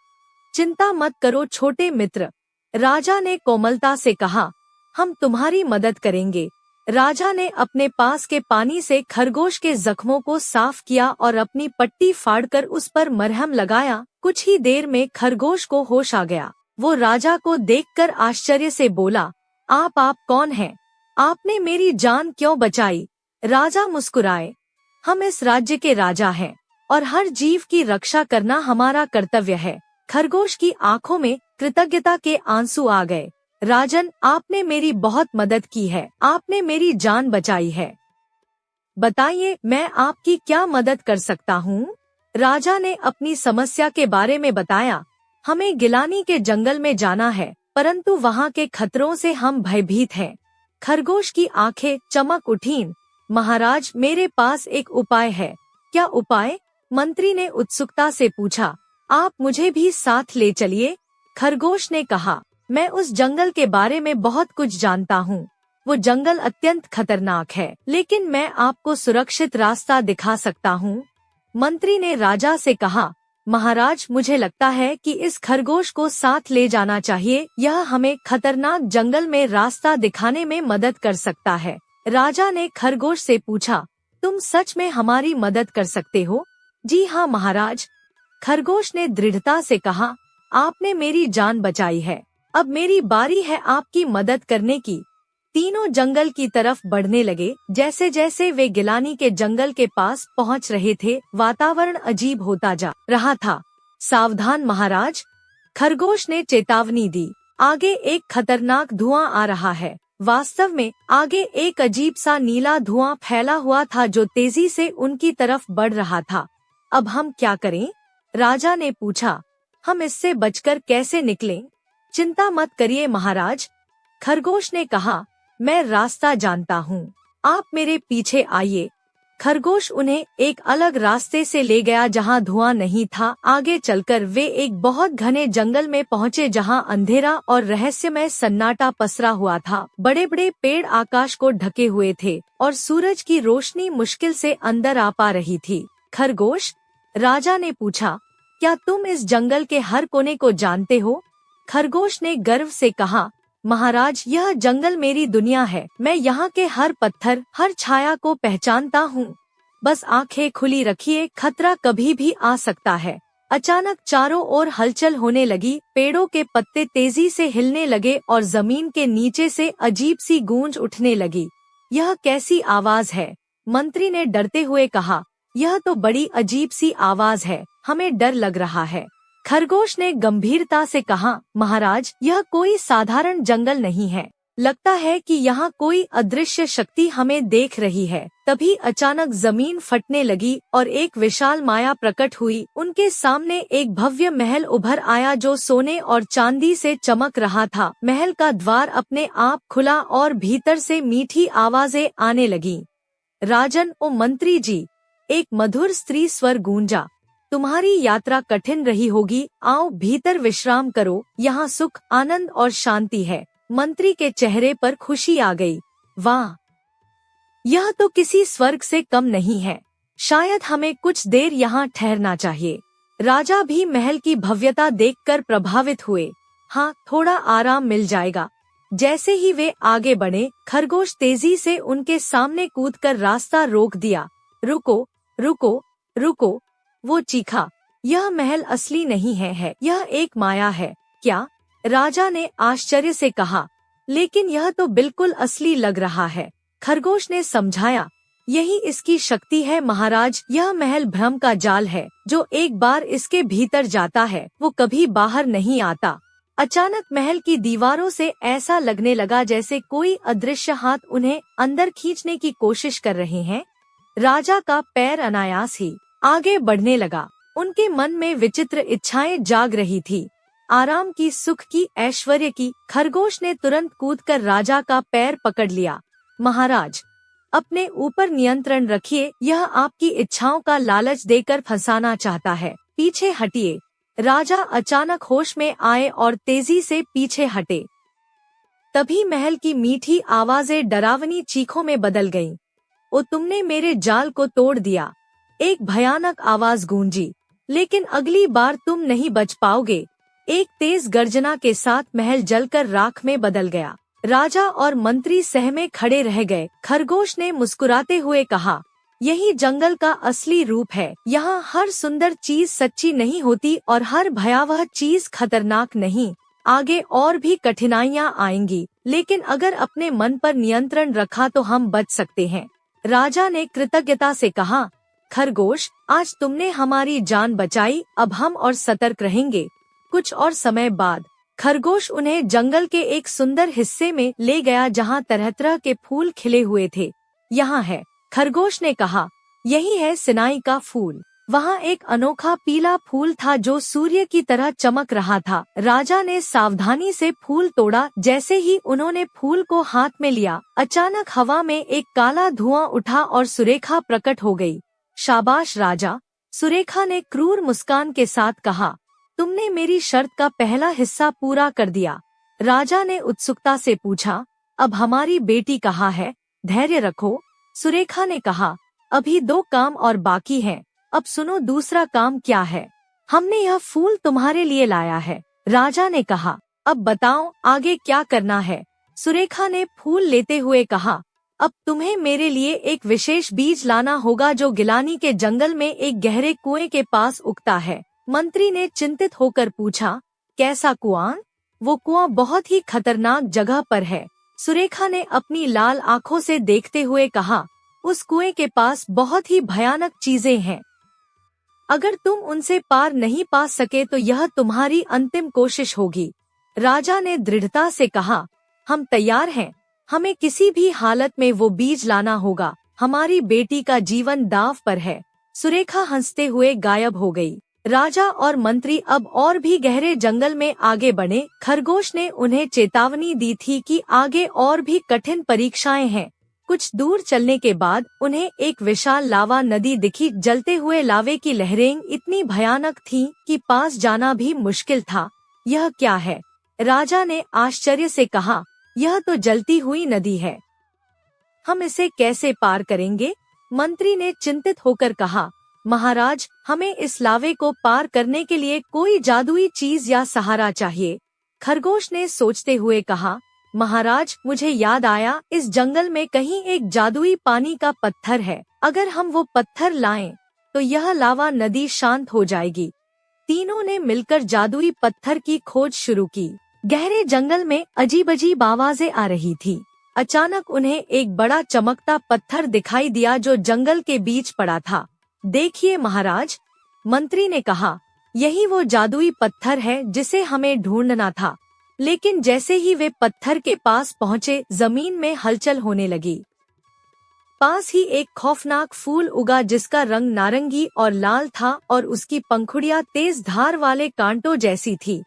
चिंता मत करो छोटे मित्र, राजा ने कोमलता से कहा, हम तुम्हारी मदद करेंगे। राजा ने अपने पास के पानी से खरगोश के जख्मों को साफ किया और अपनी पट्टी फाड़कर उस पर मरहम लगाया। कुछ ही देर में खरगोश को होश आ गया। वो राजा को देखकर आश्चर्य से बोला, आप कौन हैं? आपने मेरी जान क्यों बचाई? राजा मुस्कुराए, हम इस राज्य के राजा हैं और हर जीव की रक्षा करना हमारा कर्तव्य है। खरगोश की आंखों में कृतज्ञता के आंसू आ गए। राजन, आपने मेरी बहुत मदद की है, आपने मेरी जान बचाई है। बताइए, मैं आपकी क्या मदद कर सकता हूँ? राजा ने अपनी समस्या के बारे में बताया। हमें गिलानी के जंगल में जाना है, परंतु वहाँ के खतरों से हम भयभीत हैं। खरगोश की आंखें चमक उठीं। महाराज, मेरे पास एक उपाय है। क्या उपाय? मंत्री ने उत्सुकता से पूछा। आप मुझे भी साथ ले चलिए, खरगोश ने कहा। मैं उस जंगल के बारे में बहुत कुछ जानता हूँ। वो जंगल अत्यंत खतरनाक है, लेकिन मैं आपको सुरक्षित रास्ता दिखा सकता हूँ। मंत्री ने राजा से कहा, महाराज, मुझे लगता है कि इस खरगोश को साथ ले जाना चाहिए। यह हमें खतरनाक जंगल में रास्ता दिखाने में मदद कर सकता है। राजा ने खरगोश से पूछा, तुम सच में हमारी मदद कर सकते हो? जी हाँ महाराज, खरगोश ने दृढ़ता से कहा। आपने मेरी जान बचाई है, अब मेरी बारी है आपकी मदद करने की। तीनों जंगल की तरफ बढ़ने लगे। जैसे जैसे वे गिलानी के जंगल के पास पहुंच रहे थे, वातावरण अजीब होता जा रहा था। सावधान महाराज, खरगोश ने चेतावनी दी। आगे एक खतरनाक धुआं आ रहा है। वास्तव में आगे एक अजीब सा नीला धुआं फैला हुआ था जो तेजी से उनकी तरफ बढ़ रहा था। अब हम क्या करें? राजा ने पूछा। हम इससे बचकर कैसे निकलें? चिंता मत करिए महाराज, खरगोश ने कहा। मैं रास्ता जानता हूँ, आप मेरे पीछे आइए। खरगोश उन्हें एक अलग रास्ते से ले गया जहाँ धुआं नहीं था। आगे चलकर वे एक बहुत घने जंगल में पहुँचे जहाँ अंधेरा और रहस्यमय सन्नाटा पसरा हुआ था। बड़े बड़े पेड़ आकाश को ढके हुए थे और सूरज की रोशनी मुश्किल से अंदर आ पा रही थी। खरगोश, राजा ने पूछा, क्या तुम इस जंगल के हर कोने को जानते हो? खरगोश ने गर्व से कहा, महाराज, यह जंगल मेरी दुनिया है। मैं यहाँ के हर पत्थर, हर छाया को पहचानता हूँ। बस आंखें खुली रखिए, खतरा कभी भी आ सकता है। अचानक चारों ओर हलचल होने लगी। पेड़ों के पत्ते तेजी से हिलने लगे और जमीन के नीचे से अजीब सी गूंज उठने लगी। यह कैसी आवाज है? मंत्री ने डरते हुए कहा। यह तो बड़ी अजीब सी आवाज है, हमें डर लग रहा है। खरगोश ने गंभीरता से कहा, महाराज, यह कोई साधारण जंगल नहीं है। लगता है कि यहाँ कोई अदृश्य शक्ति हमें देख रही है। तभी अचानक जमीन फटने लगी और एक विशाल माया प्रकट हुई। उनके सामने एक भव्य महल उभर आया जो सोने और चांदी से चमक रहा था। महल का द्वार अपने आप खुला और भीतर से मीठी आवाजें आने लगीं। राजन, ओ मंत्री जी, एक मधुर स्त्री स्वर गूंजा। तुम्हारी यात्रा कठिन रही होगी, आओ भीतर विश्राम करो, यहाँ सुख, आनंद और शांति है। मंत्री के चेहरे पर खुशी आ गई। वाह, यह तो किसी स्वर्ग से कम नहीं है। शायद हमें कुछ देर यहाँ ठहरना चाहिए। राजा भी महल की भव्यता देखकर प्रभावित हुए। हाँ, थोड़ा आराम मिल जाएगा। जैसे ही वे आगे बढ़े, खरगोश तेजी से उनके सामने कूदकर रास्ता रोक दिया। रुको, रुको, रुको, वो चीखा। यह महल असली नहीं है, यह एक माया है। क्या? राजा ने आश्चर्य से कहा। लेकिन यह तो बिल्कुल असली लग रहा है। खरगोश ने समझाया, यही इसकी शक्ति है महाराज। यह महल भ्रम का जाल है, जो एक बार इसके भीतर जाता है वो कभी बाहर नहीं आता। अचानक महल की दीवारों से ऐसा लगने लगा जैसे कोई अदृश्य हाथ उन्हें अंदर खींचने की कोशिश कर रहे हैं। राजा का पैर अनायास ही आगे बढ़ने लगा। उनके मन में विचित्र इच्छाएं जाग रही थी, आराम की, सुख की, ऐश्वर्य की। खरगोश ने तुरंत कूदकर राजा का पैर पकड़ लिया। महाराज, अपने ऊपर नियंत्रण रखिए, यह आपकी इच्छाओं का लालच देकर फंसाना चाहता है। पीछे हटिए। राजा अचानक होश में आए और तेजी से पीछे हटे। तभी महल की मीठी आवाजें डरावनी चीखों में बदल गईं। ओ, तुमने मेरे जाल को तोड़ दिया, एक भयानक आवाज गूंजी। लेकिन अगली बार तुम नहीं बच पाओगे। एक तेज गर्जना के साथ महल जलकर राख में बदल गया। राजा और मंत्री सहमे खड़े रह गए। खरगोश ने मुस्कुराते हुए कहा, यही जंगल का असली रूप है। यहाँ हर सुंदर चीज सच्ची नहीं होती और हर भयावह चीज खतरनाक नहीं। आगे और भी कठिनाइयाँ आएंगी, लेकिन अगर अपने मन पर नियंत्रण रखा तो हम बच सकते हैं। राजा ने कृतज्ञता से कहा, खरगोश, आज तुमने हमारी जान बचाई, अब हम और सतर्क रहेंगे। कुछ और समय बाद खरगोश उन्हें जंगल के एक सुंदर हिस्से में ले गया जहाँ तरह तरह के फूल खिले हुए थे। यहाँ है, खरगोश ने कहा, यही है सिनाई का फूल। वहाँ एक अनोखा पीला फूल था जो सूर्य की तरह चमक रहा था। राजा ने सावधानी से फूल तोड़ा। जैसे ही उन्होंने फूल को हाथ में लिया, अचानक हवा में एक काला धुआं उठा और सुरेखा प्रकट हो गई। शाबाश राजा, सुरेखा ने क्रूर मुस्कान के साथ कहा, तुमने मेरी शर्त का पहला हिस्सा पूरा कर दिया। राजा ने उत्सुकता से पूछा, अब हमारी बेटी कहाँ है? धैर्य रखो, सुरेखा ने कहा, अभी 2 काम और बाकी हैं। अब सुनो, दूसरा काम क्या है? हमने यह फूल तुम्हारे लिए लाया है। राजा ने कहा, अब बताओ आगे क्या करना है? सुरेखा ने फूल लेते हुए कहा, अब तुम्हें मेरे लिए एक विशेष बीज लाना होगा जो गिलानी के जंगल में एक गहरे कुएं के पास उगता है। मंत्री ने चिंतित होकर पूछा, कैसा कुआं? वो कुआं बहुत ही खतरनाक जगह पर है। सुरेखा ने अपनी लाल आंखों से देखते हुए कहा, उस कुएं के पास बहुत ही भयानक चीजें हैं। अगर तुम उनसे पार नहीं पा सके तो यह तुम्हारी अंतिम कोशिश होगी। राजा ने दृढ़ता से कहा, हम तैयार हैं। हमें किसी भी हालत में वो बीज लाना होगा। हमारी बेटी का जीवन दांव पर है। सुरेखा हंसते हुए गायब हो गई। राजा और मंत्री अब और भी गहरे जंगल में आगे बढ़े। खरगोश ने उन्हें चेतावनी दी थी कि आगे और भी कठिन परीक्षाएं हैं। कुछ दूर चलने के बाद उन्हें एक विशाल लावा नदी दिखी। जलते हुए लावे की लहरें इतनी भयानक थीं कि पास जाना भी मुश्किल था। यह क्या है? राजा ने आश्चर्य से कहा, यह तो जलती हुई नदी है। हम इसे कैसे पार करेंगे? मंत्री ने चिंतित होकर कहा, महाराज, हमें इस लावे को पार करने के लिए कोई जादुई चीज या सहारा चाहिए। खरगोश ने सोचते हुए कहा, महाराज, मुझे याद आया, इस जंगल में कहीं एक जादुई पानी का पत्थर है। अगर हम वो पत्थर लाएं, तो यह लावा नदी शांत हो जाएगी। तीनों ने मिलकर जादुई पत्थर की खोज शुरू की। गहरे जंगल में अजीब अजीब आवाजें आ रही थी। अचानक उन्हें एक बड़ा चमकता पत्थर दिखाई दिया जो जंगल के बीच पड़ा था। देखिए महाराज, मंत्री ने कहा, यही वो जादुई पत्थर है जिसे हमें ढूंढना था। लेकिन जैसे ही वे पत्थर के पास पहुँचे, जमीन में हलचल होने लगी। पास ही एक खौफनाक फूल उगा जिसका रंग नारंगी और लाल था और उसकी पंखुड़ियां तेज धार वाले कांटों जैसी थी।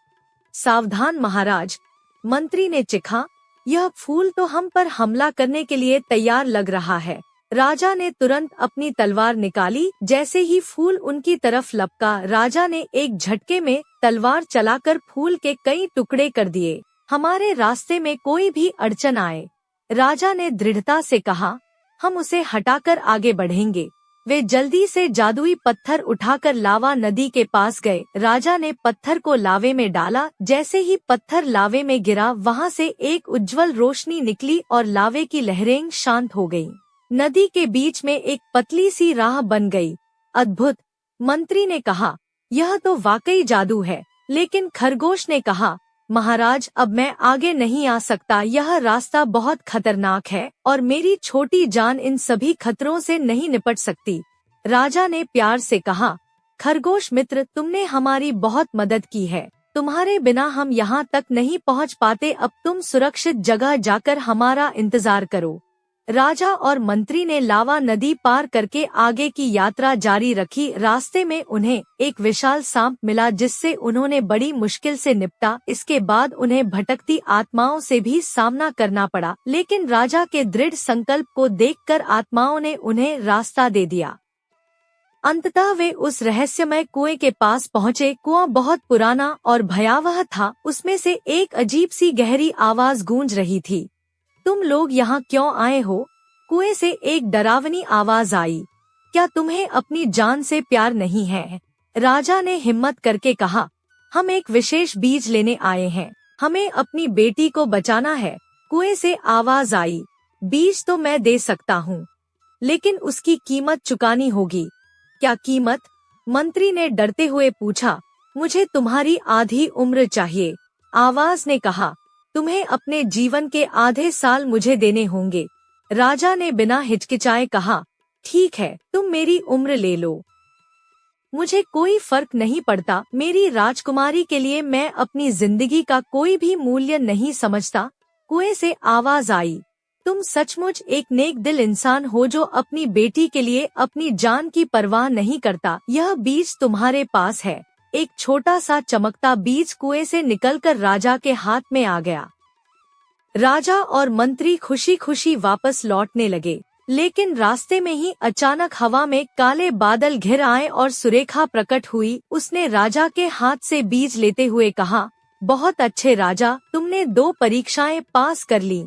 सावधान महाराज, मंत्री ने चिखा, यह फूल तो हम पर हमला करने के लिए तैयार लग रहा है। राजा ने तुरंत अपनी तलवार निकाली। जैसे ही फूल उनकी तरफ लपका, राजा ने एक झटके में तलवार चलाकर फूल के कई टुकड़े कर दिए। हमारे रास्ते में कोई भी अड़चन आए, राजा ने दृढ़ता से कहा, हम उसे हटाकर आगे बढ़ेंगे। वे जल्दी से जादुई पत्थर उठाकर लावा नदी के पास गए। राजा ने पत्थर को लावे में डाला। जैसे ही पत्थर लावे में गिरा, वहां से एक उज्जवल रोशनी निकली और लावे की लहरें शांत हो गईं। नदी के बीच में एक पतली सी राह बन गई। अद्भुत, मंत्री ने कहा, यह तो वाकई जादू है। लेकिन खरगोश ने कहा, महाराज, अब मैं आगे नहीं आ सकता, यह रास्ता बहुत खतरनाक है और मेरी छोटी जान इन सभी खतरों से नहीं निपट सकती। राजा ने प्यार से कहा, खरगोश मित्र, तुमने हमारी बहुत मदद की है। तुम्हारे बिना हम यहाँ तक नहीं पहुँच पाते। अब तुम सुरक्षित जगह जाकर हमारा इंतजार करो। राजा और मंत्री ने लावा नदी पार करके आगे की यात्रा जारी रखी। रास्ते में उन्हें एक विशाल सांप मिला जिससे उन्होंने बड़ी मुश्किल से निपटा। इसके बाद उन्हें भटकती आत्माओं से भी सामना करना पड़ा, लेकिन राजा के दृढ़ संकल्प को देखकर आत्माओं ने उन्हें रास्ता दे दिया। अंततः वे उस रहस्यमय कुएं के पास पहुँचे। कुआं बहुत पुराना और भयावह था। उसमें से एक अजीब सी गहरी आवाज गूंज रही थी। तुम लोग यहाँ क्यों आए हो? कुएं से एक डरावनी आवाज आई। क्या तुम्हें अपनी जान से प्यार नहीं है? राजा ने हिम्मत करके कहा, हम एक विशेष बीज लेने आए हैं। हमें अपनी बेटी को बचाना है। कुएं से आवाज आई, बीज तो मैं दे सकता हूँ, लेकिन उसकी कीमत चुकानी होगी। क्या कीमत? मंत्री ने डरते हुए पूछा। मुझे तुम्हारी आधी उम्र चाहिए। आवाज ने कहा, तुम्हें अपने जीवन के आधे साल मुझे देने होंगे। राजा ने बिना हिचकिचाए कहा, ठीक है, तुम मेरी उम्र ले लो, मुझे कोई फर्क नहीं पड़ता। मेरी राजकुमारी के लिए मैं अपनी जिंदगी का कोई भी मूल्य नहीं समझता। कुएं से आवाज आई, तुम सचमुच एक नेक दिल इंसान हो जो अपनी बेटी के लिए अपनी जान की परवाह नहीं करता। यह बीज तुम्हारे पास है। एक छोटा सा चमकता बीज कुएं से निकलकर राजा के हाथ में आ गया। राजा और मंत्री खुशी खुशी वापस लौटने लगे, लेकिन रास्ते में ही अचानक हवा में काले बादल घिर आए और सुरेखा प्रकट हुई। उसने राजा के हाथ से बीज लेते हुए कहा, बहुत अच्छे राजा, तुमने 2 परीक्षाएं पास कर ली।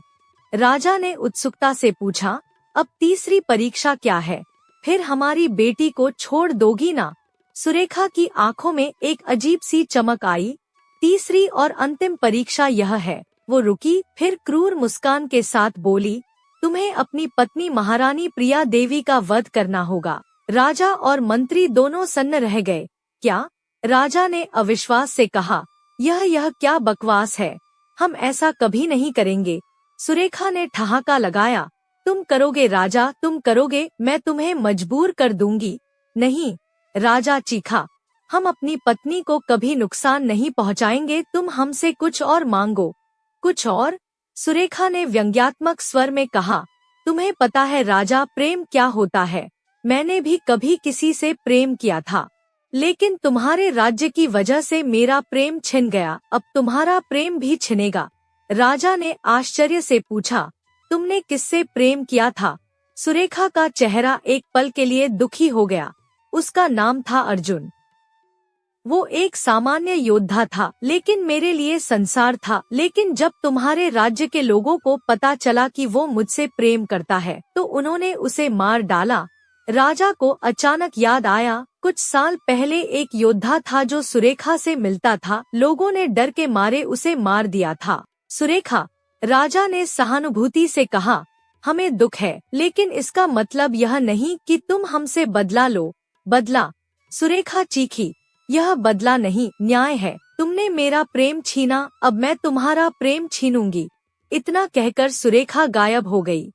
राजा ने उत्सुकता से पूछा, अब तीसरी परीक्षा क्या है? फिर हमारी बेटी को छोड़ दोगी ना? सुरेखा की आंखों में एक अजीब सी चमक आई। तीसरी और अंतिम परीक्षा यह है। वो रुकी, फिर क्रूर मुस्कान के साथ बोली, तुम्हें अपनी पत्नी महारानी प्रिया देवी का वध करना होगा। राजा और मंत्री दोनों सन्न रह गए। क्या? राजा ने अविश्वास से कहा, यह क्या बकवास है? हम ऐसा कभी नहीं करेंगे। सुरेखा ने ठहाका लगाया, तुम करोगे राजा, तुम करोगे, मैं तुम्हें मजबूर कर दूंगी। नहीं, राजा चीखा, हम अपनी पत्नी को कभी नुकसान नहीं पहुंचाएंगे। तुम हमसे कुछ और मांगो। कुछ और? सुरेखा ने व्यंग्यात्मक स्वर में कहा, तुम्हें पता है राजा, प्रेम क्या होता है? मैंने भी कभी किसी से प्रेम किया था, लेकिन तुम्हारे राज्य की वजह से मेरा प्रेम छिन गया। अब तुम्हारा प्रेम भी छिनेगा। राजा ने आश्चर्य से पूछा, तुमने किससे प्रेम किया था? सुरेखा का चेहरा एक पल के लिए दुखी हो गया। उसका नाम था अर्जुन। वो एक सामान्य योद्धा था, लेकिन मेरे लिए संसार था। लेकिन जब तुम्हारे राज्य के लोगों को पता चला कि वो मुझसे प्रेम करता है, तो उन्होंने उसे मार डाला। राजा को अचानक याद आया, कुछ साल पहले एक योद्धा था जो सुरेखा से मिलता था। लोगों ने डर के मारे उसे मार दिया था। सुरेखा, राजा ने सहानुभूति से कहा, हमें दुख है, लेकिन इसका मतलब यह नहीं कि तुम हमसे बदला लो। बदला? सुरेखा चीखी, यह बदला नहीं, न्याय है। तुमने मेरा प्रेम छीना, अब मैं तुम्हारा प्रेम छीनूंगी। इतना कहकर सुरेखा गायब हो गई।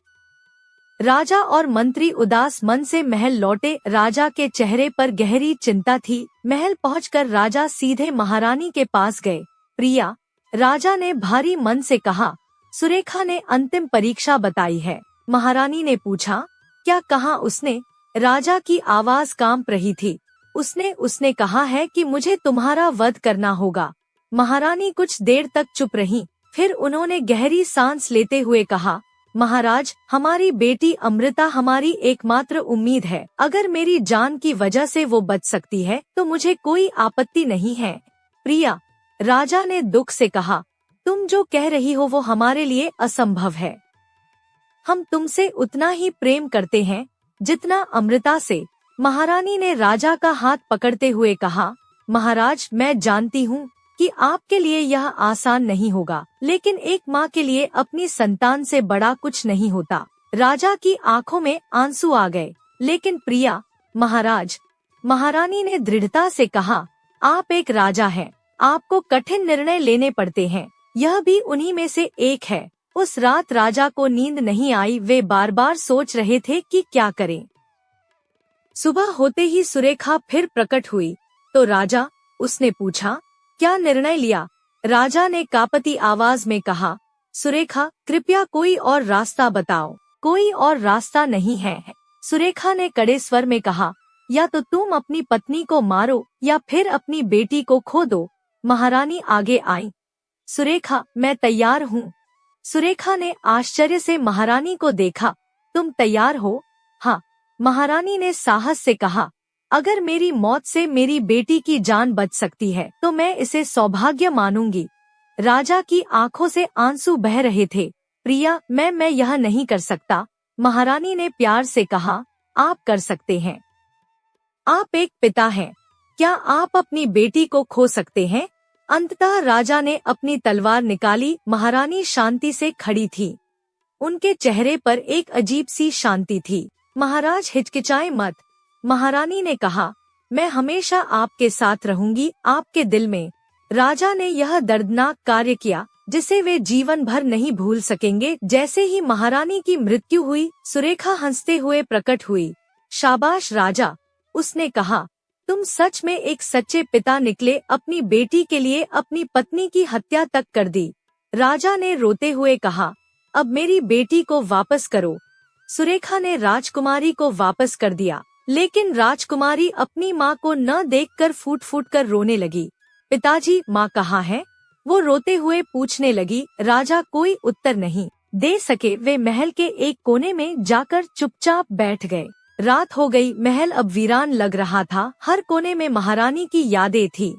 राजा और मंत्री उदास मन से महल लौटे। राजा के चेहरे पर गहरी चिंता थी। महल पहुंचकर राजा सीधे महारानी के पास गए। प्रिया, राजा ने भारी मन से कहा, सुरेखा ने अंतिम परीक्षा बताई है। महारानी ने पूछा, क्या कहा उसने? राजा की आवाज कांप रही थी। उसने कहा है कि मुझे तुम्हारा वध करना होगा। महारानी कुछ देर तक चुप रही, फिर उन्होंने गहरी सांस लेते हुए कहा, महाराज, हमारी बेटी अमृता हमारी एकमात्र उम्मीद है। अगर मेरी जान की वजह से वो बच सकती है तो मुझे कोई आपत्ति नहीं है। प्रिया, राजा ने दुख से कहा, तुम जो कह रही हो वो हमारे लिए असंभव है। हम तुमसे उतना ही प्रेम करते हैं जितना अमृता से। महारानी ने राजा का हाथ पकड़ते हुए कहा, महाराज, मैं जानती हूँ कि आपके लिए यह आसान नहीं होगा, लेकिन एक माँ के लिए अपनी संतान से बड़ा कुछ नहीं होता। राजा की आंखों में आंसू आ गए। लेकिन प्रिया, महाराज, महारानी ने दृढ़ता से कहा, आप एक राजा हैं, आपको कठिन निर्णय लेने पड़ते हैं, यह भी उन्हीं में से एक है। उस रात राजा को नींद नहीं आई, वे बार बार सोच रहे थे कि क्या करें। सुबह होते ही सुरेखा फिर प्रकट हुई। तो राजा, उसने पूछा, क्या निर्णय लिया? राजा ने कांपती आवाज में कहा, सुरेखा, कृपया कोई और रास्ता बताओ। कोई और रास्ता नहीं है। सुरेखा ने कड़े स्वर में कहा, या तो तुम अपनी पत्नी को मारो या फिर अपनी बेटी को खो दो। महारानी आगे आई। सुरेखा, मैं तैयार हूँ। सुरेखा ने आश्चर्य से महारानी को देखा। तुम तैयार हो? हाँ, महारानी ने साहस से कहा। अगर मेरी मौत से मेरी बेटी की जान बच सकती है तो मैं इसे सौभाग्य मानूंगी। राजा की आंखों से आंसू बह रहे थे। प्रिया, मैं यह नहीं कर सकता। महारानी ने प्यार से कहा, आप कर सकते हैं। आप एक पिता हैं। क्या आप अपनी बेटी को खो सकते हैं? अंततः राजा ने अपनी तलवार निकाली। महारानी शांति से खड़ी थी। उनके चेहरे पर एक अजीब सी शांति थी। महाराज, हिचकिचाए मत। महारानी ने कहा, मैं हमेशा आपके साथ रहूंगी, आपके दिल में। राजा ने यह दर्दनाक कार्य किया जिसे वे जीवन भर नहीं भूल सकेंगे। जैसे ही महारानी की मृत्यु हुई, सुरेखा हंसते हुए प्रकट हुई। शाबाश राजा, उसने कहा, तुम सच में एक सच्चे पिता निकले। अपनी बेटी के लिए अपनी पत्नी की हत्या तक कर दी। राजा ने रोते हुए कहा, अब मेरी बेटी को वापस करो। सुरेखा ने राजकुमारी को वापस कर दिया, लेकिन राजकुमारी अपनी माँ को न देखकर फूट फूट कर रोने लगी। पिताजी, माँ कहाँ है? वो रोते हुए पूछने लगी। राजा कोई उत्तर नहीं दे सके। वे महल के एक कोने में जाकर चुपचाप बैठ गए। रात हो गई। महल अब वीरान लग रहा था। हर कोने में महारानी की यादें थी।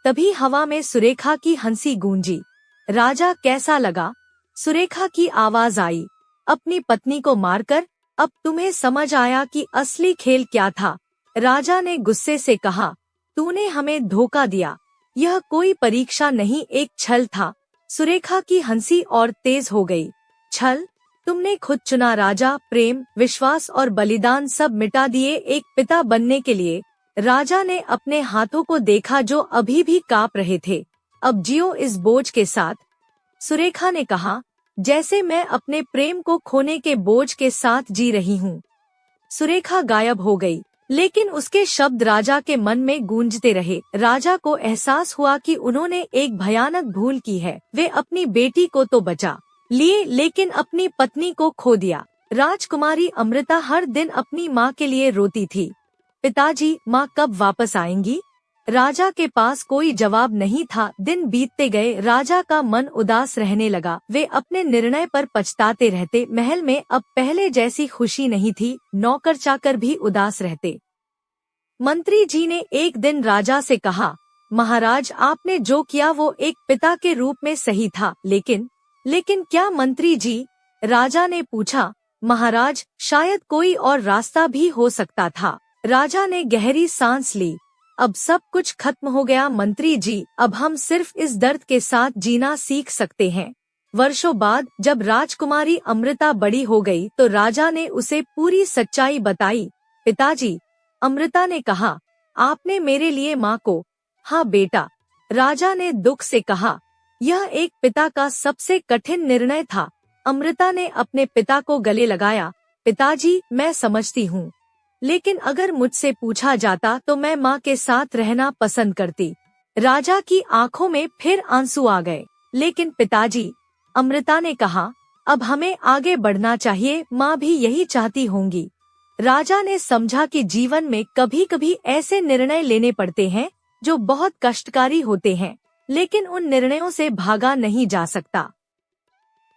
तभी हवा में सुरेखा की हंसी गूंजी। राजा, कैसा लगा? सुरेखा की आवाज आई। अपनी पत्नी को मारकर? अब तुम्हें समझ आया कि असली खेल क्या था? राजा ने गुस्से से कहा, तूने हमें धोखा दिया। यह कोई परीक्षा नहीं, एक छल था। सुरेखा की हंसी और तेज हो गई। छल? तुमने खुद चुना राजा। प्रेम, विश्वास और बलिदान सब मिटा दिए एक पिता बनने के लिए। राजा ने अपने हाथों को देखा जो अभी भी कांप रहे थे। अब जियो इस बोझ के साथ। सुरेखा ने कहा, जैसे मैं अपने प्रेम को खोने के बोझ के साथ जी रही हूँ। सुरेखा गायब हो गई, लेकिन उसके शब्द राजा के मन में गूंजते रहे। राजा को एहसास हुआ कि उन्होंने एक भयानक भूल की है। वे अपनी बेटी को तो बचा लिए, लेकिन अपनी पत्नी को खो दिया। राजकुमारी अमृता हर दिन अपनी माँ के लिए रोती थी। पिताजी, माँ कब वापस आएंगी? राजा के पास कोई जवाब नहीं था। दिन बीतते गए। राजा का मन उदास रहने लगा। वे अपने निर्णय पर पछताते रहते। महल में अब पहले जैसी खुशी नहीं थी। नौकर चाकर भी उदास रहते। मंत्री जी ने एक दिन राजा से कहा, महाराज, आपने जो किया वो एक पिता के रूप में सही था, लेकिन क्या मंत्री जी? राजा ने पूछा। महाराज, शायद कोई और रास्ता भी हो सकता था। राजा ने गहरी सांस ली। अब सब कुछ खत्म हो गया मंत्री जी। अब हम सिर्फ इस दर्द के साथ जीना सीख सकते हैं। वर्षों बाद जब राजकुमारी अमृता बड़ी हो गई तो राजा ने उसे पूरी सच्चाई बताई। पिताजी, अमृता ने कहा, आपने मेरे लिए माँ को? हाँ बेटा, राजा ने दुख से कहा। यह एक पिता का सबसे कठिन निर्णय था। अमृता ने अपने पिता को गले लगाया। पिताजी, मैं समझती हूँ, लेकिन अगर मुझसे पूछा जाता तो मैं माँ के साथ रहना पसंद करती। राजा की आंखों में फिर आंसू आ गए। लेकिन पिताजी, अमृता ने कहा, अब हमें आगे बढ़ना चाहिए। माँ भी यही चाहती होंगी। राजा ने समझा कि जीवन में कभी कभी ऐसे निर्णय लेने पड़ते हैं जो बहुत कष्टकारी होते हैं, लेकिन उन निर्णयों से भागा नहीं जा सकता।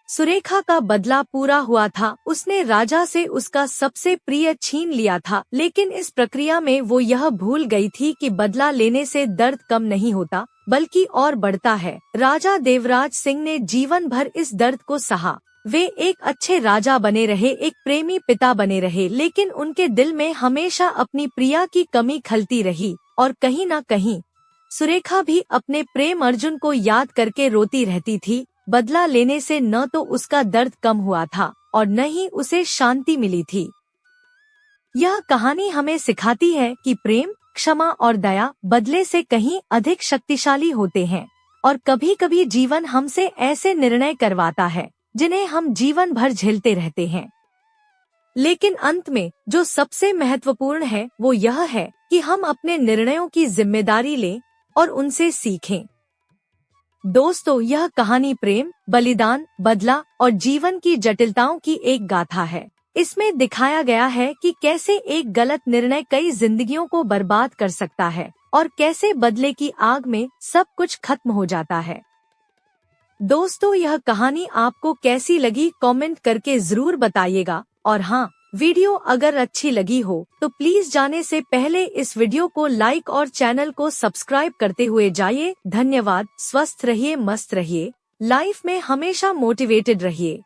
सुरेखा का बदला पूरा हुआ था। उसने राजा से उसका सबसे प्रिय छीन लिया था, लेकिन इस प्रक्रिया में वो यह भूल गई थी कि बदला लेने से दर्द कम नहीं होता, बल्कि और बढ़ता है। राजा देवराज सिंह ने जीवन भर इस दर्द को सहा। वे एक अच्छे राजा बने रहे, एक प्रेमी पिता बने रहे, लेकिन उनके दिल में हमेशा अपनी प्रिया की कमी खलती रही। और कहीं न कहीं सुरेखा भी अपने प्रेम अर्जुन को याद करके रोती रहती थी। बदला लेने से न तो उसका दर्द कम हुआ था और न ही उसे शांति मिली थी। यह कहानी हमें सिखाती है कि प्रेम, क्षमा और दया बदले से कहीं अधिक शक्तिशाली होते हैं और कभी कभी जीवन हमसे ऐसे निर्णय करवाता है जिन्हें हम जीवन भर झेलते रहते हैं। लेकिन अंत में जो सबसे महत्वपूर्ण है वो यह है कि हम अपने निर्णयों की जिम्मेदारी लें और उनसे सीखें। दोस्तों, यह कहानी प्रेम, बलिदान, बदला और जीवन की जटिलताओं की एक गाथा है। इसमें दिखाया गया है कि कैसे एक गलत निर्णय कई जिंदगियों को बर्बाद कर सकता है और कैसे बदले की आग में सब कुछ खत्म हो जाता है। दोस्तों, यह कहानी आपको कैसी लगी कमेंट करके जरूर बताइएगा। और हाँ, वीडियो अगर अच्छी लगी हो तो प्लीज जाने से पहले इस वीडियो को लाइक और चैनल को सब्सक्राइब करते हुए जाइए। धन्यवाद। स्वस्थ रहिए, मस्त रहिए, लाइफ में हमेशा मोटिवेटेड रहिए।